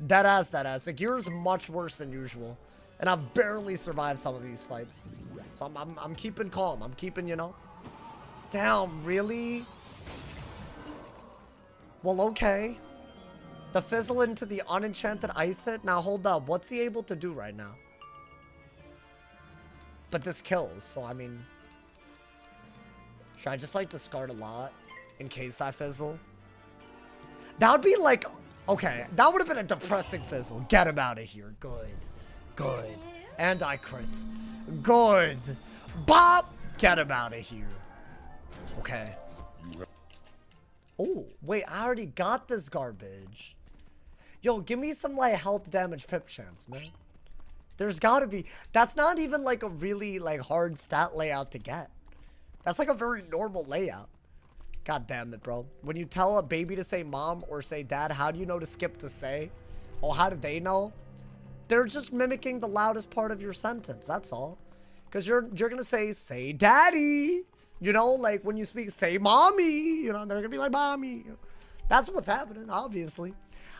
Speaker 1: Deadass, deadass. The gear is much worse than usual. And I've barely survived some of these fights. So I'm keeping calm. I'm keeping, you know. Damn, really? Well, okay. The fizzle into the unenchanted ice hit. Now, hold up. What's he able to do right now? But this kills, so I mean... Should I just, like, discard a lot in case I fizzle? That would be, like... Okay, that would have been a depressing fizzle. Get him out of here. Good. Good. And I crit. Good. Bop! Get him out of here. Okay. Oh, wait, I already got this garbage. Yo, give me some, like, health damage pip chance, man. There's gotta be. That's not even, like, a really, like, hard stat layout to get. That's, like, a very normal layout. God damn it, bro. When you tell a baby to say mom or say dad, how do you know to skip to say? Oh, how do they know? They're just mimicking the loudest part of your sentence, that's all. Because you're gonna say daddy. You know, like, when you speak, say mommy. You know, they're gonna be like, mommy. That's what's happening, obviously.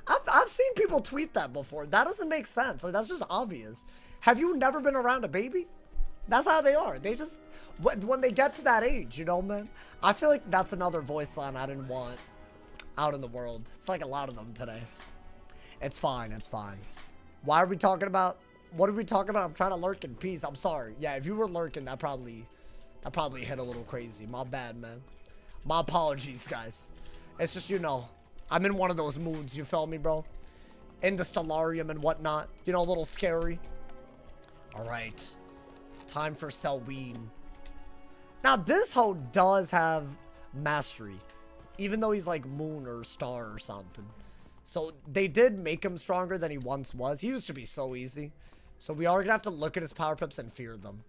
Speaker 1: I've seen people tweet that before. That doesn't make sense. Like, that's just obvious. Have you never been around a baby? That's how they are. They just, when they get to that age, you know, man. I feel like that's another voice line I didn't want out in the world. It's like a lot of them today. It's fine. It's fine. Why are we talking about, what are we talking about? I'm trying to lurk in peace. I'm sorry. Yeah, if you were lurking, that probably hit a little crazy. My bad, man. My apologies, guys. It's just, you know, I'm in one of those moods, you feel me, bro? In the Stellarium and whatnot. You know, a little scary. Alright. Time for Selwyn. Now, this hoe does have mastery. Even though he's like moon or star or something. So they did make him stronger than he once was. He used to be so easy. So we are going to have to look at his power pips and fear them.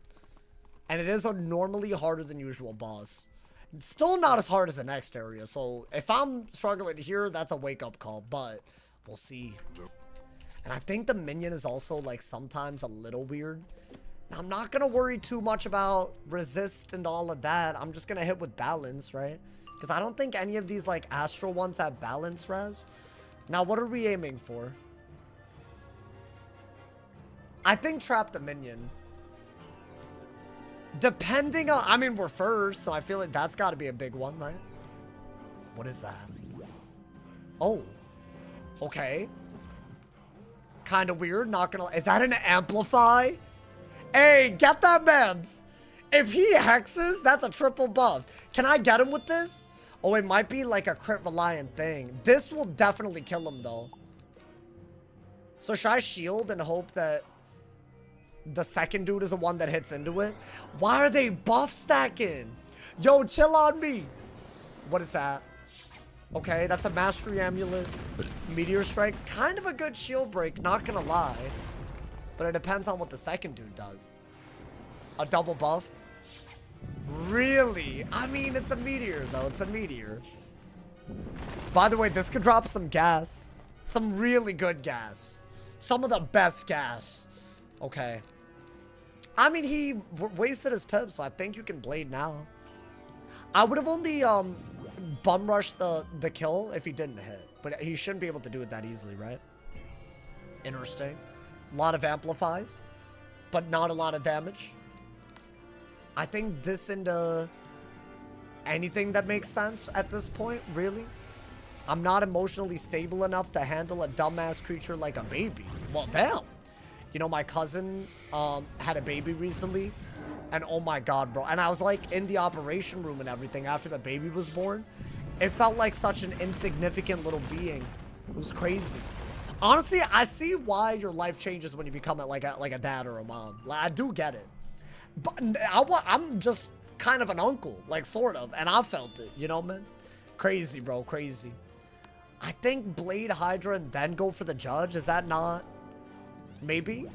Speaker 1: And it is a normally harder than usual boss. It's still not as hard as the next area. So if I'm struggling here, that's a wake-up call. But we'll see. And I think the minion is also like sometimes a little weird. Now, I'm not going to worry too much about resist and all of that. I'm just going to hit with balance, right? Because I don't think any of these like astral ones have balance res. Now, what are we aiming for? I think trap the minion. Depending on... I mean, we're first, so I feel like that's got to be a big one, right? What is that? Oh. Okay. Kind of weird, not gonna... Is that an amplify? Hey, get that man's. If he hexes, that's a triple buff. Can I get him with this? Oh, it might be like a crit reliant thing. This will definitely kill him, though. So should I shield and hope that the second dude is the one that hits into it? Why are they buff stacking? Yo, chill on me. What is that? Okay, that's a mastery amulet. Meteor strike. Kind of a good shield break, not gonna lie. But it depends on what the second dude does. A double buffed? Really? I mean, it's a meteor, though. It's a meteor. By the way, this could drop some gas. Some really good gas. Some of the best gas. Okay. I mean, he wasted his pip, so I think you can blade now. I would have only bum rushed the kill if he didn't hit. But he shouldn't be able to do it that easily, right? Interesting. A lot of amplifies, but not a lot of damage. I think this into anything that makes sense at this point, really. I'm not emotionally stable enough to handle a dumbass creature like a baby. Well, damn. You know, my cousin had a baby recently, and oh my god, bro. And I was like in the operation room and everything after the baby was born. It felt like such an insignificant little being. It was crazy. Honestly, I see why your life changes when you become like a dad or a mom. Like, I do get it. But I'm just kind of an uncle, like, sort of. And I felt it, you know, man? Crazy, bro, crazy. I think Blade Hydra and then go for the judge. Is that not? Maybe?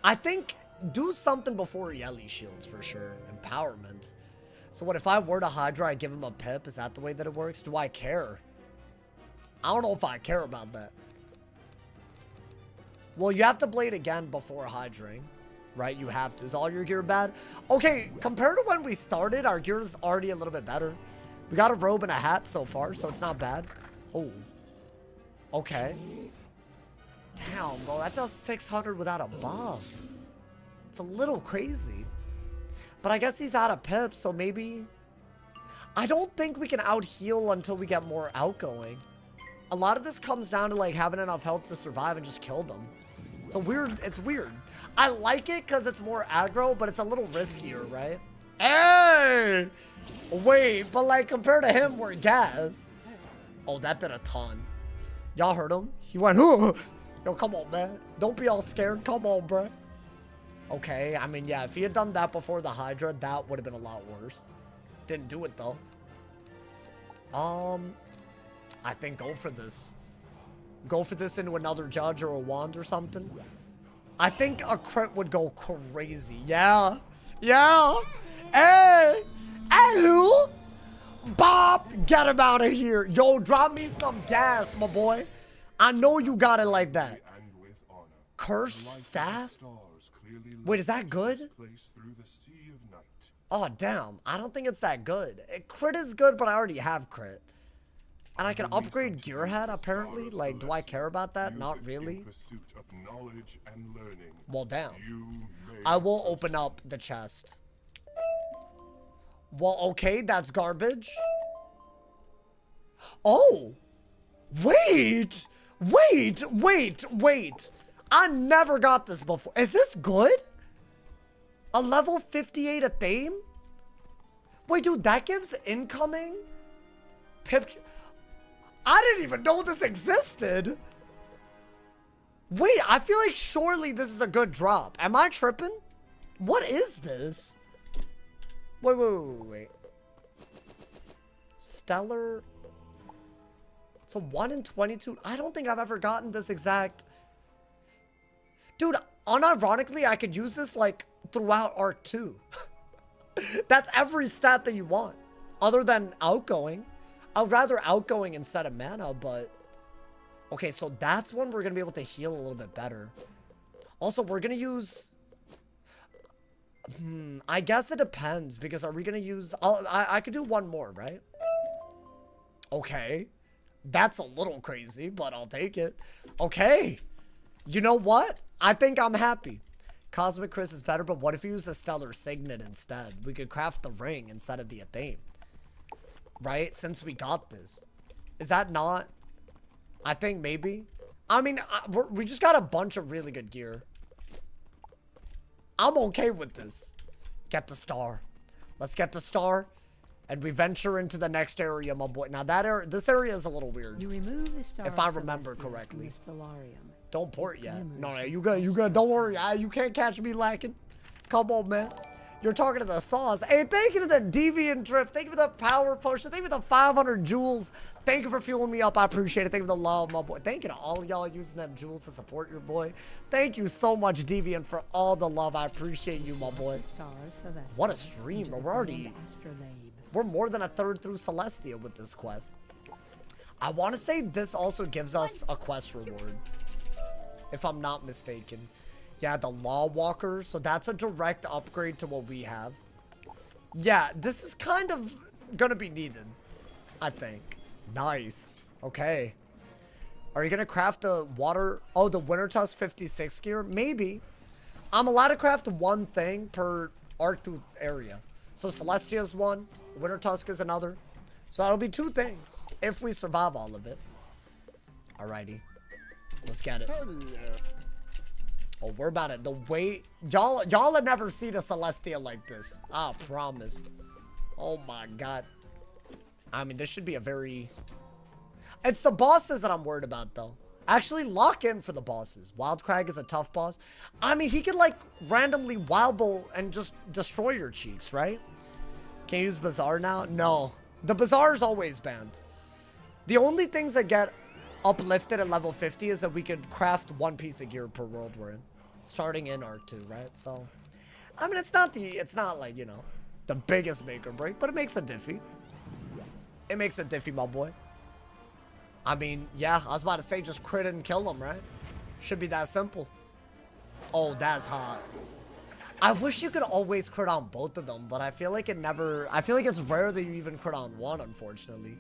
Speaker 1: I think do something before Yelly shields for sure. Empowerment. So what if I were to Hydra, I give him a pip? Is that the way that it works? Do I care? I don't know if I care about that. Well, you have to blade again before Hydraing. Right? You have to. Is all your gear bad? Okay, compared to when we started, our gear is already a little bit better. We got a robe and a hat so far, so it's not bad. Oh. Okay. Damn, bro. That does 600 without a buff. It's a little crazy. But I guess he's out of pip, so maybe... I don't think we can out-heal until we get more outgoing. A lot of this comes down to, like, having enough health to survive and just kill them. It's weird. I like it because it's more aggro, but it's a little riskier, right? Hey! Wait, but like compared to him, we're gas. Oh, that did a ton. Y'all heard him? He went, "Huh." Yo, come on, man. Don't be all scared. Come on, bro. Okay, I mean, yeah, if he had done that before the Hydra, that would have been a lot worse. Didn't do it, though. I think go for this. Go for this into another judge or a wand or something. I think a crit would go crazy. Yeah. Yeah. Hey. Hey. Bob. Get him out of here. Yo, drop me some gas, my boy. I know you got it like that. Cursed staff? Wait, is that good? Oh, damn. I don't think it's that good. Crit is good, but I already have crit. And I can upgrade Gearhead, apparently. Like, do I care about that? Not really. Well, damn. I will open up the chest. Well, okay, that's garbage. Oh! Wait! Wait! Wait! Wait! I never got this before. Is this good? A level 58 a theme? Wait, dude, that gives incoming? Pip... I didn't even know this existed. Wait, I feel like surely this is a good drop. Am I tripping? What is this? Wait. Stellar. It's a 1 in 22. I don't think I've ever gotten this exact. Dude, unironically, I could use this like throughout Arc 2. That's every stat that you want. Other than outgoing. I'd rather outgoing instead of mana, but... Okay, so that's when we're going to be able to heal a little bit better. Also, we're going to use... I guess it depends, because are we going to use... I could do one more, right? Okay. That's a little crazy, but I'll take it. Okay. You know what? I think I'm happy. Cosmic Chris is better, but what if you use a Stellar Signet instead? We could craft the ring instead of the Athame. Right? Since we got this. Is that not... I think maybe. I mean, we just got a bunch of really good gear. I'm okay with this. Get the star. Let's get the star. And we venture into the next area, my boy. Now, this area is a little weird.
Speaker 3: You remove the star
Speaker 1: if I remember correctly.
Speaker 3: Stellarium.
Speaker 1: Don't port yet. No, you good. Don't worry. You can't catch me lacking. Come on, man. You're talking to the sauce. Hey, thank you to the Deviant Drift. Thank you for the power potion. Thank you for the 500 jewels. Thank you for fueling me up. I appreciate it. Thank you for the love, my boy. Thank you to all of y'all using them jewels to support your boy. Thank you so much, Deviant, for all the love. I appreciate you, my boy. What a stream, bro. We're more than a third through Celestia with this quest. I want to say this also gives us a quest reward, if I'm not mistaken. Yeah, the Law Walker. So that's a direct upgrade to what we have. Yeah, this is kind of gonna be needed, I think. Nice. Okay. Are you gonna craft the water? Oh, the Winter Tusk 56 gear? Maybe. I'm allowed to craft one thing per Arc 2 area. So Celestia is one. Winter Tusk is another. So that'll be 2 things. If we survive all of it. Alrighty. Let's get it. Oh, we're about it. The weight. Y'all have never seen a Celestia like this. I promise. Oh my god. I mean, this should be a very... It's the bosses that I'm worried about, though. Actually, lock in for the bosses. Wild Crag is a tough boss. I mean, he can, like, randomly Wild Bolt and just destroy your cheeks, right? Can you use Bazaar now? No. The Bazaar is always banned. The only things that get uplifted at level 50 is that we could craft 1 piece of gear per world we're in. Starting in Arc 2, right? So, I mean, it's not like, you know, the biggest make or break, but it makes a diffy. It makes a diffy, my boy. I mean, yeah, I was about to say just crit and kill them, right? Should be that simple. Oh, that's hot. I wish you could always crit on both of them, but I feel like I feel like it's rare that you even crit on one, unfortunately.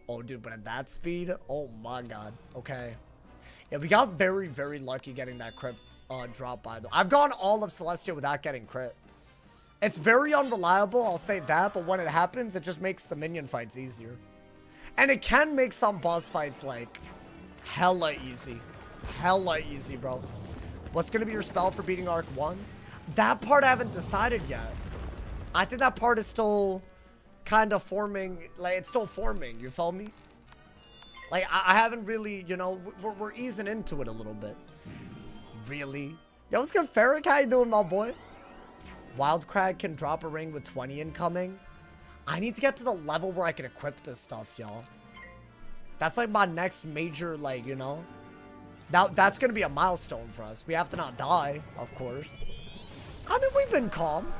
Speaker 1: Oh, dude, but at that speed, oh my god. Okay. Yeah, we got very, very lucky getting that crit drop, by the way. I've gone all of Celestia without getting crit. It's very unreliable, I'll say that, but when it happens, it just makes the minion fights easier. And it can make some boss fights, like, hella easy. Hella easy, bro. What's going to be your spell for beating Arc 1? That part I haven't decided yet. I think that part is still kind of forming. Like, it's still forming, you feel me? Like, I haven't really, you know, we're easing into it a little bit. Really? Yo, what's good, Farrakh? How you doing, my boy? Wild Crag can drop a ring with 20 incoming. I need to get to the level where I can equip this stuff, y'all. That's like my next major, like, you know. That's going to be a milestone for us. We have to not die, of course. I mean, we've been calm.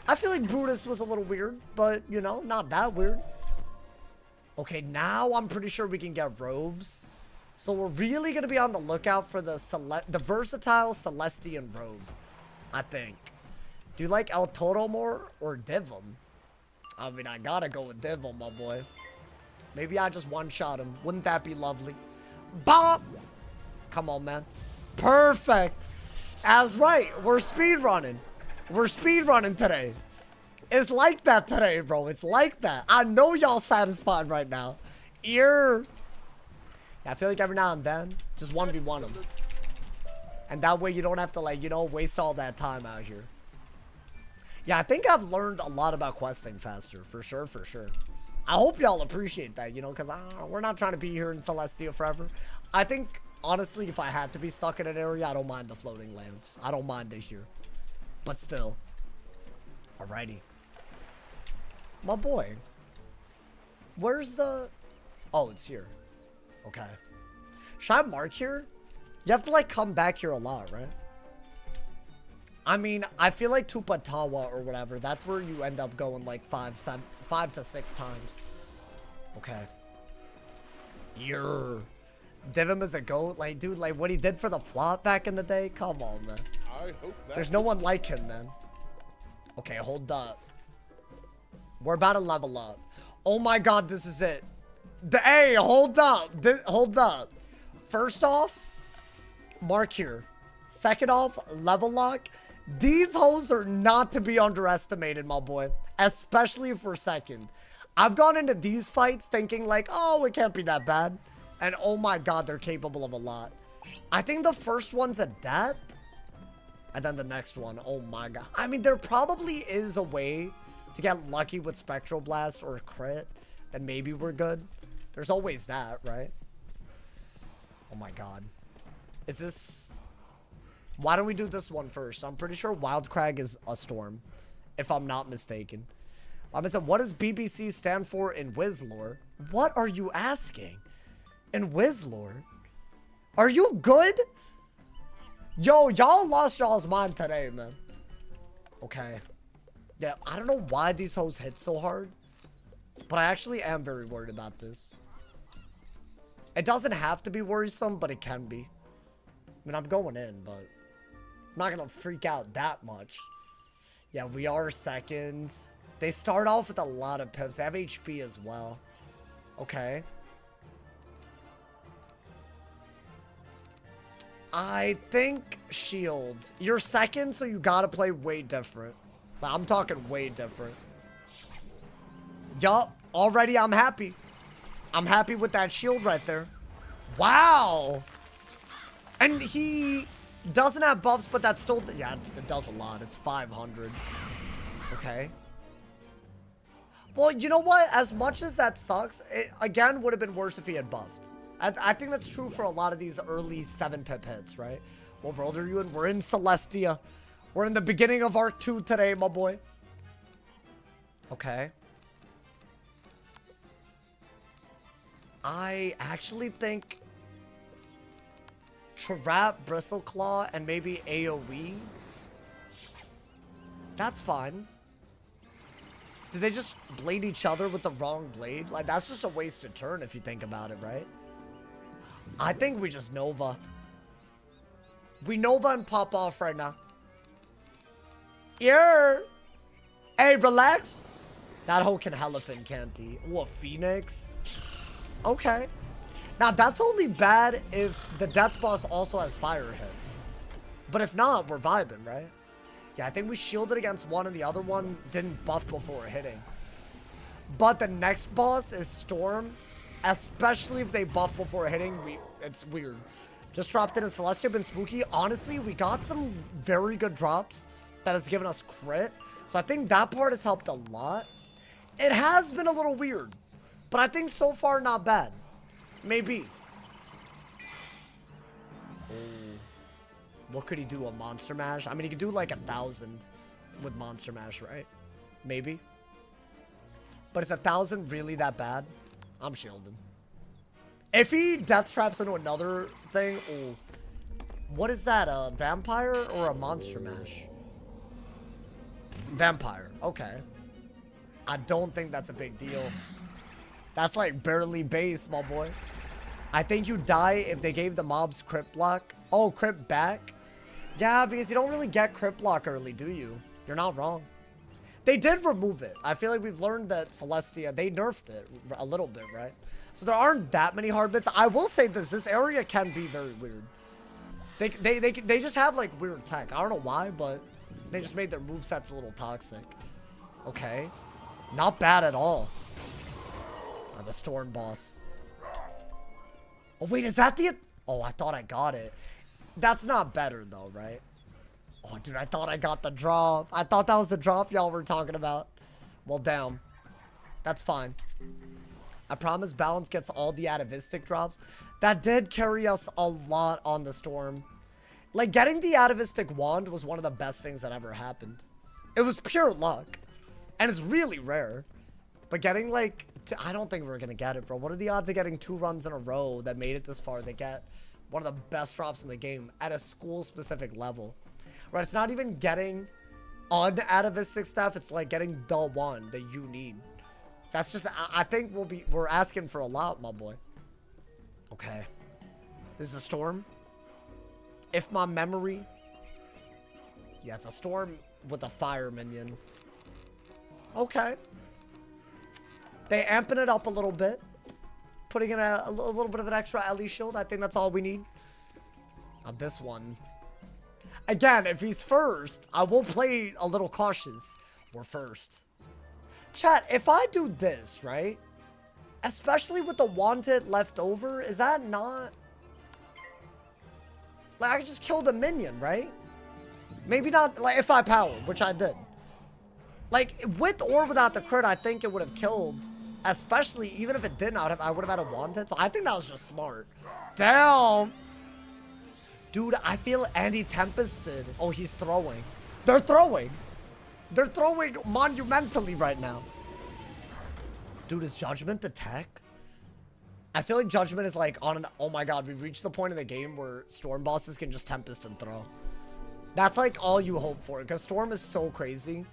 Speaker 1: I feel like Brutus was a little weird, but, you know, not that weird. Okay, now I'm pretty sure we can get robes. So we're really going to be on the lookout for the versatile Celestian robe, I think. Do you like El Toro more or Divum? I mean, I gotta go with Divum, my boy. Maybe I just one-shot him. Wouldn't that be lovely? Bop! Come on, man. Perfect. That's right. We're speedrunning. We're speedrunning today. It's like that today, bro. It's like that. I know y'all satisfied right now. Yeah, I feel like every now and then, just 1v1 them. And that way you don't have to, like, you know, waste all that time out here. Yeah, I think I've learned a lot about questing faster. For sure, for sure. I hope y'all appreciate that, you know, because we're not trying to be here in Celestia forever. I think, honestly, if I had to be stuck in an area, I don't mind the floating lands. I don't mind it here. But still. Alrighty. My boy. Where's the... Oh, it's here. Okay. Should I mark here? You have to, like, come back here a lot, right? I mean, I feel like Tupatawa or whatever, that's where you end up going, like, 5 to 6 times. Okay. You're... Div as a goat? Like, dude, like, what he did for the flop back in the day? Come on, man.
Speaker 5: I hope that
Speaker 1: There's no one like him, man. Okay, hold up. We're about to level up. Oh my god, this is it. Hey, hold up. Hold up. First off, mark here. Second off, level lock. These hoes are not to be underestimated, my boy. Especially for second. I've gone into these fights thinking like, oh, it can't be that bad. And oh my god, they're capable of a lot. I think the first one's a death. And then the next one, oh my god. I mean, there probably is a way to get lucky with Spectral Blast or crit. Then maybe we're good. There's always that, right? Oh my god. Is this... Why don't we do this one first? I'm pretty sure Wild Crag is a storm. If I'm not mistaken. I'm gonna say, what does BBC stand for in Wizlore? What are you asking? In Wizlore? Are you good? Yo, y'all lost y'all's mind today, man. Okay. Yeah, I don't know why these hoes hit so hard. But I actually am very worried about this. It doesn't have to be worrisome, but it can be. I mean, I'm going in, but I'm not gonna freak out that much. Yeah, we are seconds. They start off with a lot of pips. They have HP as well. Okay. I think shield. You're second, so you gotta play way different. I'm talking way different. Yup. Already I'm happy. I'm happy with that shield right there. Wow. And he doesn't have buffs, but that's still... Yeah, it does a lot. It's 500. Okay. Well, you know what? As much as that sucks, it, again, would have been worse if he had buffed. I think that's true for a lot of these early 7-pip hits, right? What world are you in? We're in Celestia. We're in the beginning of Arc 2 today, my boy. Okay. I actually think Trap, Bristleclaw, and maybe AoE. That's fine. Did they just blade each other with the wrong blade? Like, that's just a wasted turn if you think about it, right? I think we just Nova. We Nova and pop off right now. Yeah. Hey, relax. That hoe can Elephant, can't he? Ooh, a Phoenix. Okay. Now, that's only bad if the Death Boss also has fire hits. But if not, we're vibing, right? Yeah, I think we shielded against one and the other one didn't buff before hitting. But the next boss is Storm. Especially if they buff before hitting, it's weird. Just dropped in a Celestia, been spooky. Honestly, we got some very good drops that has given us crit. So I think that part has helped a lot. It has been a little weird. But I think so far, not bad. Maybe. Oh. What could he do? A Monster Mash? I mean, he could do like 1,000 with Monster Mash, right? Maybe. But is 1,000 really that bad? I'm shielding. If he death traps into another thing, oh. What is that? A vampire or a Monster Mash? Vampire. Okay. I don't think that's a big deal. That's like barely base, my boy. I think you die if they gave the mobs crit block. Oh, crit back? Yeah, because you don't really get crit block early, do you? You're not wrong. They did remove it. I feel like we've learned that Celestia, they nerfed it a little bit, right? So there aren't that many hard bits. I will say this area can be very weird. They just have like weird tech. I don't know why, but they just made their movesets a little toxic. Okay. Not bad at all. Oh, the Storm boss. Oh, wait, is that the... Oh, I thought I got it. That's not better, though, right? Oh, dude, I thought I got the drop. I thought that was the drop y'all were talking about. Well, damn. That's fine. I promise Balance gets all the atavistic drops. That did carry us a lot on the Storm. Like, getting the atavistic wand was one of the best things that ever happened. It was pure luck. And it's really rare. But getting, like, I don't think we're gonna get it, bro. What are the odds of getting 2 runs in a row that made it this far? They get one of the best drops in the game at a school-specific level. Right? It's not even getting un-atavistic stuff. It's like getting the one that you need. That's just, I think we're asking for a lot, my boy. Okay. This is a storm. If my memory... Yeah, it's a storm with a fire minion. Okay. They amping it up a little bit. Putting in a little bit of an extra LE shield. I think that's all we need. On this one. Again, if he's first, I will play a little cautious. We're first. Chat, if I do this, right? Especially with the wanted left over, is that not... Like, I just killed a minion, right? Maybe not, like, if I powered, which I did. Like, with or without the crit, I think it would have killed. Especially, even if it did not have, I would have had a wanted. So I think that was just smart. Damn! Dude, I feel anti-tempested. Oh, he's throwing. They're throwing. They're throwing monumentally right now. Dude, is Judgment the tech? I feel like Judgment is like on an... Oh my god, we've reached the point in the game where Storm bosses can just Tempest and throw. That's like all you hope for. Because Storm is so crazy.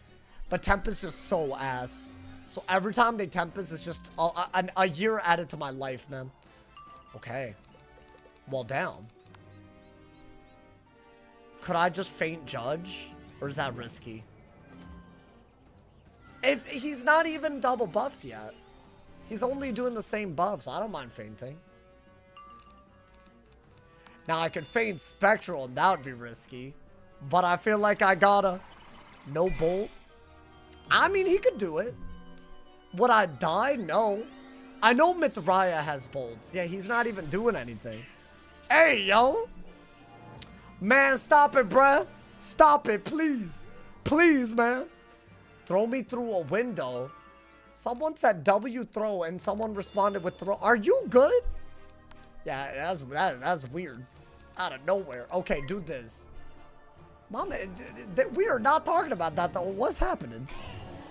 Speaker 1: But Tempest is so ass. So every time they Tempest, it's just a year added to my life, man. Okay. Well, down. Could I just feint Judge? Or is that risky? If he's not even double buffed yet. He's only doing the same buffs. I don't mind feinting. Now I could feint Spectral and that would be risky. But I feel like I gotta. No bolt. I mean, he could do it. Would I die? No. I know Mithraya has bolts. Yeah, he's not even doing anything. Hey, yo. Man, stop it, bruh. Stop it, please. Please, man. Throw me through a window. Someone said W throw and someone responded with throw. Are you good? Yeah, that's weird. Out of nowhere. Okay, do this. Mama, we are not talking about that though. What's happening?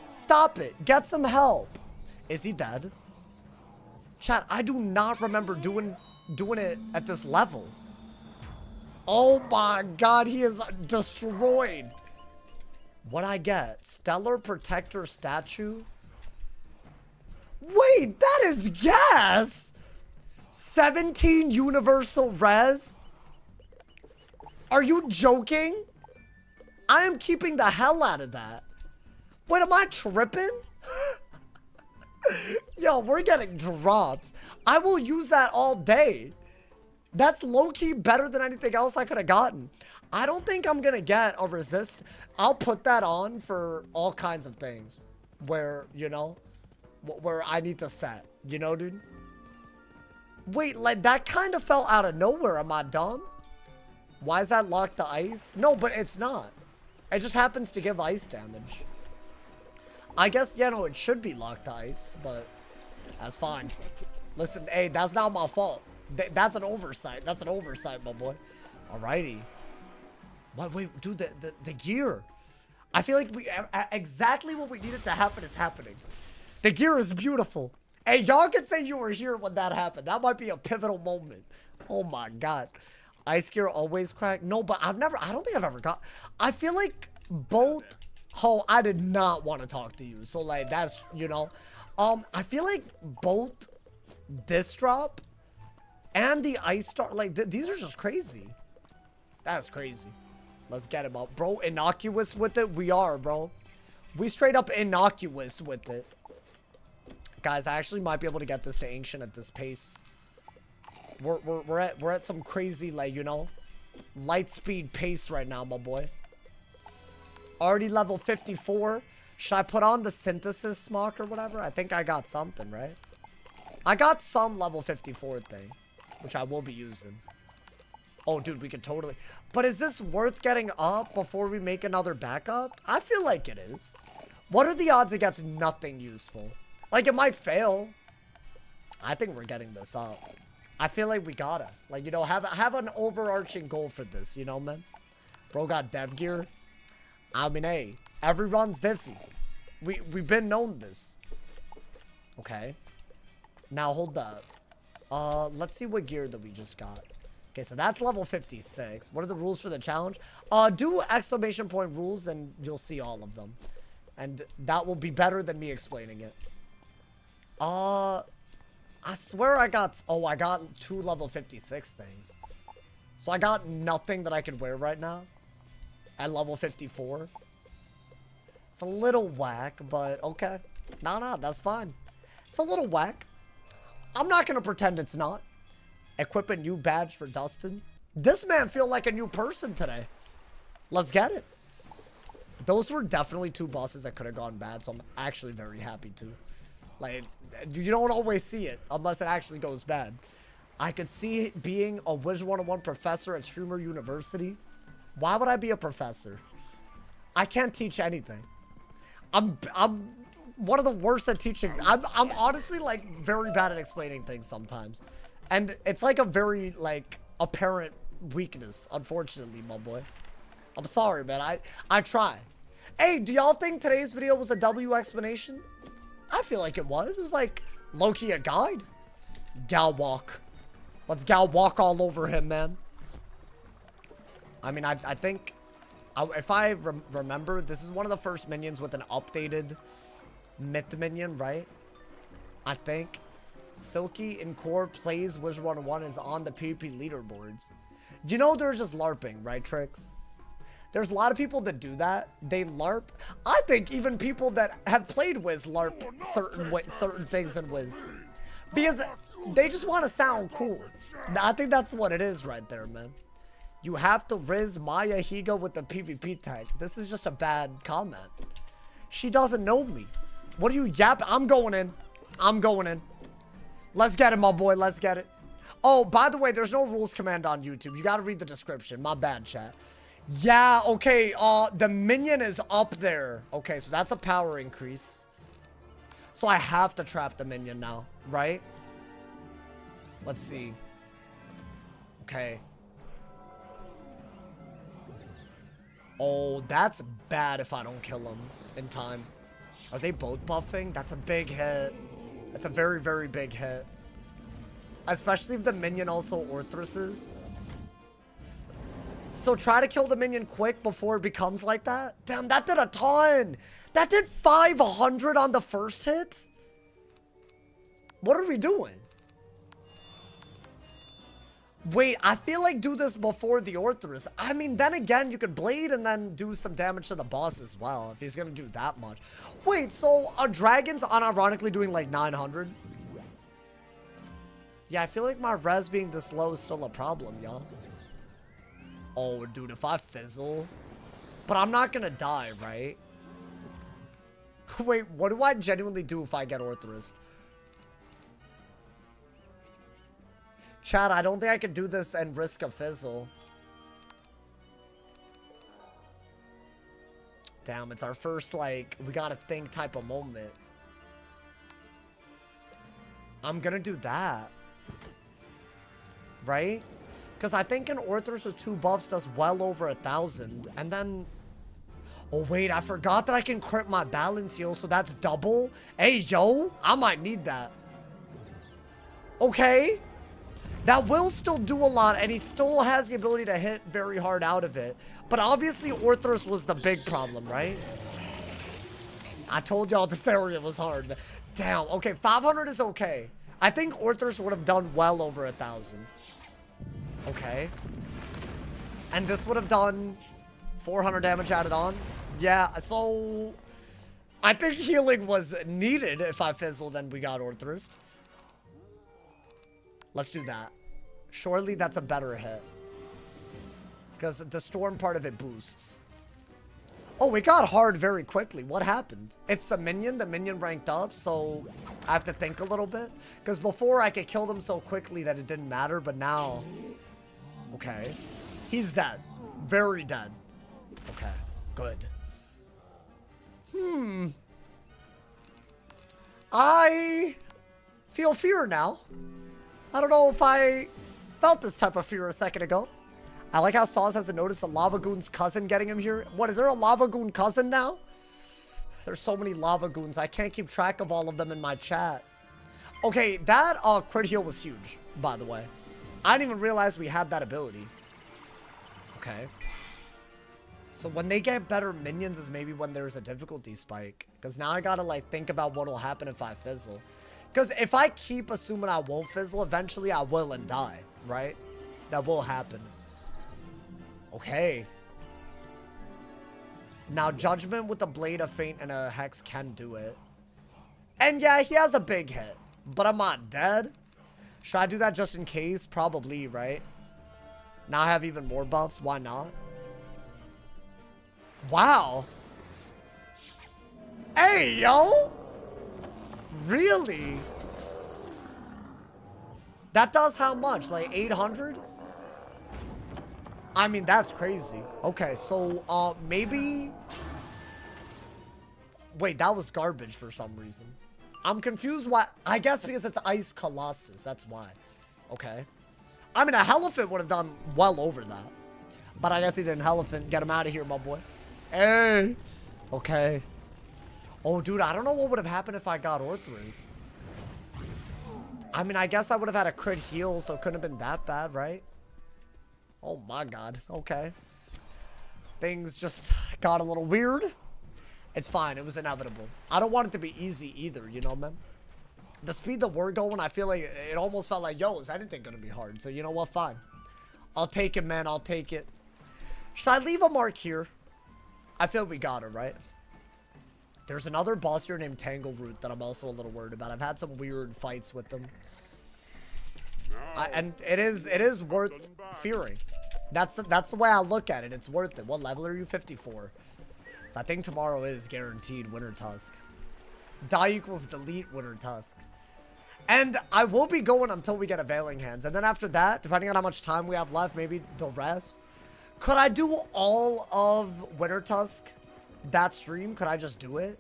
Speaker 1: Stop it. Get some help. Is he dead? Chat, I do not remember doing it at this level. Oh my god, he is destroyed. What'd I get? Stellar Protector statue? Wait, that is gas! 17 universal res? Are you joking? I am keeping the hell out of that. Wait, am I tripping? Yo, we're getting drops. I will use that all day. That's low-key better than anything else I could have gotten. I don't think I'm gonna get a resist. I'll put that on for all kinds of things. Where, you know, where I need to set. You know, dude? Wait, like, that kind of fell out of nowhere. Am I dumb? Why is that locked to ice? No, but it's not. It just happens to give ice damage. I guess, you know, it should be locked to ice, but that's fine. Listen, hey, that's not my fault. That's an oversight. That's an oversight, my boy. Alrighty. Wait, dude, the gear. I feel like exactly what we needed to happen is happening. The gear is beautiful. Hey, y'all can say you were here when that happened. That might be a pivotal moment. Oh my god. Ice gear always crack? No, but I don't think I've ever got... I feel like Bolt... Oh, I did not want to talk to you. So, like, that's, you know... I feel like both this drop and the Ice Star... Like, these are just crazy. That's crazy. Let's get him up. Bro, innocuous with it? We are, bro. We straight up innocuous with it. Guys, I actually might be able to get this to Ancient at this pace. We're at some crazy, like, you know, light speed pace right now, my boy. Already level 54. Should I put on the synthesis smock or whatever? I think I got something, right? I got some level 54 thing, which I will be using. Oh, dude, we could totally... But is this worth getting up before we make another backup? I feel like it is. What are the odds it gets nothing useful? Like, it might fail. I think we're getting this up. I feel like we gotta. Like, you know, have an overarching goal for this, you know, man? Bro got dev gear. I mean, hey, every run's diffy. We've been known this. Okay. Now, hold up. Let's see what gear that we just got. Okay, so that's level 56. What are the rules for the challenge? Do exclamation point rules, and you'll see all of them. And that will be better than me explaining it. I swear I got... Oh, I got 2 level 56 things. So I got nothing that I could wear right now. At level 54. It's a little whack, but okay. No, that's fine. It's a little whack. I'm not going to pretend it's not. Equip a new badge for Dustin. This man feel like a new person today. Let's get it. Those were definitely 2 bosses that could have gone bad, so I'm actually very happy to. Like, you don't always see it unless it actually goes bad. I could see it being a Wizard101 professor at Streamer University. Why would I be a professor? I can't teach anything. I'm one of the worst at teaching. I'm honestly, like, very bad at explaining things sometimes. And it's like a very, like, apparent weakness, unfortunately, my boy. I'm sorry, man. I try. Hey, do y'all think today's video was a W explanation? I feel like it was. It was like low-key a guide. Gal walk. Let's gal walk all over him, man. I mean, I think, if I remember, this is one of the first minions with an updated myth minion, right? I think. Silky in core plays Wizard101 is on the PvP leaderboards. You know they're just LARPing, right, Tricks? There's a lot of people that do that. They LARP. I think even people that have played Wiz LARP certain things in Wiz. Because they just want to sound cool. I think that's what it is right there, man. You have to Riz Maya Higa with the PvP tag. This is just a bad comment. She doesn't know me. What are you yapping? I'm going in. I'm going in. Let's get it, my boy. Let's get it. Oh, by the way, there's no rules command on YouTube. You got to read the description. My bad, chat. Yeah, okay. The minion is up there. Okay, so that's a power increase. So I have to trap the minion now, right? Let's see. Okay. Oh, that's bad if I don't kill him in time. Are they both buffing? That's a big hit. That's a very, very big hit. Especially if the minion also Orthreses. So try to kill the minion quick before it becomes like that. Damn, that did a ton. That did 500 on the first hit. What are we doing? Wait, I feel like do this before the Orthrus. I mean, then again, you could blade and then do some damage to the boss as well, if he's going to do that much. Wait, so are dragons unironically doing like 900? Yeah, I feel like my res being this low is still a problem, y'all. Oh, dude, if I fizzle. But I'm not going to die, right? Wait, what do I genuinely do if I get Orthrus? Chad, I don't think I could do this and risk a fizzle. Damn, it's our first, like, we gotta think type of moment. I'm gonna do that. Right? Because I think an Orthrus with 2 buffs does well over 1,000. And then... Oh, wait, I forgot that I can crit my balance heal, so that's double. Hey, yo, I might need that. Okay. That will still do a lot, and he still has the ability to hit very hard out of it. But obviously, Orthrus was the big problem, right? I told y'all this area was hard. Damn, okay, 500 is okay. I think Orthrus would have done well over 1,000. Okay. And this would have done 400 damage added on. Yeah, so... I think healing was needed if I fizzled and we got Orthrus. Let's do that. Surely that's a better hit. Because the storm part of it boosts. Oh, it got hard very quickly. What happened? It's the minion. The minion ranked up, so I have to think a little bit. Because before I could kill them so quickly that it didn't matter, but now... Okay. He's dead. Very dead. Okay. Good. I feel fear now. I don't know if I felt this type of fear a second ago. I like how Saws hasn't noticed a Lava Goon's cousin getting him here. What, is there a Lava Goon cousin now? There's so many Lava Goons. I can't keep track of all of them in my chat. Okay, that crit heal was huge, by the way. I didn't even realize we had that ability. Okay. So when they get better minions is maybe when there's a difficulty spike. Because now I gotta, like, think about what will happen if I fizzle. Because if I keep assuming I won't fizzle, eventually I will and die, right? That will happen. Okay. Now, Judgment with a Blade of Fate and a Hex can do it. And yeah, he has a big hit. But I'm not dead. Should I do that just in case? Probably, right? Now I have even more buffs. Why not? Wow. Hey, yo. Really? That does how much? Like 800? I mean, that's crazy. Okay, so, maybe... Wait, that was garbage for some reason. I'm confused why. I guess because it's Ice Colossus. That's why. Okay. I mean, a Elephant would have done well over that. But I guess he didn't. Elephant. Get him out of here, my boy. Hey. Okay. Oh, dude, I don't know what would have happened if I got Orthrus. I mean, I guess I would have had a crit heal, so it couldn't have been that bad, right? Oh, my God. Okay. Things just got a little weird. It's fine. It was inevitable. I don't want it to be easy either, you know, man? The speed that we're going, I feel like it almost felt like, yo, is anything going to be hard? So, you know what? Fine. I'll take it, man. I'll take it. Should I leave a mark here? I feel we got it, right? There's another boss here named Tangleroot that I'm also a little worried about. I've had some weird fights with them. And it is worth fearing. That's the way I look at it. It's worth it. What level are you? 54. So I think tomorrow is guaranteed Winter Tusk. Die equals delete Winter Tusk. And I will be going until we get Availing Hands. And then after that, depending on how much time we have left, maybe the rest. Could I do all of Winter Tusk that stream? Could I just do it?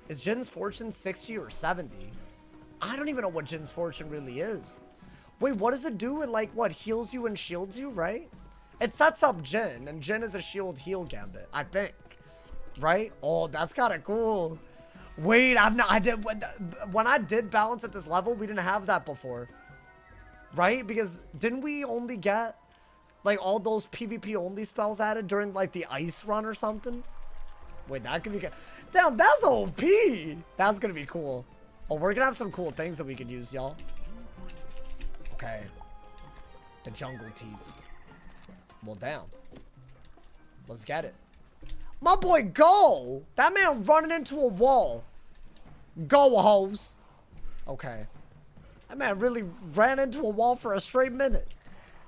Speaker 1: Is Jin's Fortune 60 or 70? I don't even know what Jin's Fortune really is. Wait, what does it do? It, like, what, heals you and shields you, right? It sets up Jin, and Jin is a shield heal gambit, I think. Right? Oh, that's kind of cool. Wait, when I did balance at this level, we didn't have that before. Right? Because didn't we only get, like, all those PvP only spells added during, like, the ice run or something? Wait, that could be good. Damn, that's OP. That's gonna be cool. Oh, we're gonna have some cool things that we could use, y'all. Okay. The jungle teeth. Well, damn. Let's get it. My boy, go! That man running into a wall. Go, hoes. Okay. That man really ran into a wall for a straight minute.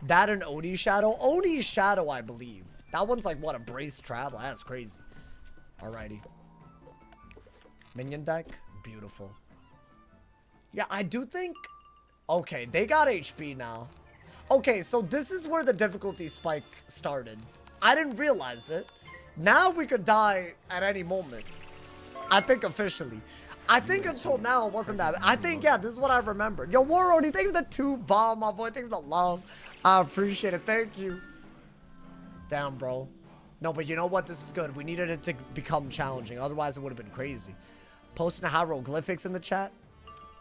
Speaker 1: That and Oni's Shadow? Oni's Shadow, I believe. That one's like, what, a brace travel? That's crazy. Alrighty. Minion deck? Beautiful. Yeah, I do think... Okay, they got HP now. Okay, so this is where the difficulty spike started. I didn't realize it. Now we could die at any moment. I think officially. I think until now it wasn't that. I think, yeah, this is what I remember. Yo, Waroni, thank you for the 2 bomb, my boy. Thank you for the love. I appreciate it. Thank you. Damn, bro. No, but you know what? This is good. We needed it to become challenging. Otherwise, it would have been crazy. Posting hieroglyphics in the chat?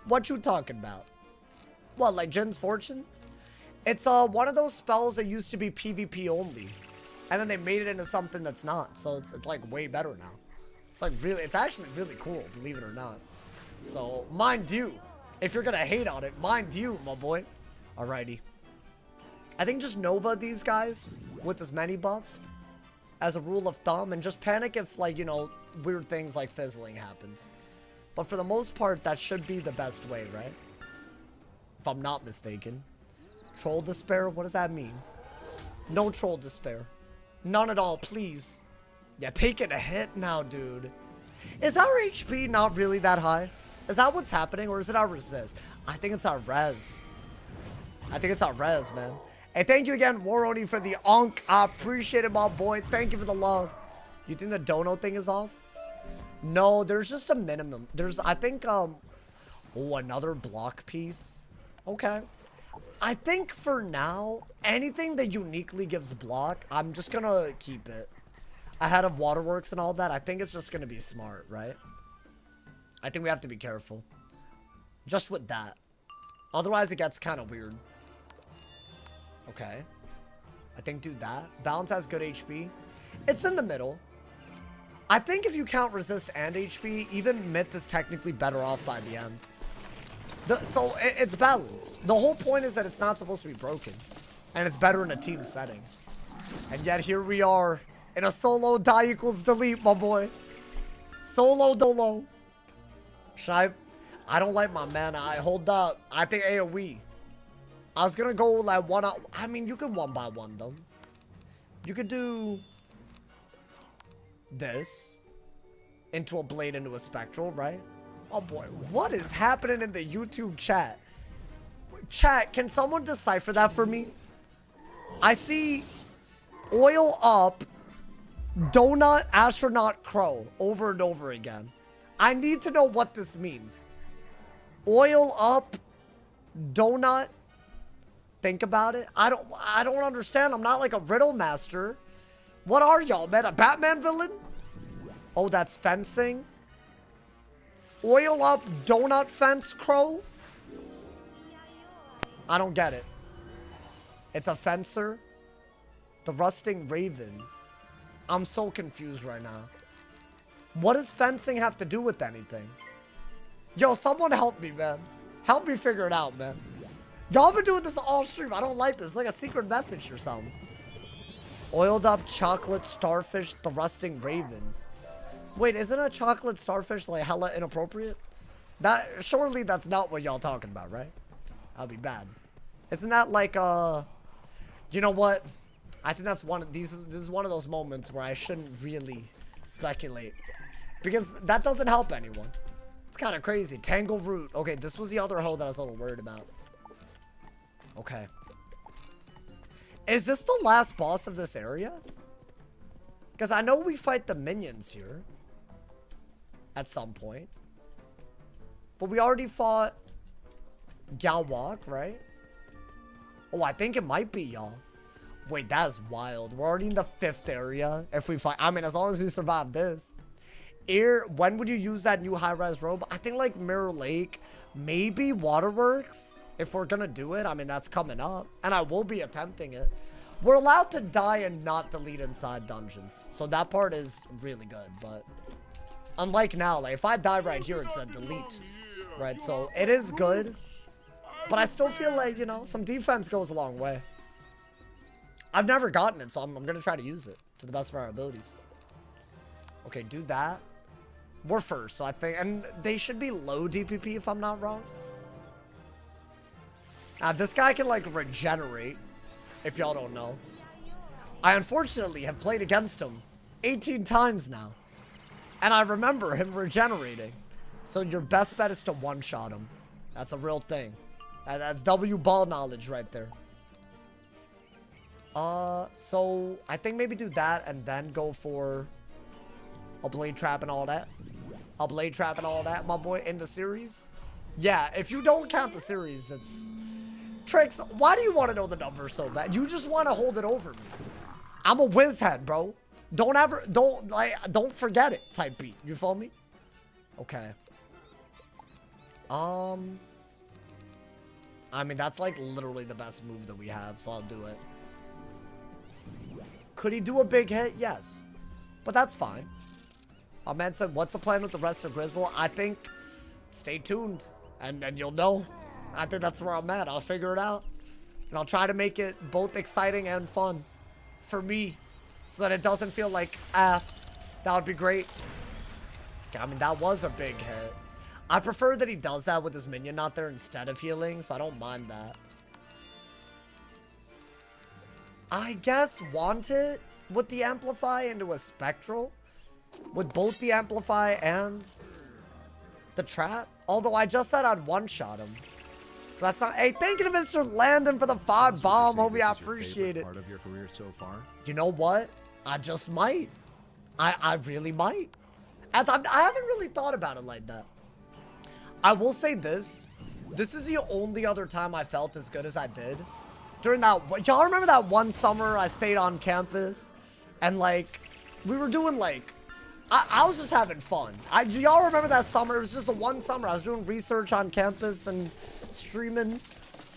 Speaker 1: What you talking about? What, like Jin's Fortune? It's one of those spells that used to be PvP only. And then they made it into something that's not. So it's like way better now. It's like really, it's actually really cool, believe it or not. So, mind you, if you're gonna hate on it, mind you, my boy. Alrighty. I think just Nova these guys with as many buffs as a rule of thumb, and just panic if, like, you know, weird things like fizzling happens. But for the most part, that should be the best way, right? If I'm not mistaken. Troll Despair? What does that mean? No Troll Despair. None at all, please. Yeah, taking a hit now, dude. Is our HP not really that high? Is that what's happening, or is it our resist? I think it's our res. I think it's our res, man. Hey, thank you again, Waroni, for the onk. I appreciate it, my boy. Thank you for the love. You think the dono thing is off? No, there's just a minimum. There's, I think, oh, another block piece. Okay. I think for now, anything that uniquely gives block, I'm just gonna keep it. Ahead of Waterworks and all that, I think it's just gonna be smart, right? I think we have to be careful. Just with that. Otherwise, it gets kind of weird. Okay. I think do that. Balance has good HP. It's in the middle. I think if you count resist and HP, even Myth is technically better off by the end. So it's balanced. The whole point is that it's not supposed to be broken. And it's better in a team setting. And yet here we are in a solo die equals delete, my boy. Solo dolo. Should I don't like my mana. Hold up. I think AoE. I was gonna go like one out. I mean, you could one by one though. You could do this into a blade into a spectral, right? Oh boy, what is happening in the YouTube chat? Chat, can someone decipher that for me? I see oil up, donut, astronaut, crow over and over again. I need to know what this means. Oil up, donut. Think about it. I don't understand. I'm not like a riddle master. What are y'all, man? A Batman villain? Oh, that's fencing. Oil up, donut, fence, crow. I don't get it. It's a fencer. The rusting raven. I'm so confused right now. What does fencing have to do with anything? Yo, someone help me, man. Help me figure it out, man. Y'all been doing this all stream. I don't like this. It's like a secret message or something. Oiled up chocolate starfish, the rusting ravens. Wait, isn't a chocolate starfish like hella inappropriate? Surely that's not what y'all talking about, right? That'd be bad. Isn't that like you know what? I think that's one of these. This is one of those moments where I shouldn't really speculate, because that doesn't help anyone. It's kind of crazy. Tangle root. Okay, this was the other hoe that I was a little worried about. Okay. Is this the last boss of this area? Because I know we fight the minions here at some point. But we already fought Galwak, right? Oh, I think it might be, y'all. Wait, that's wild. We're already in the 5th area. If we fight, I mean, as long as we survive this. When would you use that new high-rise robe? I think like Mirror Lake, maybe Waterworks. If we're gonna do it, I mean, that's coming up. And I will be attempting it. We're allowed to die and not delete inside dungeons. So that part is really good. But unlike now, like if I die right here, it's a delete. Right, so it is good. But I still feel like, you know, some defense goes a long way. I've never gotten it, so I'm gonna try to use it to the best of our abilities. Okay, do that. We're first, so I think, and they should be low DPP if I'm not wrong. Now, this guy can, like, regenerate, if y'all don't know. I, unfortunately, have played against him 18 times now. And I remember him regenerating. So your best bet is to one-shot him. That's a real thing. That's W ball knowledge right there. So I think maybe do that and then go for a blade trap and all that. A blade trap and all that, my boy, in the series. Yeah, if you don't count the series, it's... Tricks, why do you want to know the number so bad? You just want to hold it over me. I'm a whiz head, bro. Don't forget it type beat. You feel me? Okay. I mean, that's like literally the best move that we have, so I'll do it. Could he do a big hit? Yes. But that's fine. My man said, what's the plan with the rest of Grizzle? I think, stay tuned, and you'll know. I think that's where I'm at. I'll figure it out. And I'll try to make it both exciting and fun for me, so that it doesn't feel like ass. That would be great. I mean, that was a big hit. I prefer that he does that with his minion not there instead of healing, so I don't mind that. I guess want it with the Amplify into a Spectral. With both the Amplify and the Trap. Although I just said I'd one-shot him. So that's not... Hey, thank you to Mr. Landon for the 5 bomb, homie. I appreciate it.
Speaker 2: Part of your career so far?
Speaker 1: You know what? I just might. I really might. I haven't really thought about it like that. I will say this. This is the only other time I felt as good as I did. During that... Y'all remember that one summer I stayed on campus? And, like, we were doing, like... I was just having fun. Y'all remember that summer? It was just the one summer. I was doing research on campus and streaming,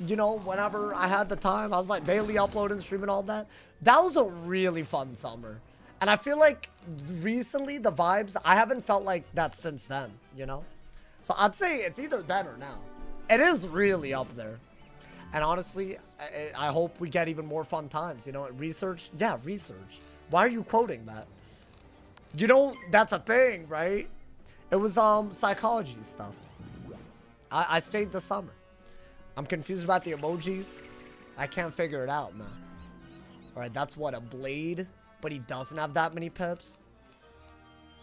Speaker 1: you know, whenever I had the time. I was like daily uploading, streaming, all that. That was a really fun summer. And I feel like recently the vibes, I haven't felt like that since then, you know? So I'd say it's either then or now. It is really up there. And honestly, I hope we get even more fun times, you know? Research? Yeah, research. Why are you quoting that? You know, that's a thing, right? It was psychology stuff. I stayed the summer. I'm confused about the emojis. I can't figure it out, man. Alright, that's what, a blade? But he doesn't have that many pips?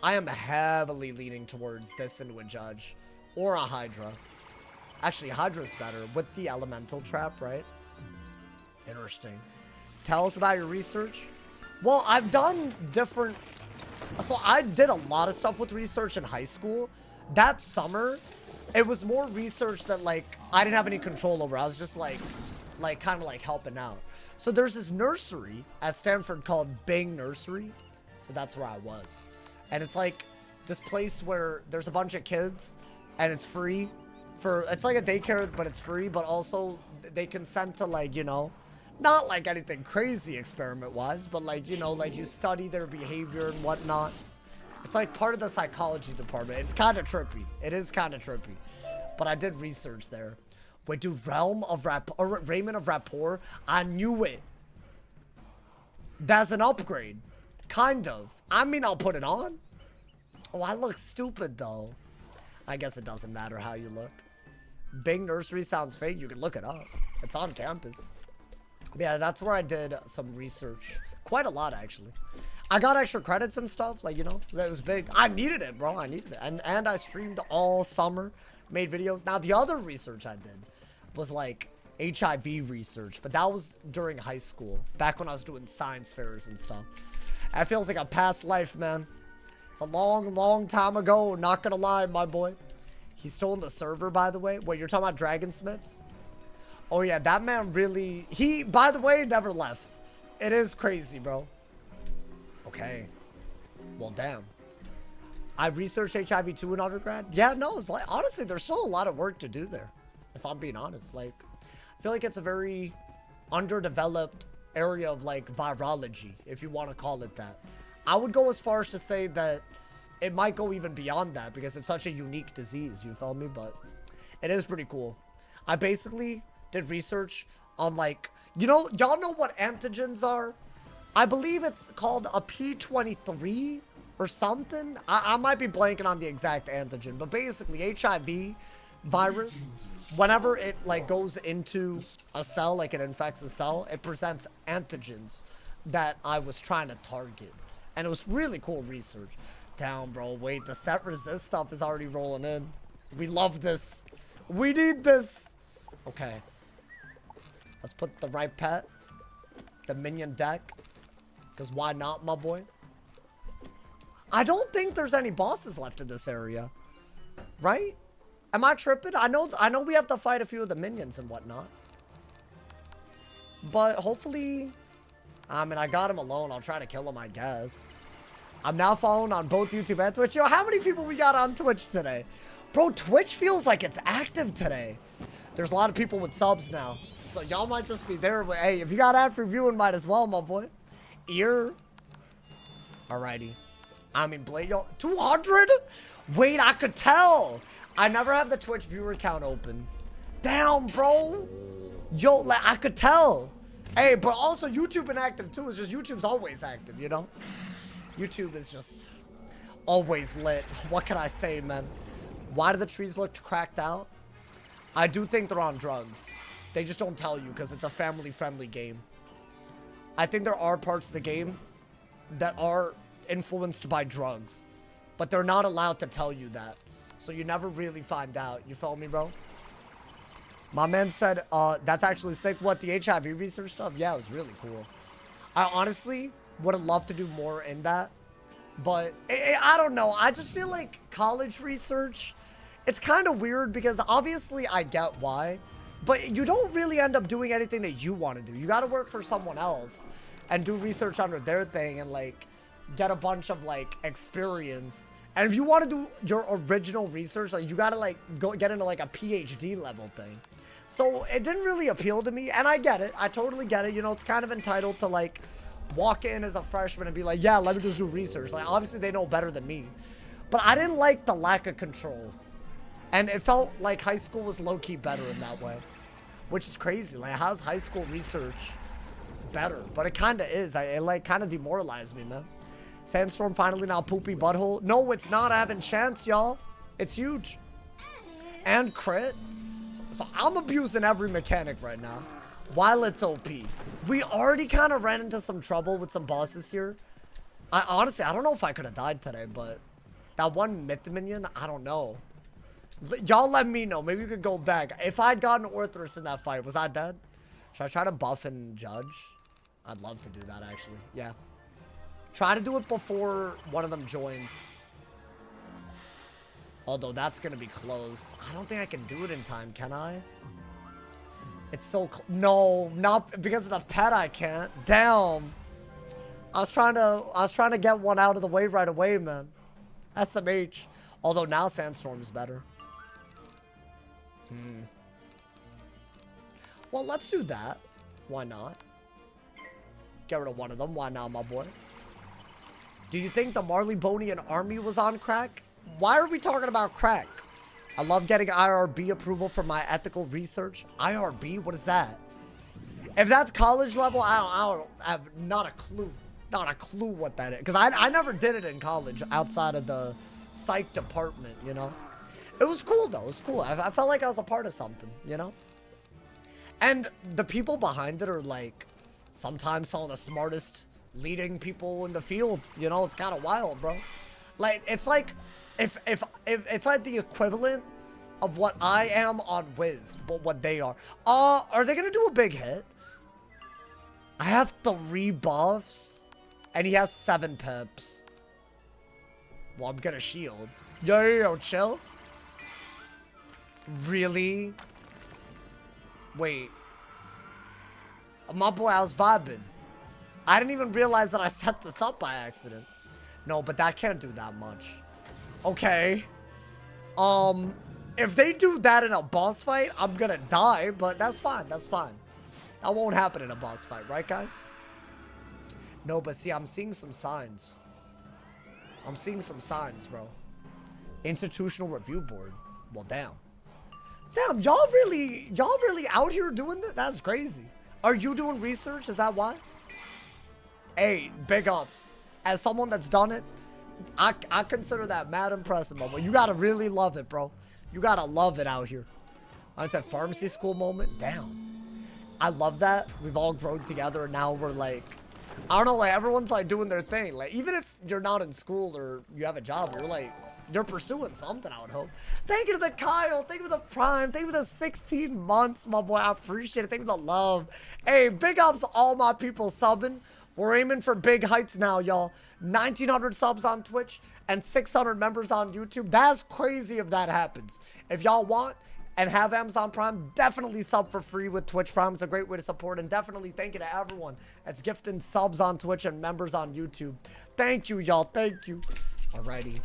Speaker 1: I am heavily leaning towards this into a judge. Or a Hydra. Actually, Hydra's better with the elemental trap, right? Interesting. Tell us about your research. Well, I've done different... So I did a lot of stuff with research in high school. That summer, it was more research that, like, I didn't have any control over. I was just, like kind of, like, helping out. So there's this nursery at Stanford called Bing Nursery. So that's where I was. And it's, like, this place where there's a bunch of kids, and it's free. It's like a daycare, but it's free, but also they consent to, like, you know, not like anything crazy experiment-wise, but like, you know, like you study their behavior and whatnot. It's like part of the psychology department. It's kind of trippy. It is kind of trippy. But I did research there. Wait, dude, Raymond of Rapport? I knew it. That's an upgrade. Kind of. I mean, I'll put it on. Oh, I look stupid, though. I guess it doesn't matter how you look. Bing Nursery sounds fake. You can look it up. It's on campus. Yeah, that's where I did some research. Quite a lot, actually. I got extra credits and stuff. Like, you know, that was big. I needed it, bro. I needed it. And I streamed all summer. Made videos. Now, the other research I did was, like, HIV research. But that was during high school. Back when I was doing science fairs and stuff. That feels like a past life, man. It's a long, long time ago. Not gonna lie, my boy. He's still in the server, by the way. Wait, you're talking about Dragonsmiths? Oh, yeah, that man really... He, by the way, never left. It is crazy, bro. Okay. Well, damn. I researched HIV too in undergrad. Yeah, no, it's like... Honestly, there's still a lot of work to do there. If I'm being honest. Like, I feel like it's a very underdeveloped area of, like, virology, if you want to call it that. I would go as far as to say that it might go even beyond that because it's such a unique disease, you feel me? But it is pretty cool. I basically did research on, like, you know, y'all know what antigens are? I believe it's called a P23 or something. I might be blanking on the exact antigen, but basically HIV virus, whenever it, like, goes into a cell, like it infects a cell, it presents antigens that I was trying to target. And it was really cool research. Damn, bro, wait, the set resist stuff is already rolling in. We love this. We need this. Okay. Let's put the right pet. The minion deck. Because why not, my boy? I don't think there's any bosses left in this area. Right? Am I tripping? I know we have to fight a few of the minions and whatnot. But hopefully... I mean, I got him alone. I'll try to kill him, I guess. I'm now following on both YouTube and Twitch. Yo, how many people we got on Twitch today? Bro, Twitch feels like it's active today. There's a lot of people with subs now. So y'all might just be there. But hey, if you got ad for viewing, might as well, my boy. Ear. Alrighty. I mean, Blade, yo, 200? Wait, I could tell. I never have the Twitch viewer count open. Damn, bro. Yo, I could tell. Hey, but also YouTube inactive too. It's just YouTube's always active, you know? YouTube is just always lit. What can I say, man? Why do the trees look cracked out? I do think they're on drugs. They just don't tell you because it's a family-friendly game. I think there are parts of the game that are influenced by drugs, but they're not allowed to tell you that. So you never really find out. You feel me, bro? My man said, that's actually sick. What, the HIV research stuff? Yeah, it was really cool. I honestly would have loved to do more in that. But, I don't know. I just feel like college research, it's kind of weird because obviously I get why. But you don't really end up doing anything that you want to do. You got to work for someone else and do research under their thing and, like, get a bunch of, like, experience. And if you want to do your original research, like, you got to, like, go get into, like, a PhD level thing. So it didn't really appeal to me, and I get it. I totally get it. You know, it's kind of entitled to like walk in as a freshman and be like, yeah, let me just do research. Like, obviously they know better than me. But I didn't like the lack of control. And it felt like high school was low-key better in that way. Which is crazy. Like, how's high school research better? But it kind of is. It like kind of demoralized me, man. Sandstorm finally now poopy butthole. No, it's not. I have enchants, y'all. It's huge. And crit. So I'm abusing every mechanic right now. While it's OP. We already kind of ran into some trouble with some bosses here. Honestly, I don't know if I could have died today, but that one myth minion, I don't know. Y'all let me know. Maybe we could go back. If I'd gotten Orthrus in that fight, was I dead? Should I try to buff and judge? I'd love to do that, actually. Yeah. Try to do it before one of them joins. Although that's going to be close. I don't think I can do it in time, can I? It's so no, not because of the pet I can't. Damn. I was trying to get one out of the way right away, man. SMH. Although now Sandstorm is better. Well, let's do that. Why not? Get rid of one of them. Why not, my boy? Do you think the Marleybonian army was on crack? Why are we talking about crack? I love getting IRB approval for my ethical research. IRB? What is that? If that's college level, I have not a clue. Not a clue what that is. Because I never did it in college outside of the psych department, you know? It was cool, though. It was cool. I felt like I was a part of something, you know? And the people behind it are, like, sometimes some of the smartest leading people in the field. You know, it's kind of wild, bro. Like, it's like... If it's like the equivalent of what I am on Wiz, but what they are. Are they gonna do a big hit? I have 3 buffs, and he has 7 pips. Well, I'm gonna shield. Yo, chill. Really? Wait. My boy, I was vibing. I didn't even realize that I set this up by accident. No, but that can't do that much. Okay. If they do that in a boss fight, I'm gonna die, but that's fine. That's fine. That won't happen in a boss fight, right, guys? No, but see, I'm seeing some signs. I'm seeing some signs, bro. Institutional review board. Well, damn. Damn, y'all really out here doing that? That's crazy. Are you doing research? Is that why? Hey, big ups. As someone that's done it, I consider that mad impressive, but you gotta really love it, bro. You gotta love it out here. I said pharmacy school moment. Damn. I love that. We've all grown together, and now we're like, I don't know, like everyone's like doing their thing. Like even if you're not in school or you have a job, you're pursuing something, I would hope. Thank you to the Kyle. Thank you for the Prime. Thank you for the 16 months, my boy. I appreciate it. Thank you for the love. Hey, big ups to all my people subbing. We're aiming for big heights now, y'all. 1,900 subs on Twitch and 600 members on YouTube. That's crazy if that happens. If y'all want and have Amazon Prime, definitely sub for free with Twitch Prime. It's a great way to support, and definitely thank you to everyone that's gifting subs on Twitch and members on YouTube. Thank you, y'all. Thank you. Alrighty.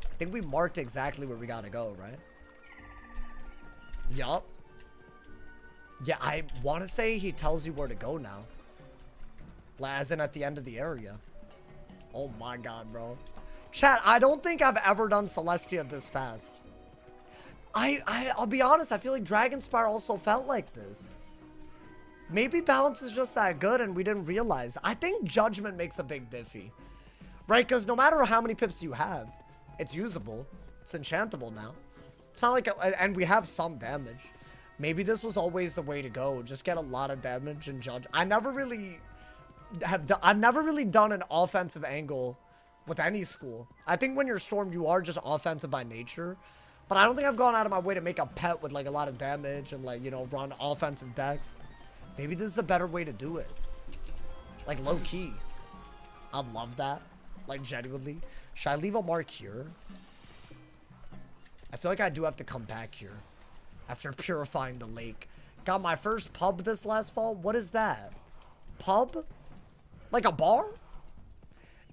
Speaker 1: I think we marked exactly where we gotta go, right? Yup. Yeah, I want to say he tells you where to go now. As in at the end of the area. Oh my god, bro. Chat, I don't think I've ever done Celestia this fast. I'll be honest, I feel like Dragonspire also felt like this. Maybe balance is just that good and we didn't realize. I think Judgment makes a big diffy. Right? Because no matter how many pips you have, it's usable. It's enchantable now. It's not like... And we have some damage. Maybe this was always the way to go. Just get a lot of damage and judge. I've never really done an offensive angle with any school. I think when you're Storm, you are just offensive by nature. But I don't think I've gone out of my way to make a pet with like a lot of damage and like, you know, run offensive decks. Maybe this is a better way to do it. Like low key. I'd love that. Like genuinely. Should I leave a mark here? I feel like I do have to come back here after purifying the lake. Got my first pub this last fall. What is that? Pub? Like a bar?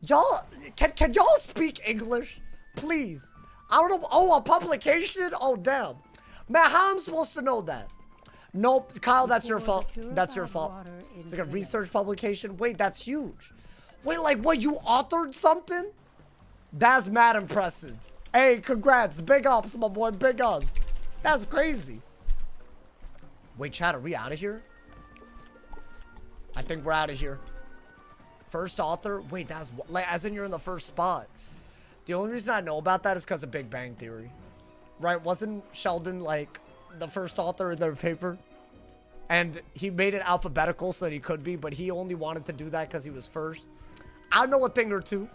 Speaker 1: Y'all, can y'all speak English? Please. I don't know. Oh, a publication? Oh, damn. Man, how am I supposed to know that? Nope, Kyle, that's your fault. That's your fault. It's like a research publication. Wait, that's huge. Wait, like what, you authored something? That's mad impressive. Hey, congrats. Big ups, my boy. Big ups. That's crazy. Wait, chat, are we out of here? I think we're out of here. First author? Wait, that's like, as in you're in the first spot. The only reason I know about that is because of Big Bang Theory. Right? Wasn't Sheldon like the first author in their paper? And he made it alphabetical so that he could be, but he only wanted to do that because he was first. I know a thing or two.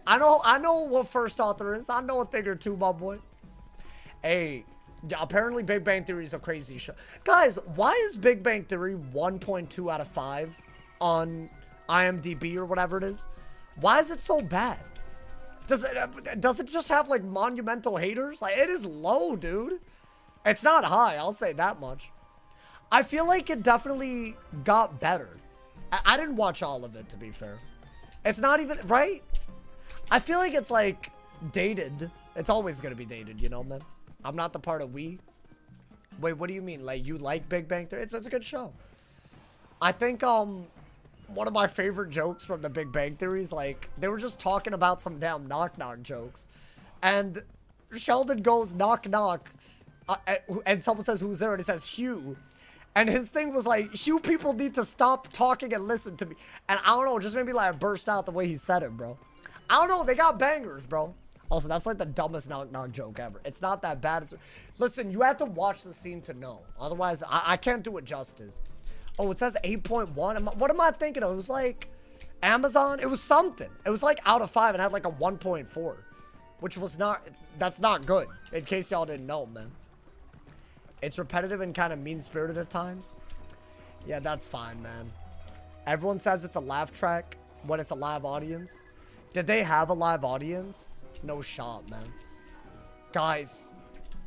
Speaker 1: I know what first author is. I know a thing or two, my boy. Hey, apparently Big Bang Theory is a crazy show. Guys, why is Big Bang Theory 1.2 out of 5 on IMDb or whatever it is? Why is it so bad? Does it just have like monumental haters? Like, it is low, dude. It's not high, I'll say that much. I feel like it definitely got better. I didn't watch all of it, to be fair. It's not even, right? I feel like it's like dated. It's always gonna be dated, you know, man. I'm not the part of we. Wait, what do you mean? Like, you like Big Bang Theory? It's a good show. I think one of my favorite jokes from the Big Bang Theory is like they were just talking about some damn knock knock jokes, and Sheldon goes knock knock, and someone says who's there, and he says Hugh. And his thing was like, Hugh, people need to stop talking and listen to me. And I don't know, it just made me like burst out the way he said it, bro. I don't know, they got bangers, bro. Also, that's like the dumbest knock-knock joke ever. It's not that bad. Listen, you have to watch the scene to know. Otherwise, I can't do it justice. Oh, it says 8.1. What am I thinking of? It was like Amazon. It was something. It was like out of 5 and had like a 1.4. Which was not, that's not good. In case y'all didn't know, man. It's repetitive and kind of mean-spirited at times. Yeah, that's fine, man. Everyone says it's a laugh track when it's a live audience. Did they have a live audience? No shot, man. Guys,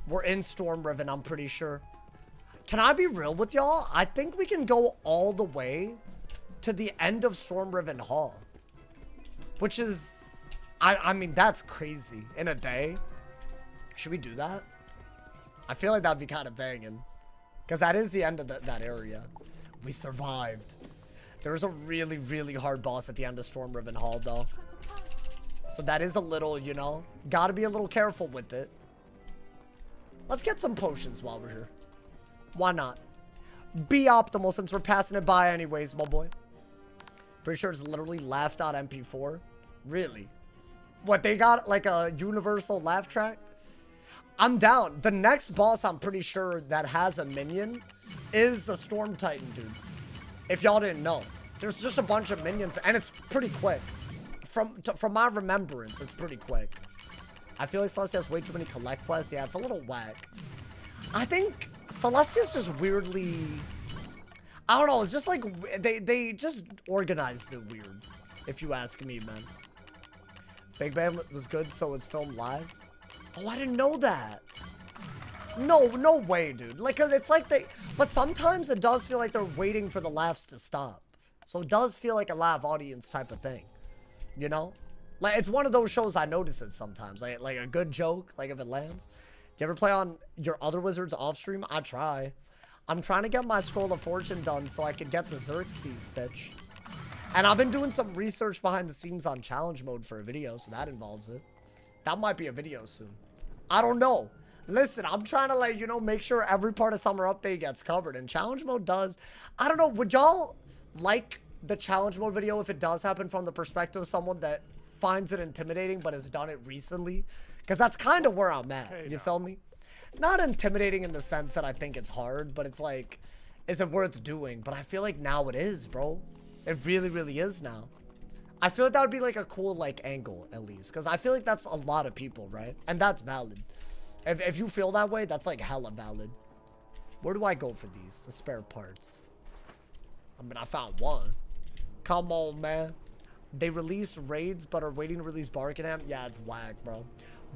Speaker 1: we're in Storm Riven, I'm pretty sure. Can I be real with y'all? I think we can go all the way to the end of Storm Riven Hall. Which is, I mean, that's crazy. In a day. Should we do that? I feel like that'd be kind of banging. Because that is the end of that area. We survived. There's a really, really hard boss at the end of Storm Riven Hall, though. So that is a little, you know, gotta be a little careful with it. Let's get some potions while we're here. Why not? Be optimal since we're passing it by anyways, my boy. Pretty sure it's literally laugh.mp4. Really? What, they got like a universal laugh track? I'm down. The next boss I'm pretty sure that has a minion is the Storm Titan, dude. If y'all didn't know. There's just a bunch of minions and it's pretty quick. From my remembrance, it's pretty quick. I feel like Celestia has way too many collect quests. Yeah, it's a little whack. I think Celestia's just weirdly... I don't know, it's just like... They just organized it weird, if you ask me, man. Big Bang was good, so it's filmed live. Oh, I didn't know that. No way, dude. Like, cause it's like they... But sometimes it does feel like they're waiting for the laughs to stop. So it does feel like a live audience type of thing. You know? Like, it's one of those shows I notice it sometimes. Like a good joke, like if it lands. Do you ever play on your other wizards off stream? I try. I'm trying to get my Scroll of Fortune done so I can get the Xerxes Stitch. And I've been doing some research behind the scenes on challenge mode for a video, so that involves it. That might be a video soon. I don't know. Listen, I'm trying to, like, you know, make sure every part of Summer Update gets covered. And challenge mode does. I don't know. Would y'all like the challenge mode video if it does happen from the perspective of someone that finds it intimidating but has done it recently? Because that's kind of where I'm at. You feel me? Not intimidating in the sense that I think it's hard, but it's like, is it worth doing? But I feel like now it is, bro. It really, really is now. I feel like that would be like a cool like angle at least, because I feel like that's a lot of people, right? And that's valid. If you feel that way, that's like hella valid. Where do I go for these? The spare parts. I mean, I found one. Come on, man. They released raids, but are waiting to release Barkenham. Yeah, it's whack, bro.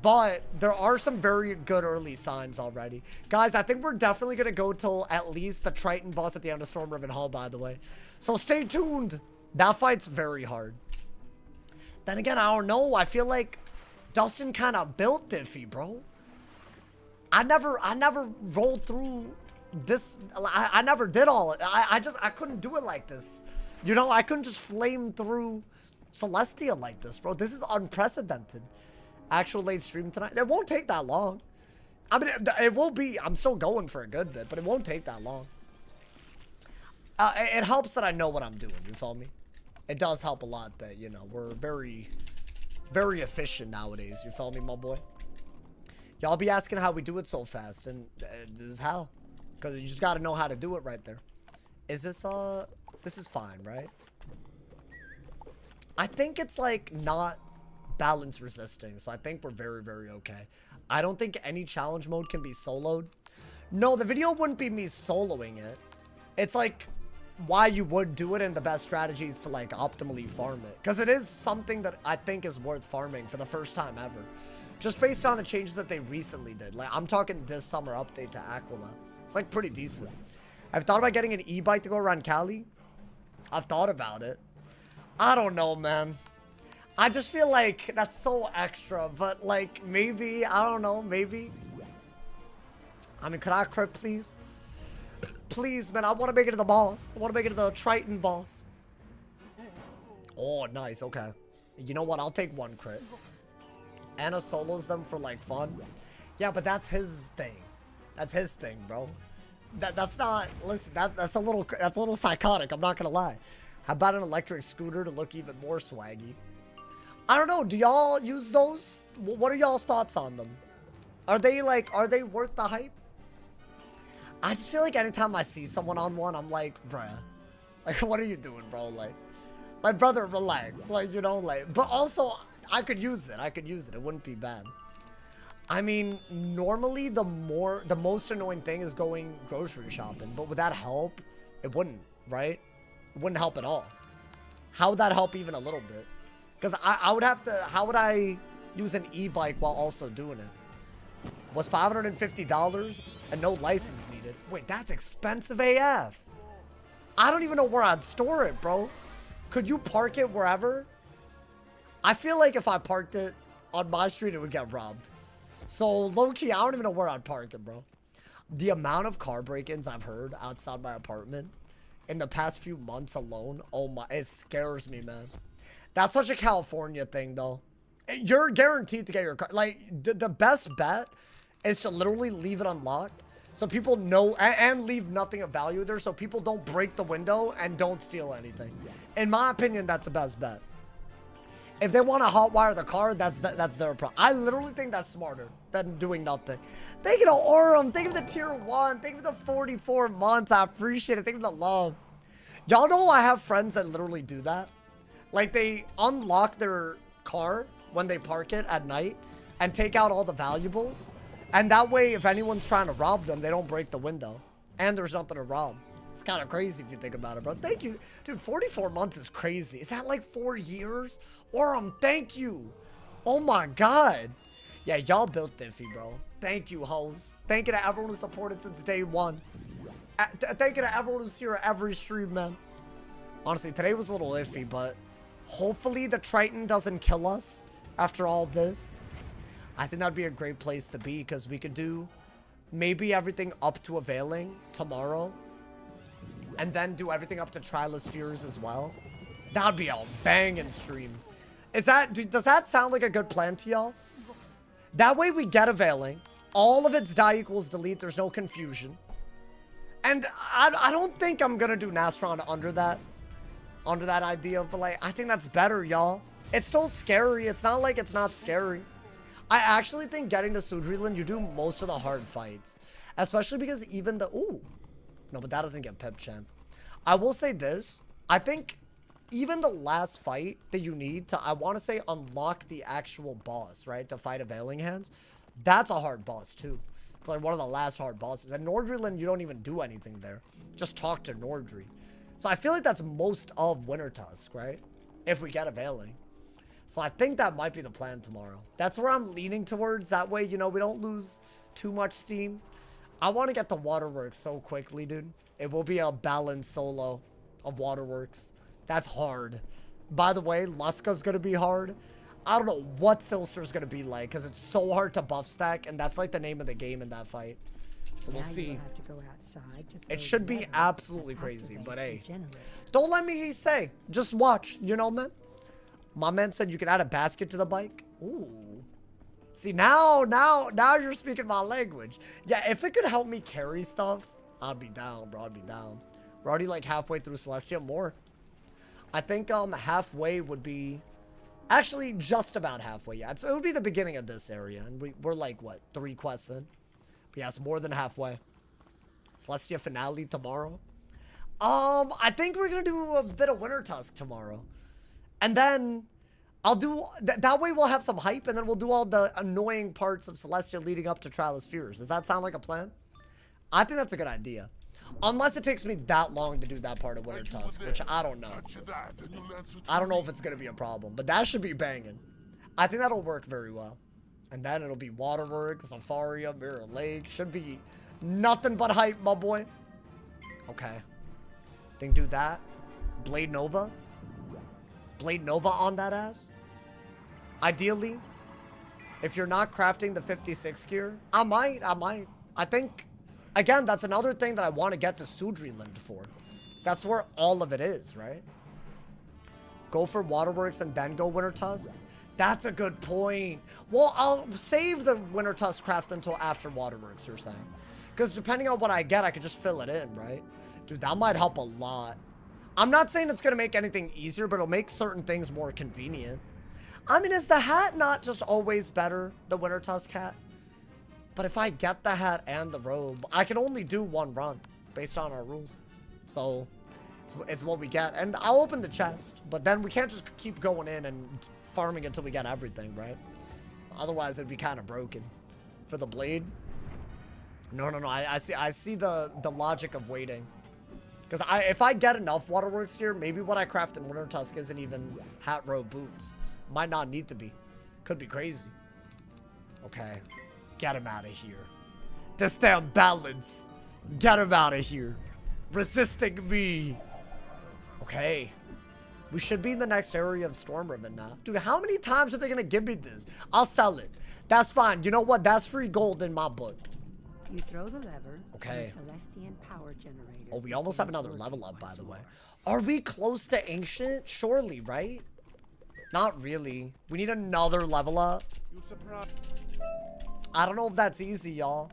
Speaker 1: But there are some very good early signs already. Guys, I think we're definitely going to go till at least the Triton boss at the end of Storm Riven Hall, by the way. So stay tuned. That fight's very hard. Then again, I don't know. I feel like Dustin kind of built Diffie, bro. I never rolled through this. I never did all it. I couldn't do it like this. You know, I couldn't just flame through Celestia like this, bro. This is unprecedented. Actual late stream tonight. It won't take that long. I mean, it will be. I'm still going for a good bit, but it won't take that long. It helps that I know what I'm doing. You feel me? It does help a lot that, you know, we're very, very efficient nowadays. You feel me, my boy? Y'all be asking how we do it so fast, and this is how. Because you just got to know how to do it right there. Is this, this is fine, right? I think it's, like, not balance resisting, so I think we're very, very okay. I don't think any challenge mode can be soloed. No, the video wouldn't be me soloing it. It's, like, why you would do it and the best strategies to, like, optimally farm it. Because it is something that I think is worth farming for the first time ever. Just based on the changes that they recently did. Like, I'm talking this summer update to Aquila. It's, like, pretty decent. I've thought about getting an e-bike to go around Cali. I've thought about it. I don't know, man. I just feel like that's so extra, but, like, maybe, I don't know, maybe. I mean, could I crit, please? Please, man, I want to make it to the boss. I want to make it to the Triton boss. Oh, nice, okay. You know what? I'll take one crit. Anna solos them for, like, fun. Yeah, but that's his thing. That's his thing, bro. That's not, listen, that's a little psychotic, I'm not gonna lie. How about an electric scooter to look even more swaggy? I don't know, do y'all use those? What are y'all's thoughts on them? Are they worth the hype? I just feel like anytime I see someone on one, I'm like, bruh, like, what are you doing, bro? Like, brother, relax. Like, you know, like, but also, I could use it. It wouldn't be bad. I mean, normally the most annoying thing is going grocery shopping, but would that help? It wouldn't, right? It wouldn't help at all. How would that help even a little bit? Because I would have to, how would I use an e-bike while also doing it? Was $550 and no license needed. Wait, that's expensive AF. I don't even know where I'd store it, bro. Could you park it wherever? I feel like if I parked it on my street, it would get robbed. So, low-key, I don't even know where I'd park it, bro. The amount of car break-ins I've heard outside my apartment in the past few months alone, oh my, it scares me, man. That's such a California thing, though. You're guaranteed to get your car. Like, the best bet is to literally leave it unlocked so people know, and leave nothing of value there so people don't break the window and don't steal anything. In my opinion, that's the best bet. If they want to hotwire the car, that's their problem. I literally think that's smarter than doing nothing. Thank you to Aurum. Thank you to the tier 1. Thank you to the 44 months. I appreciate it. Thank you to the love. Y'all know I have friends that literally do that. Like, they unlock their car when they park it at night and take out all the valuables. And that way, if anyone's trying to rob them, they don't break the window. And there's nothing to rob. It's kind of crazy if you think about it, bro. Thank you. Dude, 44 months is crazy. Is that like 4 years? Aurum, thank you. Oh my god. Yeah, y'all built Diffy, bro. Thank you, hoes. Thank you to everyone who supported since day one. Thank you to everyone who's here at every stream, man. Honestly, today was a little iffy, but hopefully the Triton doesn't kill us after all this. I think that'd be a great place to be, because we could do maybe everything up to Availing tomorrow. And then do everything up to Trilus Fears as well. That'd be a banging stream. Does that sound like a good plan to y'all? That way we get Availing. All of its die equals delete. There's no confusion. And I don't think I'm going to do Nastron under that idea. But, like, I think that's better, y'all. It's still scary. It's not like it's not scary. I actually think getting to Sudriland, you do most of the hard fights. Especially because even the... Ooh. No, but that doesn't get pip chance. I will say this. I think even the last fight that you need to, I want to say, unlock the actual boss, right? To fight Availing Hands. That's a hard boss, too. It's like one of the last hard bosses. And Nordriland, you don't even do anything there. Just talk to Nordri. So I feel like that's most of Wintertusk, right? If we get Availing. So I think that might be the plan tomorrow. That's where I'm leaning towards. That way, you know, we don't lose too much steam. I want to get the Waterworks so quickly, dude. It will be a balanced solo of Waterworks. That's hard. By the way, Luska's going to be hard. I don't know what Silster's gonna be like, because it's so hard to buff stack, and that's like the name of the game in that fight. So we'll see.
Speaker 3: Have to go outside to
Speaker 1: It
Speaker 3: throw
Speaker 1: should
Speaker 3: the
Speaker 1: be
Speaker 3: lever
Speaker 1: absolutely
Speaker 3: that
Speaker 1: crazy,
Speaker 3: activates
Speaker 1: but
Speaker 3: the
Speaker 1: hey,
Speaker 3: generator.
Speaker 1: don't let me say. Just watch, you know, man. My man said you could add a basket to the bike. Ooh. See, now you're speaking my language. Yeah, if it could help me carry stuff, I'd be down, bro. I'd be down. We're already like halfway through Celestia. More. I think halfway would be actually just about halfway. Yeah, it would be the beginning of this area, and we're like what, 3 quests in? But yeah, it's more than halfway. Celestia finale tomorrow. I think we're gonna do a bit of Winter Tusk tomorrow, and then I'll do that way. We'll have some hype, and then we'll do all the annoying parts of Celestia leading up to Trial of Spheres. Does that sound like a plan? I think that's a good idea. Unless it takes me that long to do that part of Winter Tusk, which I don't know. I don't know if it's going to be a problem, but that should be banging. I think that'll work very well. And then it'll be Waterworks, Safaria, Mirror Lake. Should be nothing but hype, my boy. Okay. Think do that. Blade Nova. Blade Nova on that ass. Ideally, if you're not crafting the 56 gear, I might. I think... Again, that's another thing that I want to get to Sudriland for. That's where all of it is, right? Go for Waterworks and then go Winter Tusk? That's a good point. Well, I'll save the Winter Tusk craft until after Waterworks, you're saying. Because depending on what I get, I could just fill it in, right? Dude, that might help a lot. I'm not saying it's going to make anything easier, but it'll make certain things more convenient. I mean, is the hat not just always better, the Winter Tusk hat? But if I get the hat and the robe, I can only do 1 run based on our rules. So it's what we get. And I'll open the chest, but then we can't just keep going in and farming until we get everything, right? Otherwise, it'd be kind of broken. For the blade? No. I see the logic of waiting. Because if I get enough Waterworks here, maybe what I craft in Winter Tusk isn't even hat, robe, boots. Might not need to be. Could be crazy. Okay. Get him out of here. This damn balance. Get him out of here. Resisting me. Okay. We should be in the next area of Stormriven now. Dude, how many times are they going to give me this? I'll sell it. That's fine. You know what? That's free gold in my book.
Speaker 3: You throw the lever.
Speaker 1: Okay.
Speaker 3: And the Celestian power generator.
Speaker 1: Oh, we almost have another level up, by the way. Are we close to Ancient? Surely, right? Not really. We need another level up.
Speaker 5: You surprised?
Speaker 1: I don't know if that's easy, y'all.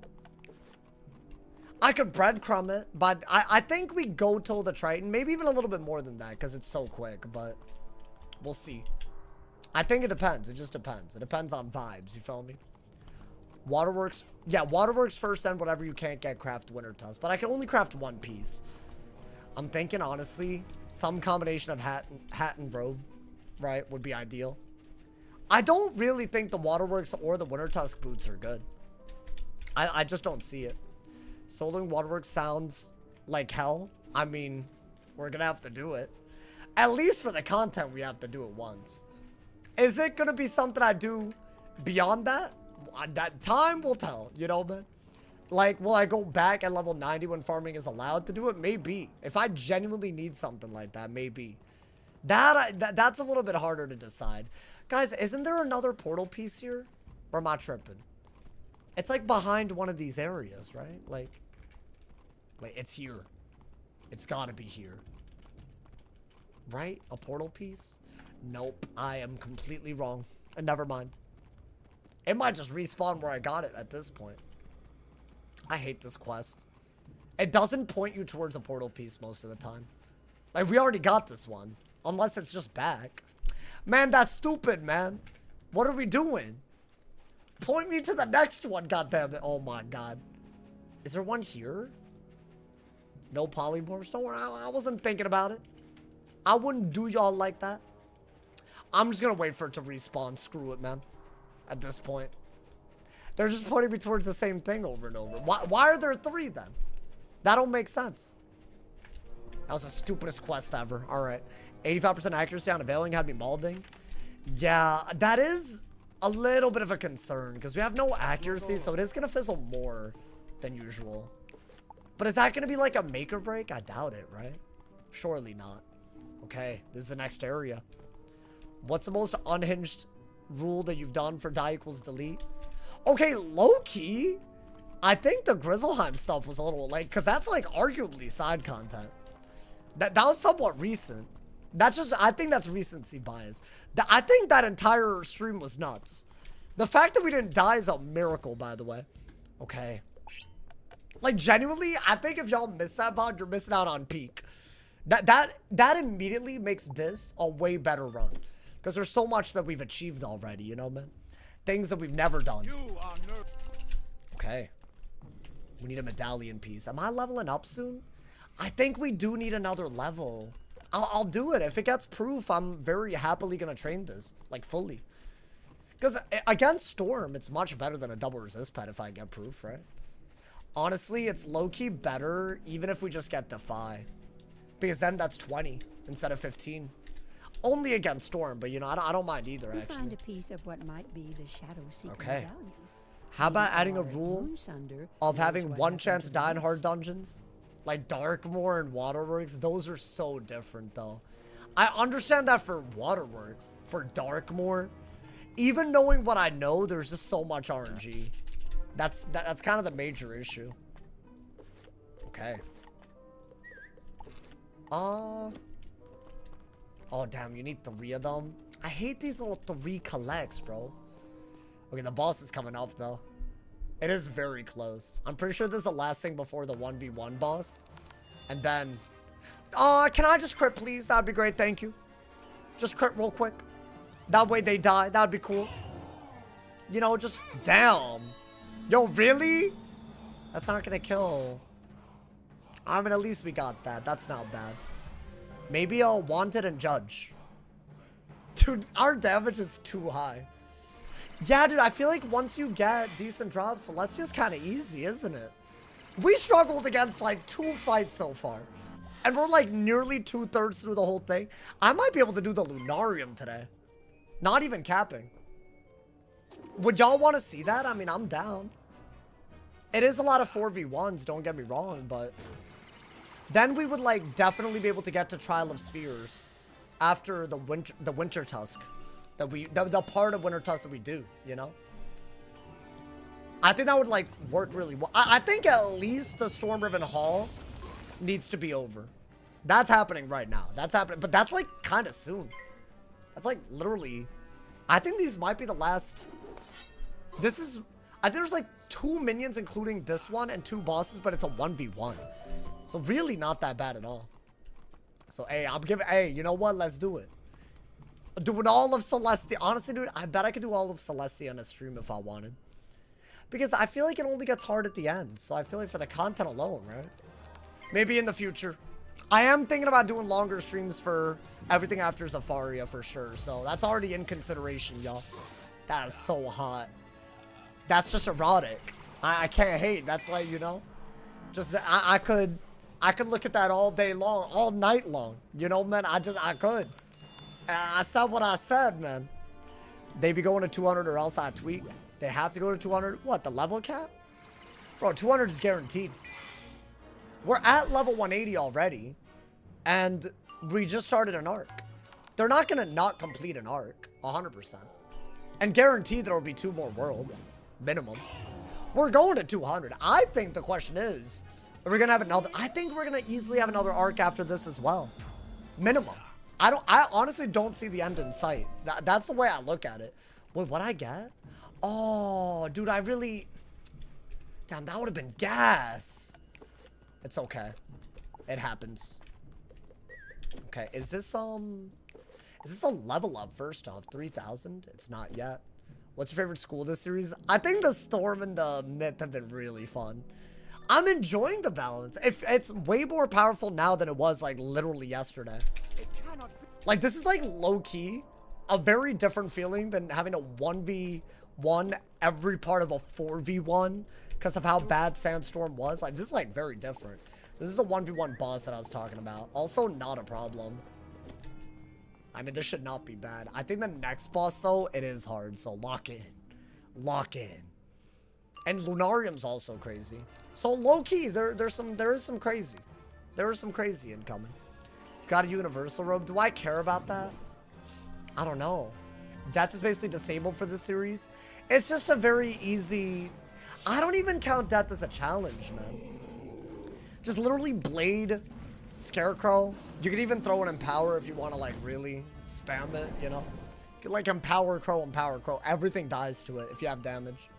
Speaker 1: I could breadcrumb it, but I think we go till the Triton. Maybe even a little bit more than that, because it's so quick, but we'll see. I think it depends. It just depends. It depends on vibes, you feel me? Waterworks. Yeah, Waterworks first, then whatever you can't get, craft Winter Tusk. But I can only craft 1 piece. I'm thinking, honestly, some combination of hat and robe, right, would be ideal. I don't really think the Waterworks or the Winter Tusk boots are good. I just don't see it. Soloing Waterworks sounds like hell. I mean, we're going to have to do it. At least for the content, we have to do it once. Is it going to be something I do beyond that? That time will tell, you know, man? Like, will I go back at level 90 when farming is allowed to do it? Maybe. If I genuinely need something like that, maybe. That's a little bit harder to decide. Guys, isn't there another portal piece here? Or am I tripping? It's like behind one of these areas, right? Like it's here. It's gotta be here. Right? A portal piece? Nope. I am completely wrong. And never mind. It might just respawn where I got it at this point. I hate this quest. It doesn't point you towards a portal piece most of the time. Like, we already got this one. Unless it's just back. Man, that's stupid, man. What are we doing? Point me to the next one, goddammit. Oh my god. Is there one here? No polymorphs? Don't worry, I wasn't thinking about it. I wouldn't do y'all like that. I'm just gonna wait for it to respawn. Screw it, man. At this point. They're just pointing me towards the same thing over and over. Why are there 3 then? That don't make sense. That was the stupidest quest ever. Alright. 85% accuracy on availing had me mauling. Yeah, that is a little bit of a concern because we have no accuracy, so it is going to fizzle more than usual. But is that going to be like a make or break? I doubt it, right? Surely not. Okay, this is the next area. What's the most unhinged rule that you've done for die equals delete. Okay, low-key, I think the Grizzleheim stuff was a little late, because that's, like, arguably side content. That was somewhat recent. I think that's recency bias. I think that entire stream was nuts. The fact that we didn't die is a miracle, by the way. Okay. Like, genuinely, I think if y'all miss that VOD, you're missing out on peak. That immediately makes this a way better run. Because there's so much that we've achieved already, you know, man? Things that we've never done. Okay. We need a medallion piece. Am I leveling up soon? I think we do need another level. I'll do it. If it gets proof, I'm very happily going to train this. Like, fully. Because against Storm, it's much better than a double resist pet if I get proof, right? Honestly, it's low-key better even if we just get Defy. Because then that's 20 instead of 15. Only against Storm, but you know, I don't mind either, actually.
Speaker 3: Find a piece of what might be the Shadow Seeker
Speaker 1: Okay.
Speaker 3: medallion.
Speaker 1: How about adding a rule of having one chance die in hard
Speaker 3: to
Speaker 1: dungeons? Like Darkmoor and Waterworks, those are so different, though. I understand that for Waterworks, for Darkmoor, even knowing what I know, there's just so much RNG. That's kind of the major issue. Okay. Oh, damn, you need 3 of them. I hate these little 3 collects, bro. Okay, the boss is coming up, though. It is very close. I'm pretty sure this is the last thing before the 1v1 boss. And then... can I just crit, please? That'd be great, thank you. Just crit real quick. That way they die. That'd be cool. You know, just... Damn. Yo, really? That's not gonna kill. I mean, at least we got that. That's not bad. Maybe I'll Wanted and Judge. Dude, our damage is too high. Yeah, dude, I feel like once you get decent drops, Celestia's kind of easy, isn't it? We struggled against, like, 2 fights so far. And we're, like, nearly 2/3 through the whole thing. I might be able to do the Lunarium today. Not even capping. Would y'all want to see that? I mean, I'm down. It is a lot of 4v1s, don't get me wrong, but... Then we would, like, definitely be able to get to Trial of Spheres after the Winter Tusk. The part of Winter Tusk that we do, you know? I think that would, like, work really well. I think at least the Stormriven Hall needs to be over. That's happening right now. That's happening. But that's, like, kind of soon. That's, like, literally... I think these might be the last... This is... I think there's, like, 2 minions, including this one, and 2 bosses, but it's a 1v1. So really not that bad at all. So, hey, I'm giving... Hey, you know what? Let's do it. Doing all of Celestia. Honestly, dude, I bet I could do all of Celestia on a stream if I wanted. Because I feel like it only gets hard at the end. So I feel like for the content alone, right? Maybe in the future. I am thinking about doing longer streams for everything after Zafaria for sure. So that's already in consideration, y'all. That is so hot. That's just erotic. I can't hate. That's like, you know. Just I could look at that all day long, all night long. You know, man, I could. I said what I said, man. They be going to 200 or else I tweet. They have to go to 200. What, the level cap? Bro, 200 is guaranteed. We're at level 180 already. And we just started an arc. They're not going to not complete an arc. 100%. And guaranteed there will be 2 more worlds. Minimum. We're going to 200. I think the question is, are we going to have another? I think we're going to easily have another arc after this as well. Minimum. I honestly don't see the end in sight. That's the way I look at it. Wait, what'd I get? Oh, dude, I really... Damn, that would have been gas. It's okay. It happens. Okay, is this a level up first off? 3,000? It's not yet. What's your favorite school this series? I think the Storm and the Myth have been really fun. I'm enjoying the balance. It's way more powerful now than it was, like, literally yesterday. Like, this is, like, low-key a very different feeling than having a 1v1 every part of a 4v1 because of how bad Sandstorm was. Like, this is, like, very different. So this is a 1v1 boss that I was talking about. Also, not a problem. I mean, this should not be bad. I think the next boss, though, it is hard. So lock in. Lock in. And Lunarium's also crazy. So low-key, there is some crazy. There is some crazy incoming. Got a universal robe. Do I care about that? I don't know. Death is basically disabled for this series. It's just a very easy... I don't even count Death as a challenge, man. Just literally Blade, Scarecrow. You could even throw an Empower if you want to, like, really spam it, you know? You could, like, Empower Crow. Everything dies to it if you have damage.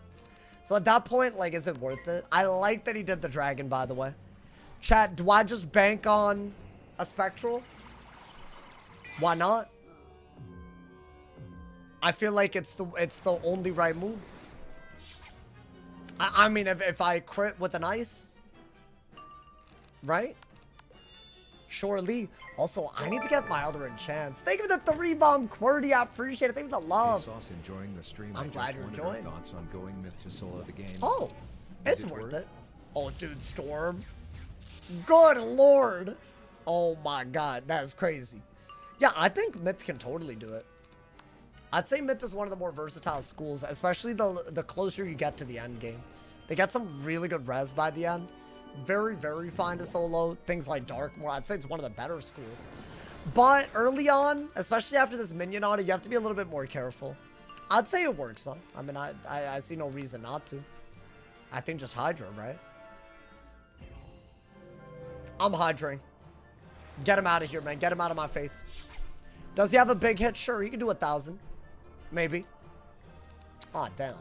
Speaker 1: So at that point, like, is it worth it? I like that he did the dragon, by the way. Chat, do I just bank on a Spectral? Why not? I feel like it's the only right move. I mean, if I crit with an ice, right? Surely. Also, I need to get my other enchants. Thank you for the 3-bomb QWERTY. I appreciate it. Thank you for the love.
Speaker 2: Sauce enjoying the stream.
Speaker 1: I'm glad you're enjoying.
Speaker 2: Thoughts on going myth to solo the game?
Speaker 1: Oh, it's worth it. Oh, dude, Storm. Good lord. Oh my god, that is crazy. Yeah, I think Myth can totally do it. I'd say Myth is one of the more versatile schools, especially the closer you get to the end game. They get some really good res by the end. Very, very fine to solo. Things like Darkmoor, I'd say it's one of the better schools. But early on, especially after this minion audit, you have to be a little bit more careful. I'd say it works, though. I mean, I see no reason not to. I think just Hydra, right? I'm Hydraing. Get him out of here, man. Get him out of my face. Does he have a big hit? Sure, he can do 1,000. Maybe. Aw, damn.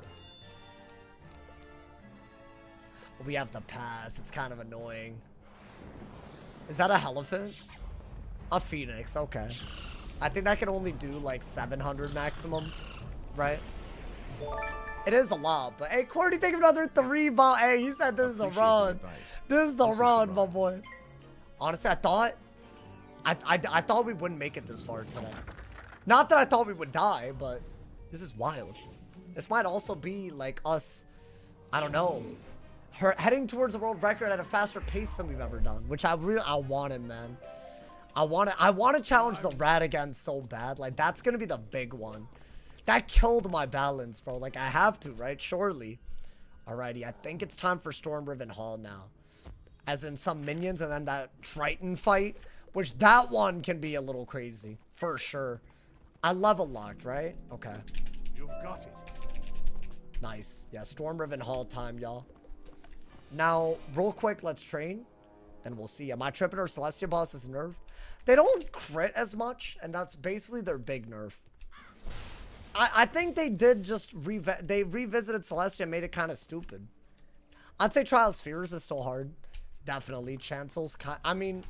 Speaker 1: We have to pass. It's kind of annoying. Is that a elephant? A phoenix. Okay. I think that can only do like 700 maximum, right? It is a lot, but hey, Cordy, think of another 3-ball. Hey, he said this is a run. This is the run, my boy. Honestly, I thought we wouldn't make it this far today. Not that I thought we would die, but this is wild. This might also be like us, I don't know, heading towards a world record at a faster pace than we've ever done, which I wanted, man. I want to challenge the rat again so bad. Like, that's going to be the big one. That killed my balance, bro. Like, I have to, right? Surely. Alrighty, I think it's time for Stormriven Hall now. As in some minions and then that Triton fight, which that one can be a little crazy, for sure. I level locked, right? Okay.
Speaker 5: You've got it.
Speaker 1: Nice. Yeah, Stormriven Hall time, y'all. Now, real quick, let's train. Then we'll see. Am I tripping or Celestia boss is nerfed? They don't crit as much, and that's basically their big nerf. I think they did just they revisited Celestia and made it kind of stupid. I'd say Trial Spheres is still hard. Definitely. Chancel's I mean,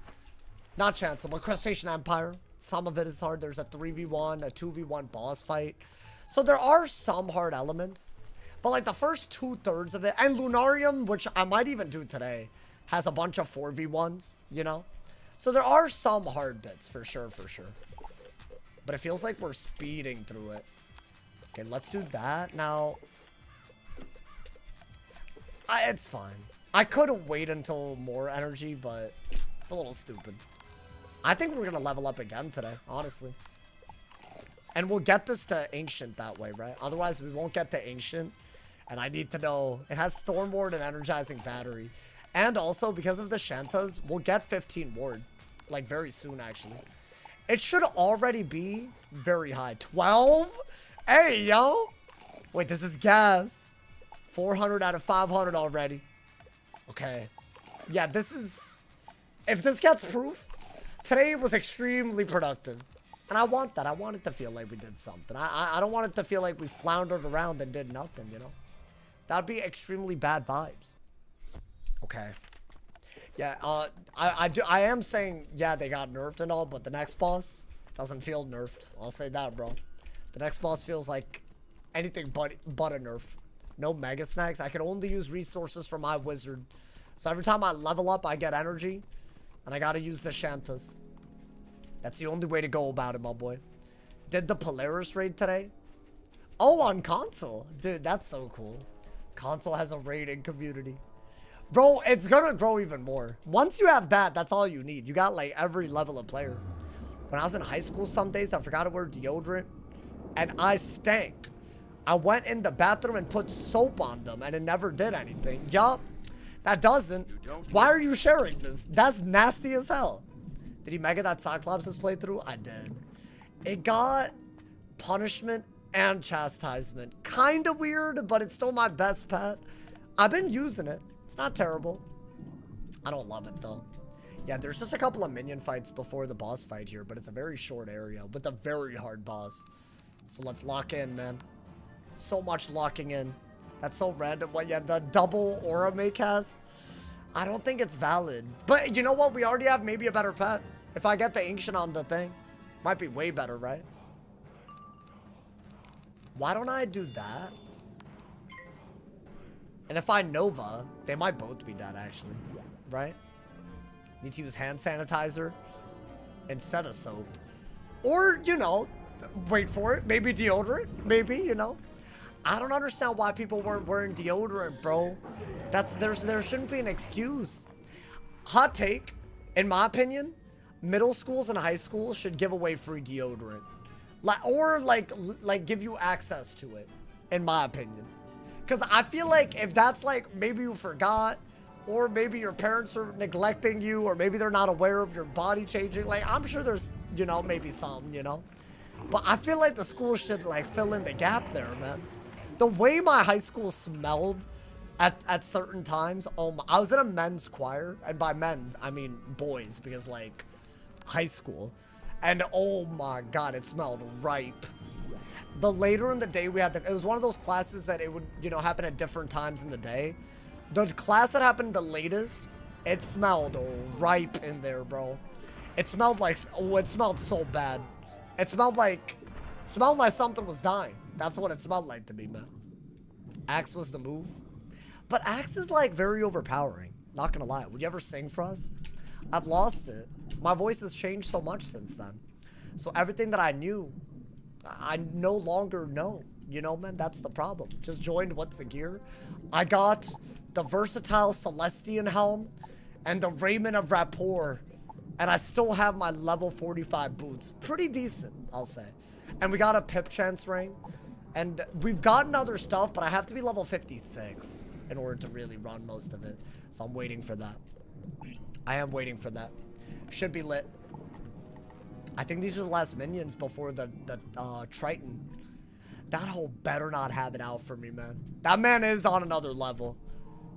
Speaker 1: not Chancel, but Crustacean Empire. Some of it is hard. There's a 3v1, a 2v1 boss fight. So there are some hard elements. But like the first 2/3 of it, and Lunarium, which I might even do today, has a bunch of 4v1s, you know? So there are some hard bits, for sure, for sure. But it feels like we're speeding through it. Okay, let's do that. Now, it's fine. I could wait until more energy, but it's a little stupid. I think we're going to level up again today, honestly. And we'll get this to Ancient that way, right? Otherwise, we won't get to Ancient. And I need to know, it has Storm Ward and Energizing Battery. And also, because of the Shantas, we'll get 15 Ward. Like, very soon, actually. It should already be very high. 12? Hey, yo! Wait, this is gas. 400 out of 500 already. Okay. Yeah, this is... If this gets proof, today was extremely productive. And I want that. I want it to feel like we did something. I don't want it to feel like we floundered around and did nothing, you know? That'd be extremely bad vibes. Okay. Yeah, I am saying, yeah, they got nerfed and all, but the next boss doesn't feel nerfed. I'll say that, bro. The next boss feels like anything but a nerf. No Mega Snacks. I can only use resources from my wizard. So every time I level up, I get energy. And I gotta use the Shantas. That's the only way to go about it, my boy. Did the Polaris raid today? Oh, on console. Dude, that's so cool. Console has a raiding community. Bro, it's gonna grow even more. Once you have that, that's all you need. You got like every level of player. When I was in high school some days, I forgot to wear deodorant. And I stank. I went in the bathroom and put soap on them and it never did anything. Yup. That doesn't. Why are you sharing this? That's nasty as hell. Did he mega that Cyclops' playthrough? I did. It got punishment and chastisement. Kinda weird, but it's still my best pet. I've been using it. It's not terrible. I don't love it though. Yeah, there's just a couple of minion fights before the boss fight here, but it's a very short area with a very hard boss. So let's lock in, man. So much locking in. That's so random. What? Yeah, the double aura may cast. I don't think it's valid. But you know what? We already have maybe a better pet. If I get the ancient on the thing, might be way better, right? Why don't I do that? And if I Nova, they might both be dead, actually. Right? Need to use hand sanitizer instead of soap. Or, you know, wait for it. Maybe deodorant. Maybe, you know. I don't understand why people weren't wearing deodorant, bro. There shouldn't be an excuse. Hot take, in my opinion, middle schools and high schools should give away free deodorant. Or give you access to it, in my opinion. Because I feel like if that's like, maybe you forgot, or maybe your parents are neglecting you, or maybe they're not aware of your body changing. Like, I'm sure there's, you know, maybe some, you know. But I feel like the school should, like, fill in the gap there, man. The way my high school smelled at certain times, I was in a men's choir. And by men's, I mean boys, because, like, high school. And, oh, my God, it smelled ripe. The later in the day we had, it was one of those classes that it would, you know, happen at different times in the day. The class that happened the latest, it smelled ripe in there, bro. It smelled like, oh, it smelled so bad. It smelled like something was dying. That's what it smelled like to me, man. Axe was the move. But Axe is like very overpowering. Not gonna lie. Would you ever sing for us? I've lost it. My voice has changed so much since then. So everything that I knew, I no longer know. You know, man, that's the problem. Just joined What's the Gear. I got the versatile Celestian helm and the Raiment of Rapport. And I still have my level 45 boots. Pretty decent, I'll say. And we got a Pip Chance ring. And we've gotten other stuff, but I have to be level 56 in order to really run most of it. So I'm waiting for that. I am waiting for that. Should be lit. I think these are the last minions before the Triton. That hole better not have it out for me, man. That man is on another level.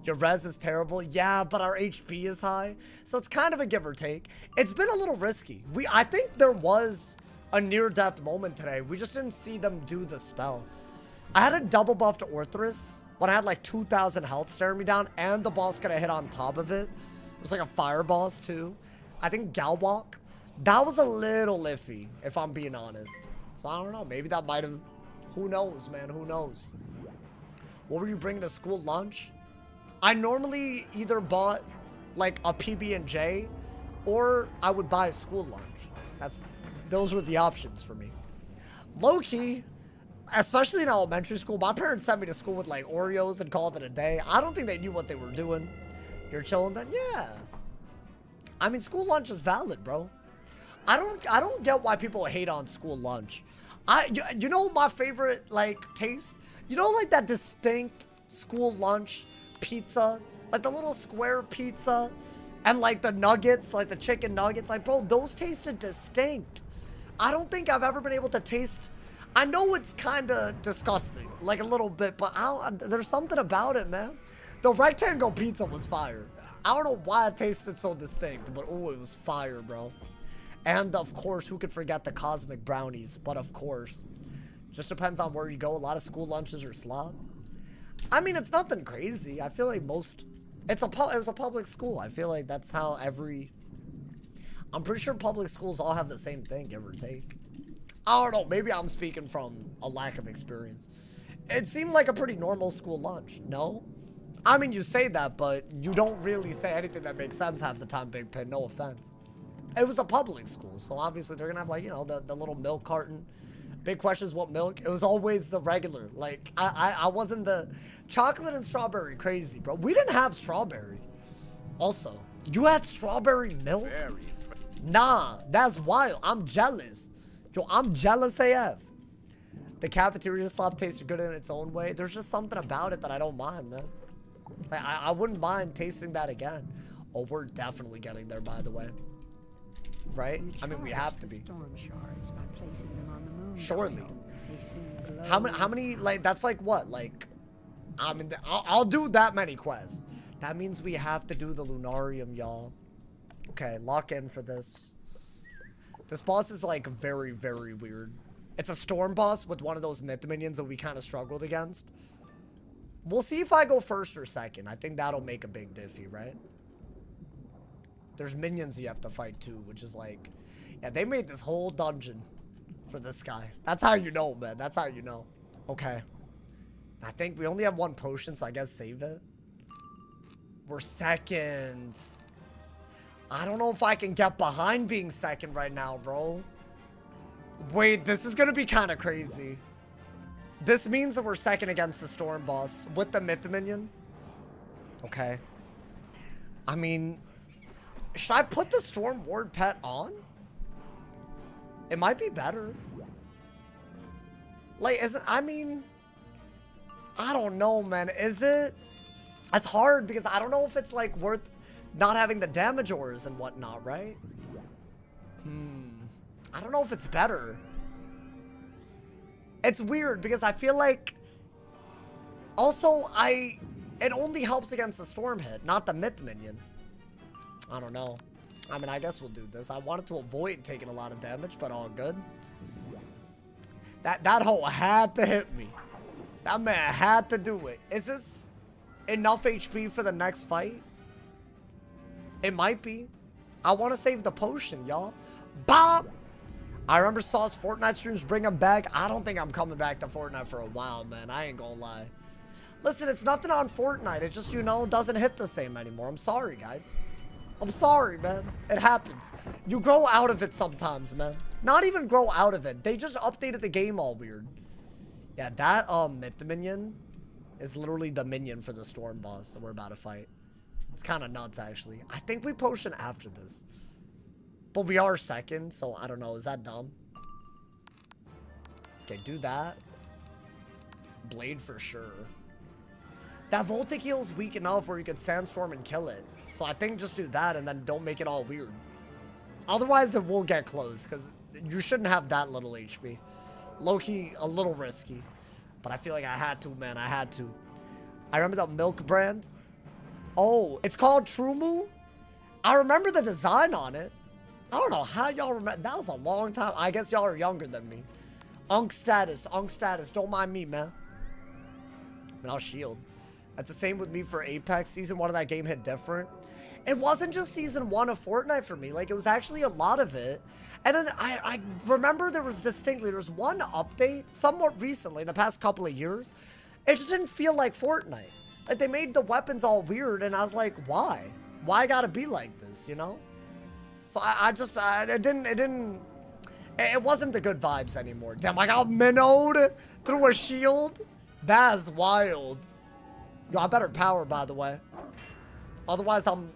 Speaker 1: Your res is terrible. Yeah, but our HP is high. So it's kind of a give or take. It's been a little risky. I think there was a near-death moment today. We just didn't see them do the spell. I had a double buff to Orthrus when I had like 2,000 health staring me down, and the boss got a hit on top of it. It was like a fire boss too. I think Galwalk. That was a little iffy, if I'm being honest. So I don't know. Maybe that might have... Who knows, man? Who knows? What were you bringing to school lunch? I normally either bought like a PB&J or I would buy a school lunch. Those were the options for me. Low-key, especially in elementary school, my parents sent me to school with like Oreos and called it a day. I don't think they knew what they were doing. You're chilling then? Yeah. I mean, school lunch is valid, bro. I don't get why people hate on school lunch. You know my favorite like taste? You know, like that distinct school lunch pizza, like the little square pizza, and like the nuggets, like the chicken nuggets, like, bro, those tasted distinct. I don't think I've ever been able to taste. I know it's kind of disgusting, like a little bit, but there's something about it, man. The rectangle pizza was fire. I don't know why it tasted so distinct, but oh, it was fire, bro. And of course, who could forget the cosmic brownies? But of course, just depends on where you go. A lot of school lunches are slob. I mean, it's nothing crazy. I feel like most, it was a public school. I feel like that's how I'm pretty sure public schools all have the same thing, give or take. I don't know. Maybe I'm speaking from a lack of experience. It seemed like a pretty normal school lunch. No? I mean, you say that, but you don't really say anything that makes sense half the time, Big Pin. No offense. It was a public school, so obviously they're gonna have, like, you know, the little milk carton. Big question is what milk? It was always the regular. Like, I wasn't the chocolate and strawberry crazy, bro. We didn't have strawberry. Also, you had strawberry milk? Nah, that's wild. I'm jealous. Yo, I'm jealous AF. The cafeteria slop tasted good in its own way. There's just something about it that I don't mind, man. Like, I wouldn't mind tasting that again. Oh, we're definitely getting there, by the way. Right? I mean, we have to be.
Speaker 3: Storm shards by placing them on the moon.
Speaker 1: Surely.
Speaker 3: They soon glow.
Speaker 1: How many, like, that's like what? Like, I mean, I'll do that many quests. That means we have to do the Lunarium, y'all. Okay, lock in for this. This boss is, like, very, very weird. It's a storm boss with one of those myth minions that we kind of struggled against. We'll see if I go first or second. I think that'll make a big diffy, right? There's minions you have to fight too, which is like... Yeah, they made this whole dungeon for this guy. That's how you know, man. That's how you know. Okay. I think we only have one potion, so I guess save it. We're second. I don't know if I can get behind being second right now, bro. Wait, this is gonna be kind of crazy. This means that we're second against the storm boss with the myth minion. Okay. I mean, should I put the storm ward pet on? It might be better. Like, I mean, I don't know, man. Is it? It's hard because I don't know if it's like worth not having the damage ores and whatnot, right? I don't know if it's better. It's weird because I feel like also it only helps against the storm hit, not the myth minion. I don't know. I mean, I guess we'll do this. I wanted to avoid taking a lot of damage, but all good. That hole had to hit me. That man had to do it. Is this enough HP for the next fight? It might be. I want to save the potion, y'all. Bop! I remember Sauce Fortnite streams bring him back. I don't think I'm coming back to Fortnite for a while, man. I ain't gonna lie. Listen, it's nothing on Fortnite. It just, you know, doesn't hit the same anymore. I'm sorry, guys. I'm sorry, man. It happens. You grow out of it sometimes, man. Not even grow out of it. They just updated the game all weird. Yeah, that myth minion is literally the minion for the storm boss that we're about to fight. It's kind of nuts, actually. I think we potion after this. But we are second, so I don't know. Is that dumb? Okay, do that. Blade for sure. That Voltic heal's weak enough where you could Sandstorm and kill it. So I think just do that and then don't make it all weird. Otherwise, it will get close because you shouldn't have that little HP. Low-key, a little risky. But I feel like I had to, man. I had to. I remember that milk brand. Oh, it's called Trumu? I remember the design on it. I don't know how y'all remember. That was a long time. I guess y'all are younger than me. Unk status. Don't mind me, man. And I'll shield. That's the same with me for Apex. Season 1 of that game hit different. It wasn't just season 1 of Fortnite for me. Like, it was actually a lot of it. And then I remember there was one update somewhat recently, in the past couple of years. It just didn't feel like Fortnite. Like, they made the weapons all weird, and I was like, why? Why gotta be like this, you know? So it wasn't the good vibes anymore. Damn, I got minnowed through a shield? That's wild. Yo, I better power, by the way. Otherwise, I'm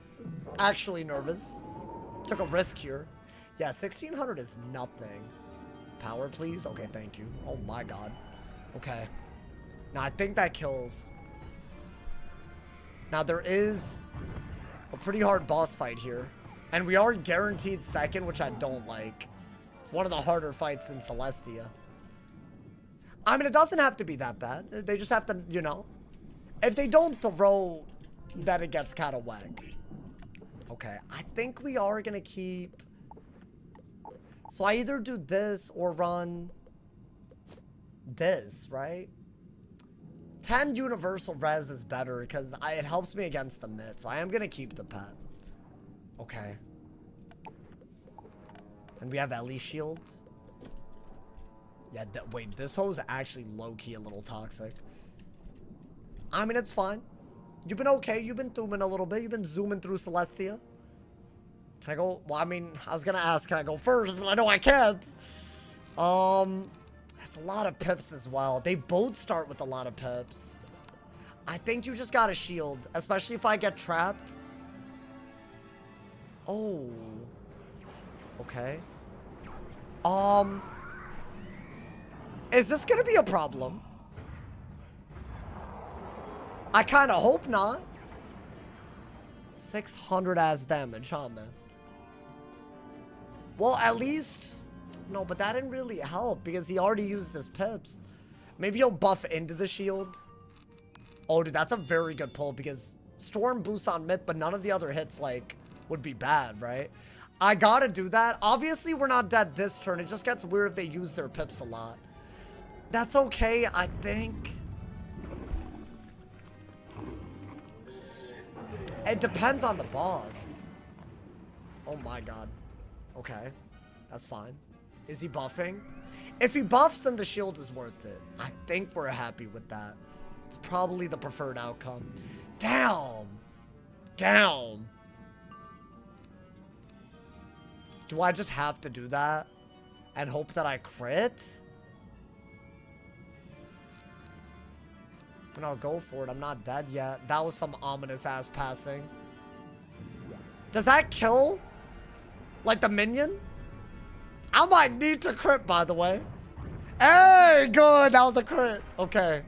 Speaker 1: actually nervous. Took a risk here. Yeah, 1600 is nothing. Power, please? Okay, thank you. Oh my god. Okay. Now, I think that kills. Now, there is a pretty hard boss fight here. And we are guaranteed second, which I don't like. It's one of the harder fights in Celestia. I mean, it doesn't have to be that bad. They just have to, you know. If they don't throw, then it gets kind of whack. Okay, I think we are going to keep... So I either do this or run this, right? 10 universal res is better because it helps me against the mid. So I am going to keep the pet. Okay. And we have Ellie shield. Yeah, wait, this hoe's actually low-key a little toxic. I mean, it's fine. You've been okay. You've been zooming a little bit. You've been zooming through Celestia. Can I go? Well, I mean, I was going to ask, can I go first? But I know I can't. That's a lot of pips as well. They both start with a lot of pips. I think you just got to shield, especially if I get trapped. Oh. Okay. Is this going to be a problem? I kind of hope not. 600 as damage, huh, man? Well, at least No, but that didn't really help because he already used his pips. Maybe he'll buff into the shield. Oh, dude, that's a very good pull because Storm boosts on Myth, but none of the other hits, like, would be bad, right? I gotta do that. Obviously, we're not dead this turn. It just gets weird if they use their pips a lot. That's okay, I think. It depends on the boss. Oh my god. Okay. That's fine. Is he buffing? If he buffs, then the shield is worth it. I think we're happy with that. It's probably the preferred outcome. Damn. Damn. Do I just have to do that? And hope that I crit? And I'll go for it. I'm not dead yet. That was some ominous ass passing. Does that kill? Like the minion? I might need to crit, by the way. Hey, good. That was a crit. Okay.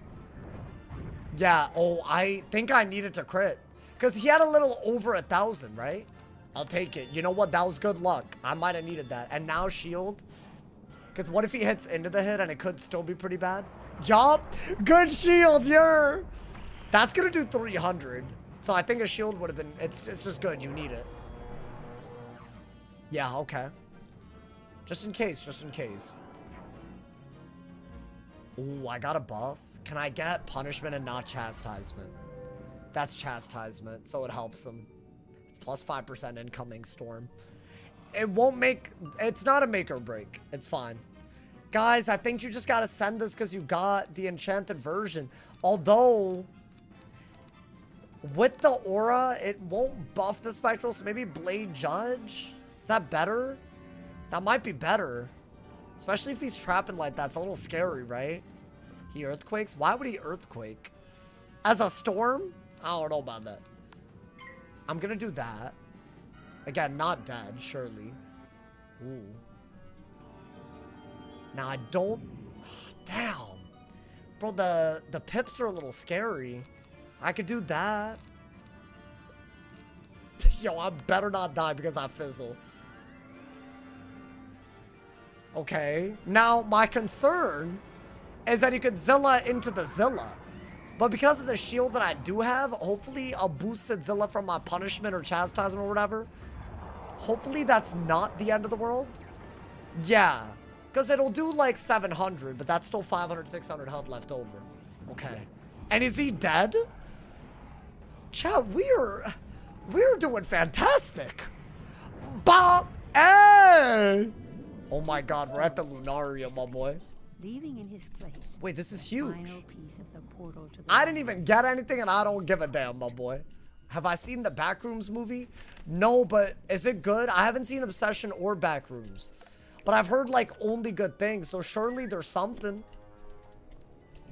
Speaker 1: Yeah. Oh, I think I needed to crit. Because he had a little over 1,000, right? I'll take it. You know what? That was good luck. I might have needed that. And now shield. Because what if he hits into the hit and it could still be pretty bad? Yup. Good shield, yeah. That's going to do 300. So I think a shield would have been... It's just good. You need it. Yeah, okay. Just in case. Just in case. Ooh, I got a buff. Can I get punishment and not chastisement? That's chastisement, so it helps him. It's plus 5% incoming storm. It won't make... It's not a make or break. It's fine. Guys, I think you just gotta send this because you got the enchanted version. Although, with the aura, it won't buff the spectral, so maybe Blade Judge? Is that better? That might be better. Especially if he's trapping like that. It's a little scary, right? He earthquakes? Why would he earthquake? As a storm? I don't know about that. I'm gonna do that. Again, not dead, surely. Ooh. Now, I don't... Damn. Bro, the pips are a little scary. I could do that. Yo, I better not die because I fizzle. Okay. Now, my concern is that he could Zilla into the Zilla. But because of the shield that I do have, hopefully a boosted Zilla from my punishment or chastisement or whatever. Hopefully that's not the end of the world. Yeah. Because it'll do like 700, but that's still 500, 600 health left over. Okay. And is he dead? Chat, we're doing fantastic. Bop! Hey! Oh my god, we're at the Lunarium, my boy.
Speaker 3: Leaving in his place.
Speaker 1: Wait, this is huge.
Speaker 3: Final piece of the portal to the
Speaker 1: I didn't even get anything and I don't give a damn, my boy. Have I seen the Backrooms movie? No, but is it good? I haven't seen Obsession or Backrooms. But I've heard, like, only good things, so surely there's something.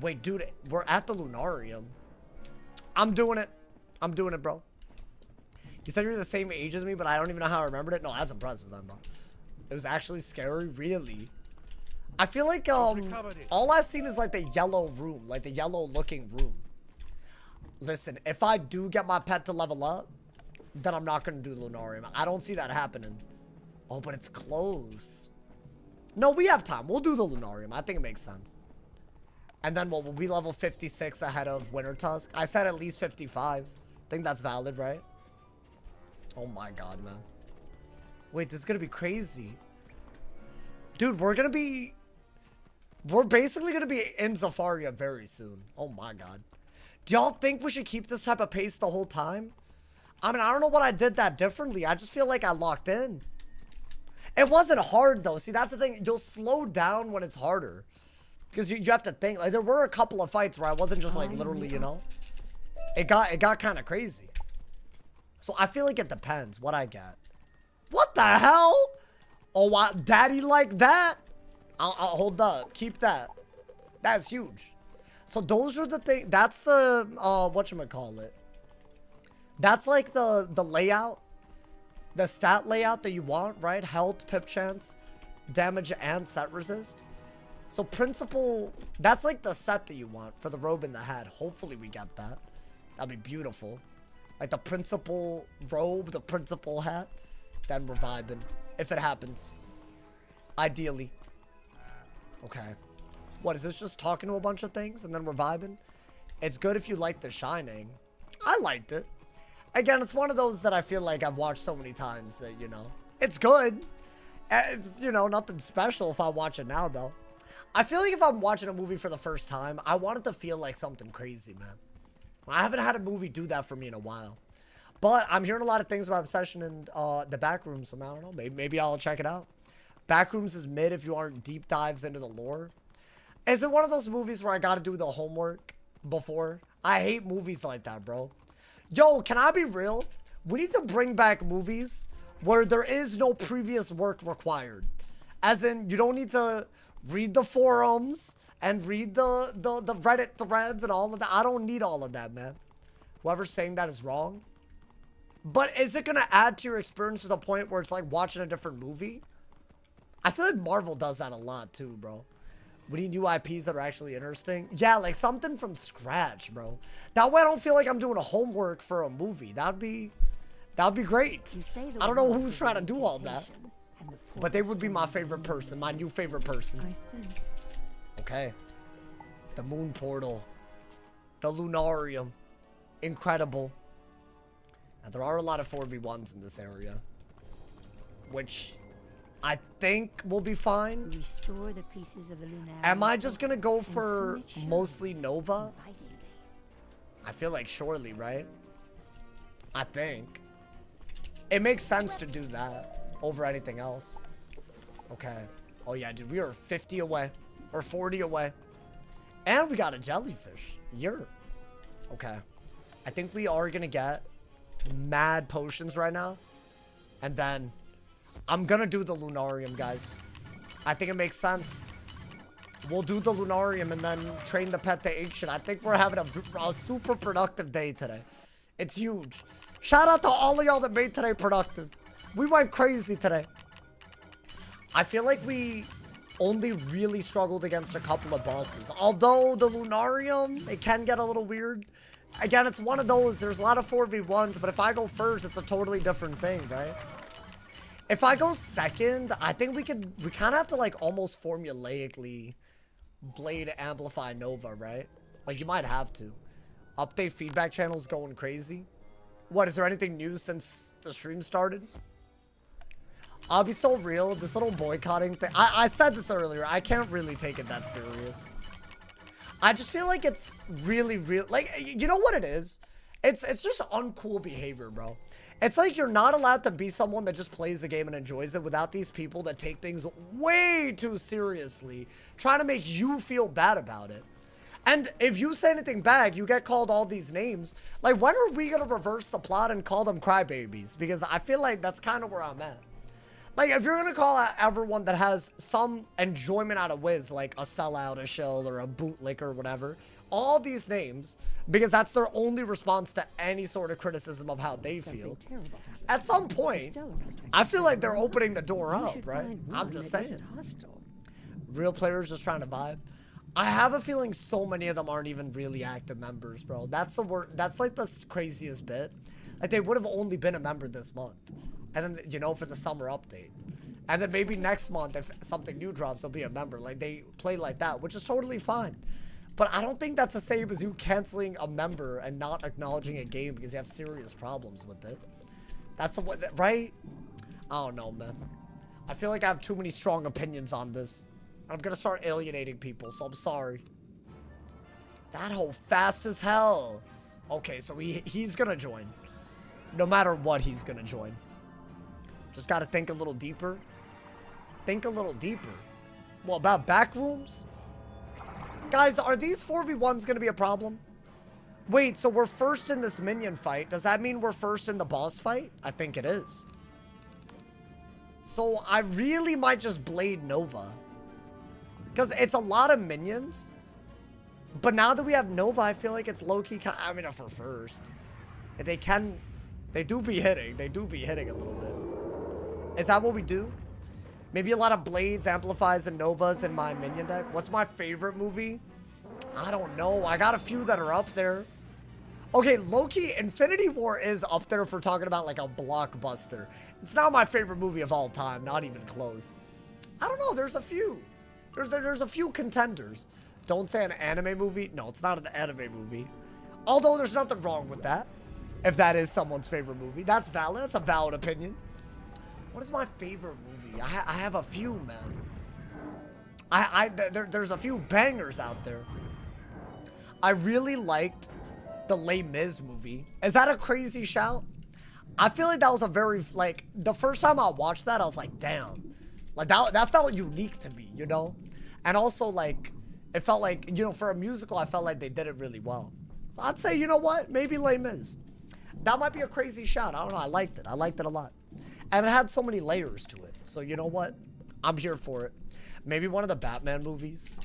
Speaker 1: Wait, dude, we're at the Lunarium. I'm doing it. I'm doing it, bro. You said you're the same age as me, but I don't even know how I remembered it. No, that's impressive, then, bro. It was actually scary, really. I feel like, all I've seen is, like, the yellow room. Like, the yellow-looking room. Listen, if I do get my pet to level up, then I'm not going to do Lunarium. I don't see that happening. Oh, but it's close. No, we have time. We'll do the Lunarium. I think it makes sense. And then we'll be level 56 ahead of Winter Tusk. I said at least 55. I think that's valid, right? Oh my god, man. Wait, this is going to be crazy. Dude, we're basically going to be in Zafaria very soon. Oh my god. Do y'all think we should keep this type of pace the whole time? I mean, I don't know what I did that differently. I just feel like I locked in. It wasn't hard, though. See, that's the thing. You'll slow down when it's harder. Because you have to think. Like, there were a couple of fights where I wasn't just, like, literally, you know. It got kind of crazy. So, I feel like it depends what I get. What the hell? Oh, daddy like that? I'll hold up. Keep that. That's huge. So, those are the things. That's the, whatchamacallit. That's, like, the layout. The stat layout that you want, right? Health, pip chance, damage, and set resist. So principal, that's like the set that you want for the robe and the hat. Hopefully we get that. That'd be beautiful. Like the principal robe, the principal hat. Then we're vibing. If it happens. Ideally. Okay. What, is this just talking to a bunch of things and then we're vibing? It's good if you like The Shining. I liked it. Again, it's one of those that I feel like I've watched so many times that, you know, it's good. It's, you know, nothing special if I watch it now, though. I feel like if I'm watching a movie for the first time, I want it to feel like something crazy, man. I haven't had a movie do that for me in a while. But I'm hearing a lot of things about Obsession and the Backrooms, so I don't know. Maybe I'll check it out. Backrooms is mid if you aren't deep dives into the lore. Is it one of those movies where I gotta do the homework before? I hate movies like that, bro. Yo, can I be real? We need to bring back movies where there is no previous work required. As in, you don't need to read the forums and read the Reddit threads and all of that. I don't need all of that, man. Whoever's saying that is wrong. But is it gonna add to your experience to the point where it's like watching a different movie? I feel like Marvel does that a lot too, bro. We need new IPs that are actually interesting. Yeah, like something from scratch, bro. That way I don't feel like I'm doing a homework for a movie. That'd be great. I don't know who's trying to do all that. But they would be my favorite person, my new favorite person. Okay. The moon portal. The lunarium. Incredible. Now, there are a lot of 4v1s in this area. Which I think will be fine.
Speaker 3: Restore the pieces of the lunarium.
Speaker 1: Am I just gonna go for mostly Nova? I feel like surely, right? I think. It makes sense to do that over anything else. Okay. Oh yeah, dude, we are 50 away. Or 40 away. And we got a jellyfish. Okay. I think we are gonna get mad potions right now. And then I'm gonna do the Lunarium, guys. I think it makes sense. We'll do the Lunarium and then train the pet to ancient. I think we're having a super productive day today. It's huge. Shout out to all of y'all that made today productive. We went crazy today. I feel like we only really struggled against a couple of bosses. Although the Lunarium, it can get a little weird. Again, it's one of those, there's a lot of 4v1s, but if I go first, it's a totally different thing, right? If I go second, I think we kind of have to like almost formulaically blade amplify Nova, right? Like you might have to. Update feedback channels going crazy. What, is there anything new since the stream started? I'll be so real, this little boycotting thing. I said this earlier, I can't really take it that serious. I just feel like it's really, like, you know what it is? It's just uncool behavior, bro. It's like you're not allowed to be someone that just plays the game and enjoys it without these people that take things way too seriously, trying to make you feel bad about it. And if you say anything bad, you get called all these names. Like, when are we gonna reverse the plot and call them crybabies? Because I feel like that's kind of where I'm at. Like, if you're gonna call out everyone that has some enjoyment out of Wiz, like a sellout, a shill, or a bootlick, or whatever, all these names, because that's their only response to any sort of criticism of how they feel. At some point, I feel like they're opening the door up, right? I'm just saying. Real players just trying to vibe. I have a feeling so many of them aren't even really active members, bro. That's the word. That's like the craziest bit. Like, they would have only been a member this month. And then, you know, for the summer update. And then maybe next month, if something new drops, they'll be a member. Like, they play like that, which is totally fine. But I don't think that's the same as you canceling a member and not acknowledging a game because you have serious problems with it. That's what, right? I don't know, man. I feel like I have too many strong opinions on this. I'm gonna start alienating people, so I'm sorry. That hoe fast as hell. Okay, so he's gonna join. No matter what, he's gonna join. Just gotta think a little deeper. Think a little deeper. Well, about back rooms? Guys, are these 4v1s gonna be a problem? Wait, so we're first in this minion fight. Does that mean we're first in the boss fight? I think it is. So I really might just blade Nova. Because it's a lot of minions. But now that we have Nova, I feel like it's low-key. I mean, for first. They do be hitting. They do be hitting a little bit. Is that what we do? Maybe a lot of blades, amplifies, and Novas in my minion deck. What's my favorite movie? I don't know. I got a few that are up there. Okay, low-key, Infinity War is up there for talking about like a blockbuster. It's not my favorite movie of all time. Not even close. I don't know. There's a few. There's a few contenders. Don't say an anime movie. No, it's not an anime movie. Although there's nothing wrong with that. If that is someone's favorite movie. That's valid. That's a valid opinion. What is my favorite movie? I have a few, man. There's a few bangers out there. I really liked the Les Mis movie. Is that a crazy shout? I feel like that was a very, like, the first time I watched that, I was like, damn. Like, that felt unique to me, you know? And also, like, it felt like, you know, for a musical, I felt like they did it really well. So I'd say, you know what? Maybe Les Mis. That might be a crazy shout. I don't know. I liked it. I liked it a lot. And it had so many layers to it. So you know what? I'm here for it. Maybe one of the Batman movies.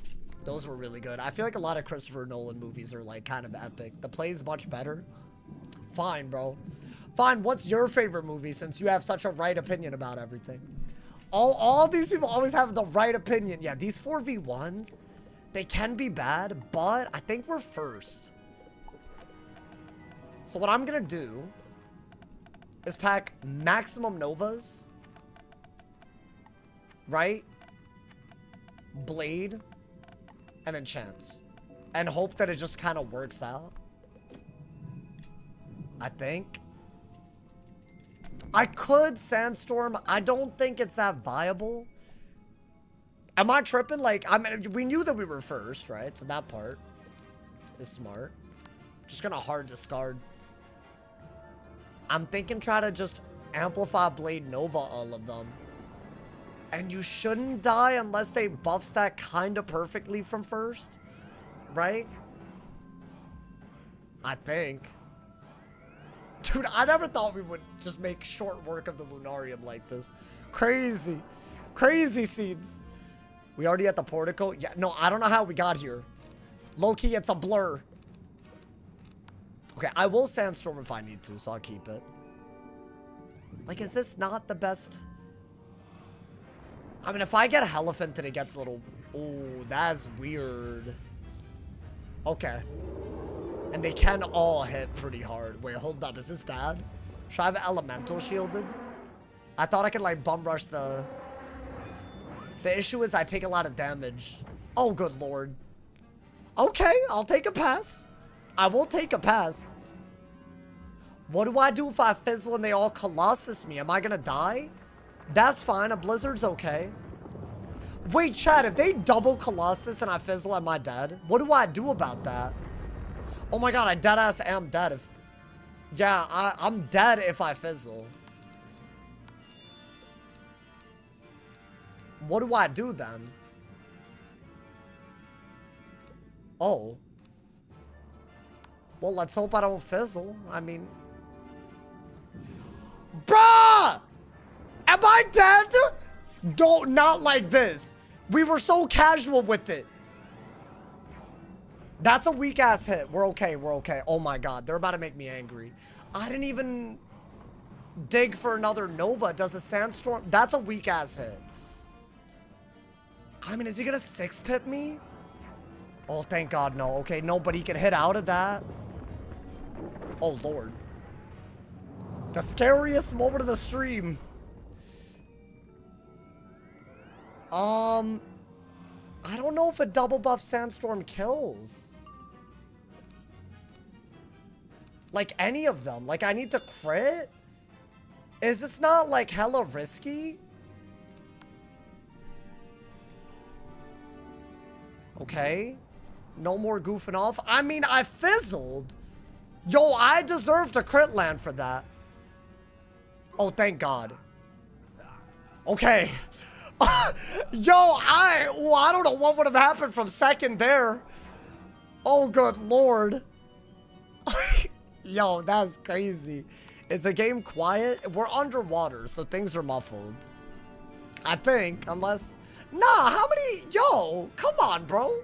Speaker 1: Those were really good. I feel like a lot of Christopher Nolan movies are like kind of epic. The play's much better. Fine, bro. Fine. What's your favorite movie since you have such a right opinion about everything? All these people always have the right opinion. Yeah, these 4v1s, they can be bad, but I think we're first. So what I'm going to do is pack maximum Novas, right? Blade and enchants. And hope that it just kind of works out. I think. I could Sandstorm. I don't think it's that viable. Am I tripping? Like, I mean, we knew that we were first, right? So that part is smart. Just gonna hard discard. I'm thinking try to just amplify Blade Nova all of them. And you shouldn't die unless they buff stack kind of perfectly from first. Right? I think. Dude, I never thought we would just make short work of the Lunarium like this. Crazy. Crazy scenes. We already at the portico? Yeah, no, I don't know how we got here. Low-key, it's a blur. Okay, I will Sandstorm if I need to, so I'll keep it. Like, is this not the best? I mean, if I get Elephant and it gets a little... Ooh, that's weird. Okay. And they can all hit pretty hard. Wait, hold up. Is this bad? Should I have Elemental shielded? I thought I could, like, bum rush the... The issue is I take a lot of damage. Oh, good lord. Okay, I'll take a pass. I will take a pass. What do I do if I fizzle and they all Colossus me? Am I gonna die? That's fine. A Blizzard's okay. Wait, Chad, if they double Colossus and I fizzle, am I dead? What do I do about that? Oh my god, I deadass am dead if... Yeah, I'm dead if I fizzle. What do I do then? Oh. Well, let's hope I don't fizzle. I mean... Bruh! Am I dead? Don't, not like this. We were so casual with it. That's a weak ass hit. We're okay, we're okay. Oh my god, they're about to make me angry. I didn't even dig for another Nova. Does a Sandstorm? That's a weak ass hit. I mean, is he gonna 6-pip me? Oh, thank god, no. Okay, no, but he can hit out of that. Oh, lord. The scariest moment of the stream. I don't know if a double buff Sandstorm kills. Like, any of them. Like, I need to crit? Is this not, like, hella risky? Okay. No more goofing off. I mean, I fizzled. Yo, I deserved a crit land for that. Oh, thank God. Okay. Yo, I don't know what would have happened from second there. Oh, good lord. Yo, that's crazy. Is the game quiet? We're underwater, so things are muffled. I think, unless... Nah, how many... Yo, come on, bro.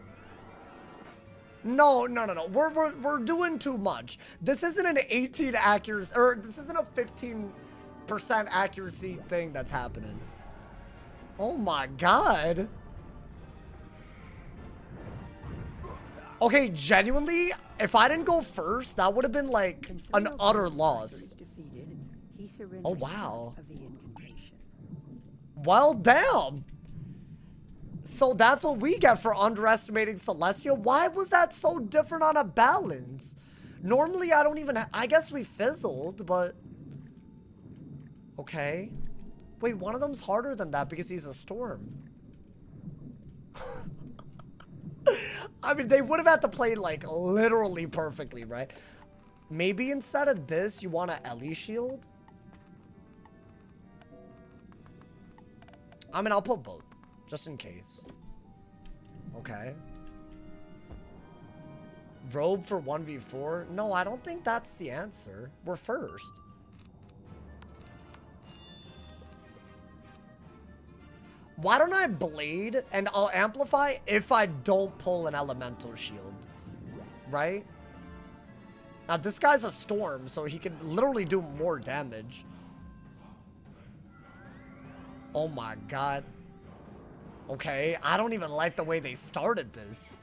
Speaker 1: No. We're doing too much. This isn't an 18 accuracy... Or this isn't a 15% accuracy thing that's happening. Oh my god. Okay, genuinely, if I didn't go first, that would have been like an utter loss. Oh wow. Well, damn. So that's what we get for underestimating Celestia. Why was that so different on a balance? Normally, I don't even... I guess we fizzled, but... Okay. Wait, one of them's harder than that because he's a storm. I mean, they would have had to play, like, literally perfectly, right? Maybe instead of this, you want an Ellie shield? I mean, I'll put both. Just in case. Okay. Robe for 1v4? No, I don't think that's the answer. We're first. Why don't I blade and I'll amplify if I don't pull an elemental shield? Right? Now, this guy's a storm, so he can literally do more damage. Oh my god. Okay, I don't even like the way they started this.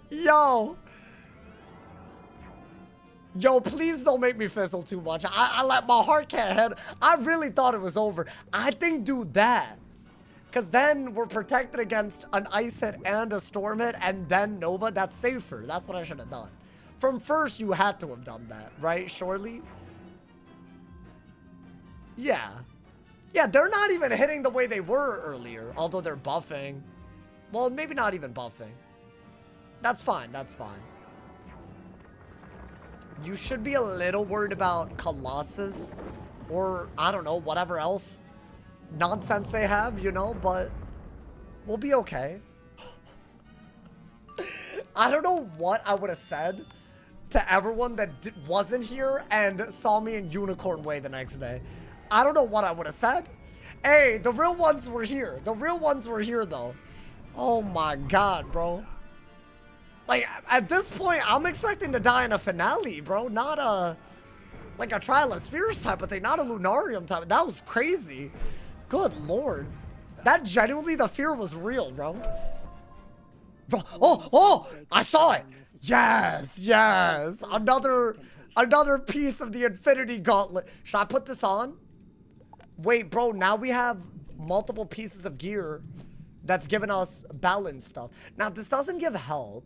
Speaker 1: Yo. Yo, please don't make me fizzle too much. I like, my heart can't handle. I really thought it was over. I think do that. Because then we're protected against an ice hit and a storm hit and then Nova. That's safer. That's what I should have done. From first, you had to have done that, right? Surely? Yeah. Yeah, they're not even hitting the way they were earlier, although they're buffing. Well, maybe not even buffing. That's fine, that's fine. You should be a little worried about Colossus, or, I don't know, whatever else nonsense they have, you know, but we'll be okay. I don't know what I would have said to everyone that wasn't here and saw me in Unicorn Way the next day. I don't know what I would have said. Hey, the real ones were here. The real ones were here, though. Oh, my God, bro. Like, at this point, I'm expecting to die in a finale, bro. Not a... like a Trial of Spheres type of thing. Not a Lunarium type. That was crazy. Good lord. That genuinely, the fear was real, bro. Oh! I saw it! Yes! Yes! Another piece of the Infinity Gauntlet. Should I put this on? Wait, bro, now we have multiple pieces of gear that's giving us balance stuff. Now, this doesn't give health,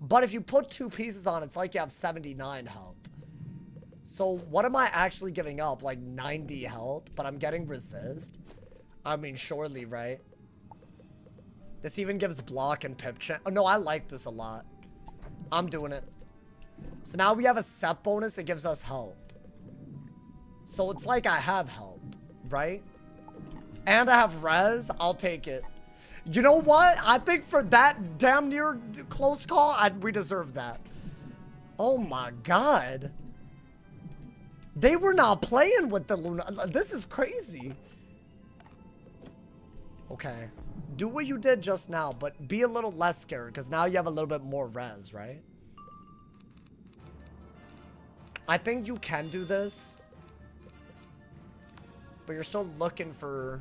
Speaker 1: but if you put 2 pieces on, it's like you have 79 health. So, what am I actually giving up? Like 90 health, but I'm getting resist? I mean, surely, right? This even gives block and pip chance. Oh, no, I like this a lot. I'm doing it. So now we have a set bonus. It gives us health. So it's like I have health, right? And I have res. I'll take it. You know what? I think for that damn near close call, we deserve that. Oh my god. They were not playing with the Luna. This is crazy. Okay. Do what you did just now, but be a little less scared, because now you have a little bit more res, right? I think you can do this. But you're still looking for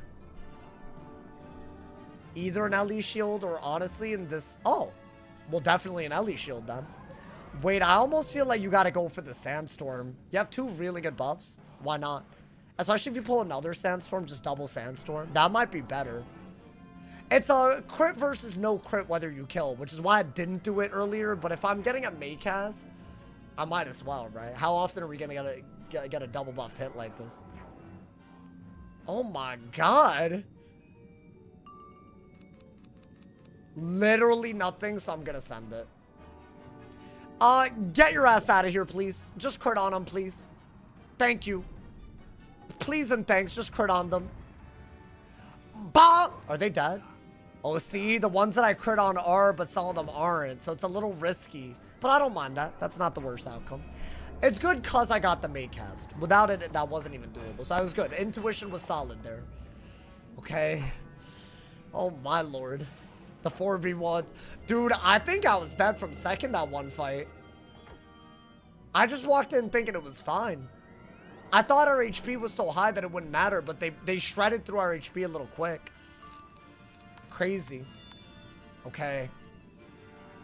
Speaker 1: either an Ellie shield or honestly in this... oh, well, definitely an Ellie shield then. Wait, I almost feel like you gotta go for the Sandstorm. You have 2 really good buffs. Why not? Especially if you pull another Sandstorm, just double Sandstorm. That might be better. It's a crit versus no crit whether you kill, which is why I didn't do it earlier. But if I'm getting a Maycast, I might as well, right? How often are we gonna get a double buffed hit like this? Oh my god. Literally nothing, so I'm gonna send it. Get your ass out of here, please. Just crit on them, please. Thank you. Please and thanks, just crit on them. Bah! Are they dead? Oh, see, the ones that I crit on are, but some of them aren't, so it's a little risky. But I don't mind that. That's not the worst outcome. It's good because I got the Maycast. Without it, that wasn't even doable. So I was good. Intuition was solid there. Okay. Oh, my lord. The 4v1. Dude, I think I was dead from second that one fight. I just walked in thinking it was fine. I thought our HP was so high that it wouldn't matter, but they shredded through our HP a little quick. Crazy. Okay.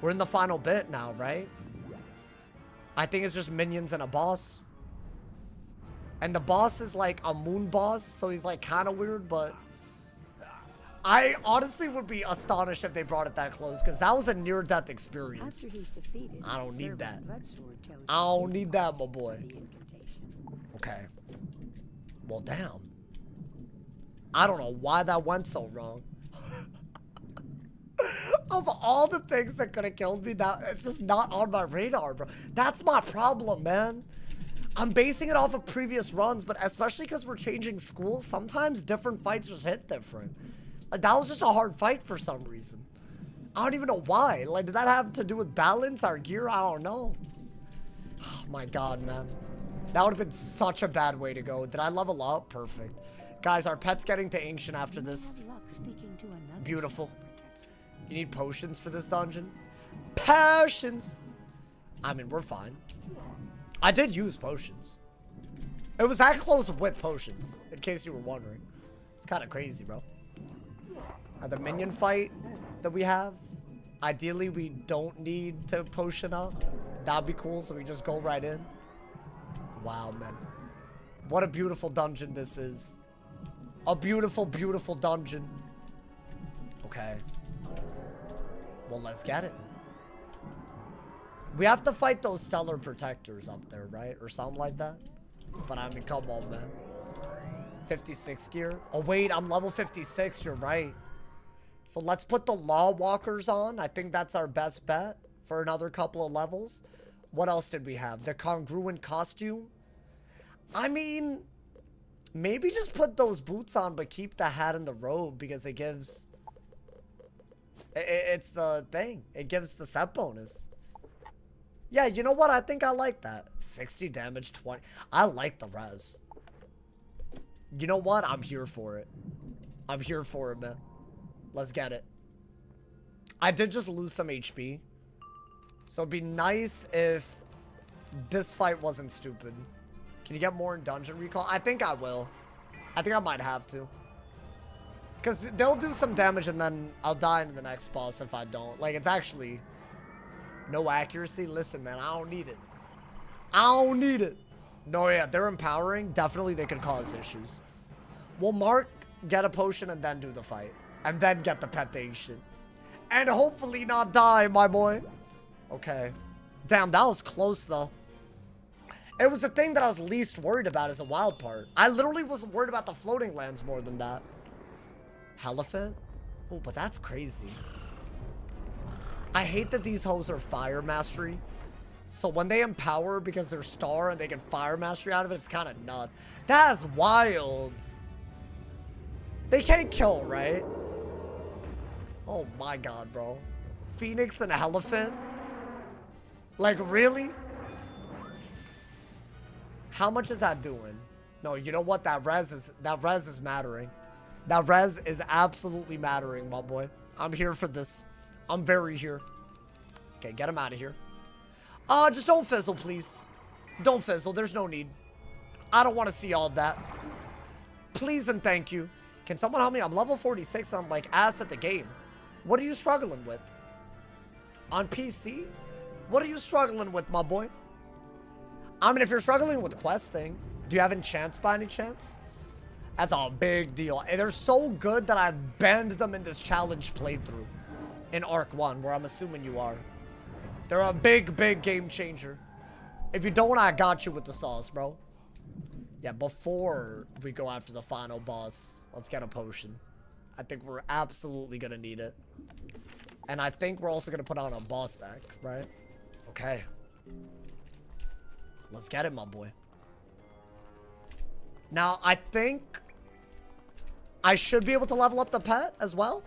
Speaker 1: We're in the final bit now, right? I think it's just minions and a boss. And the boss is like a moon boss, so he's like kind of weird, but I honestly would be astonished if they brought it that close, because that was a near-death experience.
Speaker 3: After he's defeated,
Speaker 1: I don't need that.
Speaker 3: Bloodsword tells
Speaker 1: I don't
Speaker 3: his
Speaker 1: need
Speaker 3: part
Speaker 1: that, my boy.
Speaker 3: of the incantation.
Speaker 1: Okay. Well, damn. I don't know why that went so wrong. Of all the things that could have killed me, that it's just not on my radar, bro. That's my problem, man. I'm basing it off of previous runs, but especially because we're changing schools, sometimes different fights just hit different. Like, that was just a hard fight for some reason. I don't even know why. Like, did that have to do with balance, our gear? I don't know. Oh my god, man. That would have been such a bad way to go. Did I level up? Perfect. Guys, our pet's getting to ancient after this. Beautiful. You need potions for this dungeon? Potions! I mean, we're fine. I did use potions. It was that close with potions, in case you were wondering. It's kind of crazy, bro. The minion fight that we have, ideally we don't need to potion up. That'd be cool, so we just go right in. Wow, man. What a beautiful dungeon this is. A beautiful, beautiful dungeon. Okay. Well, let's get it. We have to fight those stellar protectors up there, right? Or something like that. But I mean, come on, man. 56 gear. Oh, wait, I'm level 56. You're right. So let's put the Law Walkers on. I think that's our best bet for another couple of levels. What else did we have? The congruent costume. I mean, maybe just put those boots on, but keep the hat and the robe because it gives... It's the thing. It gives the set bonus. Yeah, you know what? I think I like that. 60 damage, 20. I like the res. You know what? I'm here for it. I'm here for it, man. Let's get it. I did just lose some HP. So it'd be nice if this fight wasn't stupid. Can you get more in Dungeon Recall? I think I will. I think I might have to. Because they'll do some damage and then I'll die in the next boss if I don't. Like, it's actually no accuracy. Listen, man, I don't need it. I don't need it. No, yeah, they're empowering. Definitely they could cause issues. We'll Mark, get a potion, and then do the fight. And then get the petation. And hopefully not die, my boy. Okay. Damn, that was close, though. It was the thing that I was least worried about as a wild part. I literally was worried about the floating lands more than that. Elephant? Oh, but that's crazy. I hate that these hoes are fire mastery. So when they empower because they're star and they get fire mastery out of it, it's kind of nuts. That's wild. They can't kill, right? Oh my god, bro. Phoenix and elephant? Like, really? How much is that doing? No, you know what? That res is mattering. That res is absolutely mattering, my boy. I'm here for this. I'm very here. Okay, get him out of here. Just don't fizzle, please. Don't fizzle. There's no need. I don't want to see all of that. Please and thank you. Can someone help me? I'm level 46 and I'm like ass at the game. What are you struggling with? On PC? What are you struggling with, my boy? I mean, if you're struggling with questing, do you have enchants by any chance? That's a big deal. And they're so good that I've banned them in this challenge playthrough in Arc 1, where I'm assuming you are. They're a big, big game changer. If you don't, I got you with the sauce, bro. Yeah, before we go after the final boss, let's get a potion. I think we're absolutely going to need it. And I think we're also going to put on a boss deck, right? Okay. Let's get it, my boy. Now, I think I should be able to level up the pet as well.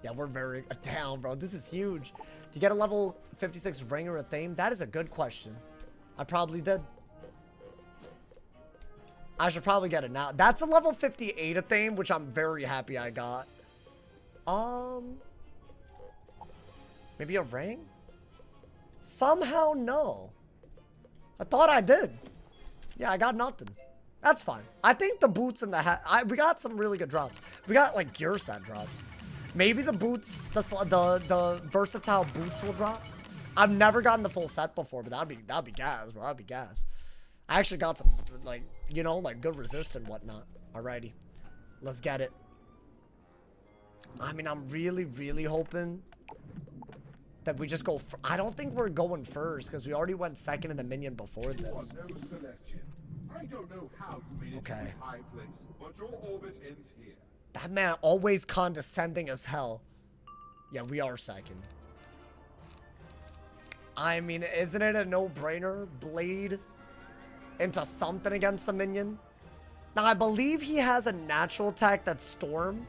Speaker 1: Yeah, we're very down, bro. This is huge. Do you get a level 56 ring or a theme? That is a good question. I probably did. I should probably get it now. That's a level 58 a theme, which I'm very happy I got. Maybe a ring? Somehow, no. I thought I did. Yeah, I got nothing. That's fine. I think the boots and the hat... we got some really good drops. We got, like, gear set drops. Maybe the boots, the versatile boots will drop. I've never gotten the full set before, but that'd be gas, bro. That'd be gas. I actually got some, like, you know, like, good resist and whatnot. Alrighty. Let's get it. I mean, I'm really, really hoping that we just go... I don't think we're going first, because we already went second in the minion before this.
Speaker 5: I don't know how you made it to this high place, but your orbit ends here.
Speaker 1: That man always condescending as hell. Yeah, we are second. I mean, isn't it a no-brainer? Blade into something against the minion? Now, I believe he has a natural attack that's Storm.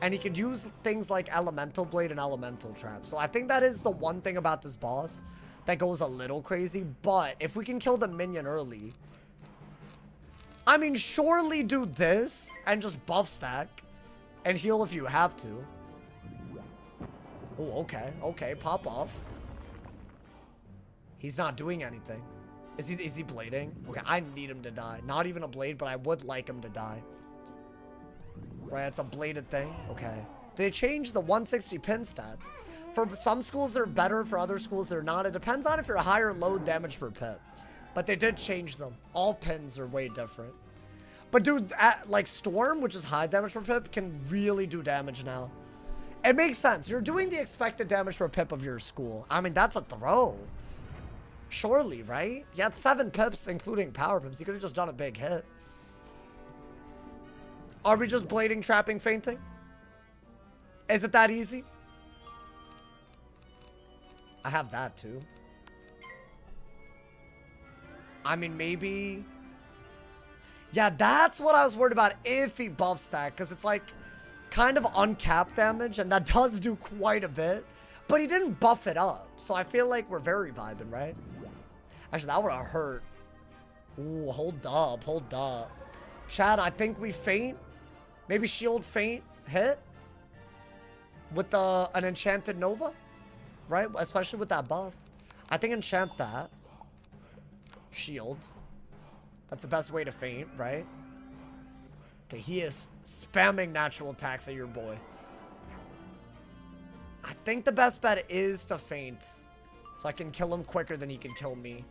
Speaker 1: And he could use things like Elemental Blade and Elemental Trap. So I think that is the one thing about this boss that goes a little crazy. But if we can kill the minion early... I mean, surely do this and just buff stack. And heal if you have to. Oh, okay. Okay, pop off. He's not doing anything. Is he blading? Okay, I need him to die. Not even a blade, but I would like him to die. Right, it's a bladed thing. Okay. They changed the 160 pin stats. For some schools, they're better. For other schools, they're not. It depends on if you're higher low damage per pip. But they did change them. All pins are way different. But dude, like Storm, which is high damage per pip, can really do damage now. It makes sense. You're doing the expected damage per pip of your school. I mean, that's a throw. Surely, right? You had 7 pips, including power pips. You could have just done a big hit. Are we just blading, trapping, fainting? Is it that easy? I have that too. I mean, maybe... Yeah, that's what I was worried about if he buff stack. Because it's like kind of uncapped damage. And that does do quite a bit. But he didn't buff it up. So I feel like we're very vibing, right? Actually, that would have hurt. Ooh, hold up. Hold up. Chad, I think we faint. Maybe shield faint hit. With an enchanted Nova. Right? Especially with that buff. I think enchant that. Shield. That's the best way to faint, right? Okay, he is spamming natural attacks at your boy. I think the best bet is to faint. So I can kill him quicker than he can kill me.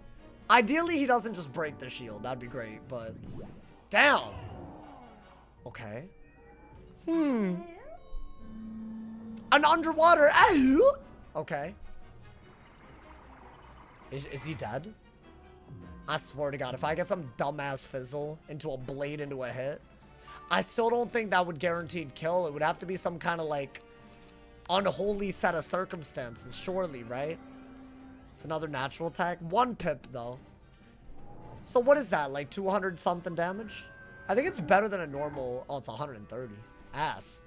Speaker 1: Ideally, he doesn't just break the shield. That'd be great, but... Down! Okay. An underwater... Okay. Is he dead? I swear to God, if I get some dumbass fizzle into a blade into a hit, I still don't think that would guaranteed kill. It would have to be some kind of like unholy set of circumstances, surely, right? It's another natural attack. 1 pip though. So what is that? Like 200 something damage? I think it's better than a normal. Oh, it's 130. Ass.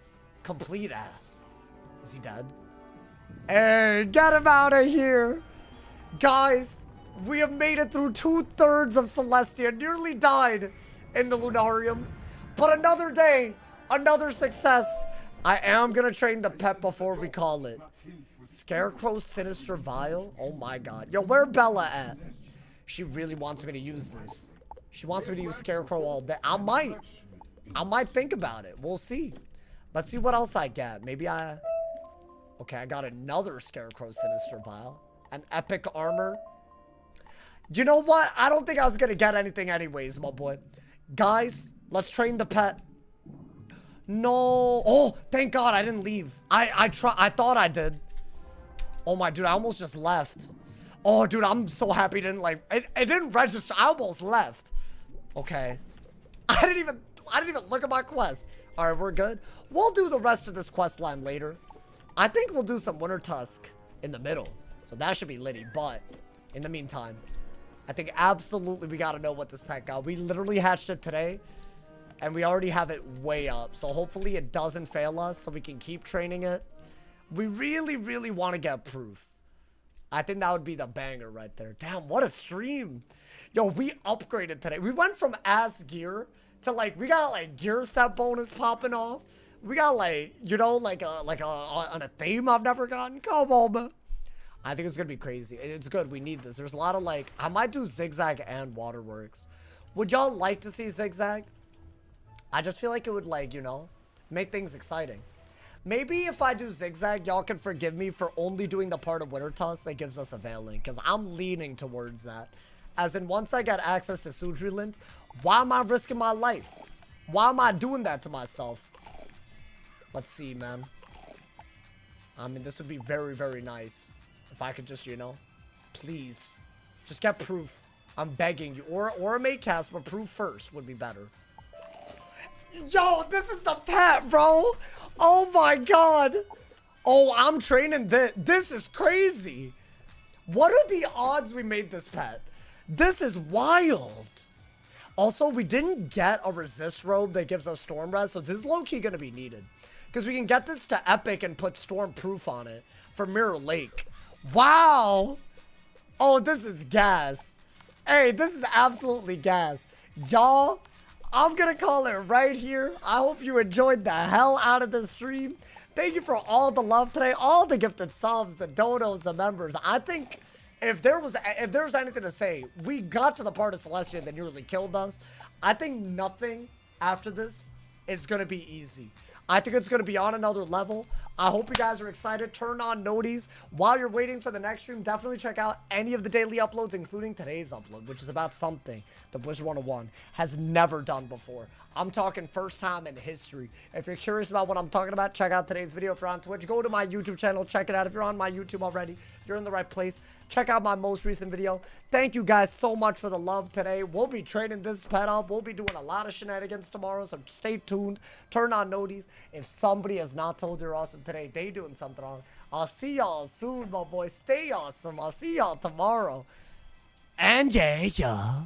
Speaker 1: Complete ass. Is he dead? Hey, get him out of here. Guys, we have made it through 2/3 of Celestia. Nearly died in the Lunarium. But another day, another success. I am going to train the pet before we call it. Scarecrow Sinister Vial? Oh my god. Yo, where Bella at? She really wants me to use this. She wants me to use Scarecrow all day. I might think about it. We'll see. Let's see what else I get. Maybe I... Okay, I got another Scarecrow Sinister Vial. An epic armor. You know what? I don't think I was going to get anything anyways, my boy. Guys, let's train the pet. No. Oh, thank God I didn't leave. I thought I did. Oh my dude, I almost just left. Oh dude, I'm so happy it didn't like it didn't register. I almost left. Okay. I didn't even look at my quest. Alright, we're good. We'll do the rest of this quest line later. I think we'll do some Winter Tusk in the middle. So that should be litty, but in the meantime, I think absolutely we gotta know what this pet got. We literally hatched it today. And we already have it way up. So hopefully it doesn't fail us so we can keep training it. We really, really want to get proof. I think that would be the banger right there. Damn, what a stream. Yo, we upgraded today. We went from ass gear to like, we got like gear set bonus popping off. We got like, you know, like a theme I've never gotten. Come on, man. I think it's going to be crazy. It's good. We need this. There's a lot of like, I might do Zigzag and Waterworks. Would y'all like to see Zigzag? I just feel like it would, like, you know, make things exciting. Maybe if I do Zigzag, y'all can forgive me for only doing the part of Winter Tusk that gives us a Veiling. Because I'm leaning towards that. As in, once I get access to Sudriland, why am I risking my life? Why am I doing that to myself? Let's see, man. I mean, this would be very, very nice. If I could just, you know, please. Just get proof. I'm begging you. Or a mate cast, but proof first would be better. Yo, this is the pet, bro. Oh my god. Oh, I'm training this. This is crazy. What are the odds we made this pet? This is wild. Also, we didn't get a resist robe that gives us storm res, so this is low-key gonna be needed. Because we can get this to epic and put storm proof on it for Mirror Lake. Wow. Oh, this is gas. Hey, this is absolutely gas. Y'all, I'm gonna call it right here. I hope you enjoyed the hell out of this stream. Thank you for all the love today, all the gifted subs, the donos, the members. I think if there's anything to say, we got to the part of Celestia that nearly killed us. I think nothing after this is gonna be easy. I think it's gonna be on another level. I hope you guys are excited. Turn on noties. While you're waiting for the next stream, definitely check out any of the daily uploads, including today's upload, which is about something that Wizard101 has never done before. I'm talking first time in history. If you're curious about what I'm talking about, check out today's video. If you're on Twitch, go to my YouTube channel, check it out. If you're on my YouTube already, you're in the right place. Check out my most recent video. Thank you guys so much for the love today. We'll be trading this pet up. We'll be doing a lot of shenanigans tomorrow, so stay tuned. Turn on noties. If somebody has not told you're awesome today, they doing something wrong. I'll see y'all soon, my boy. Stay awesome. I'll see y'all tomorrow. And yeah.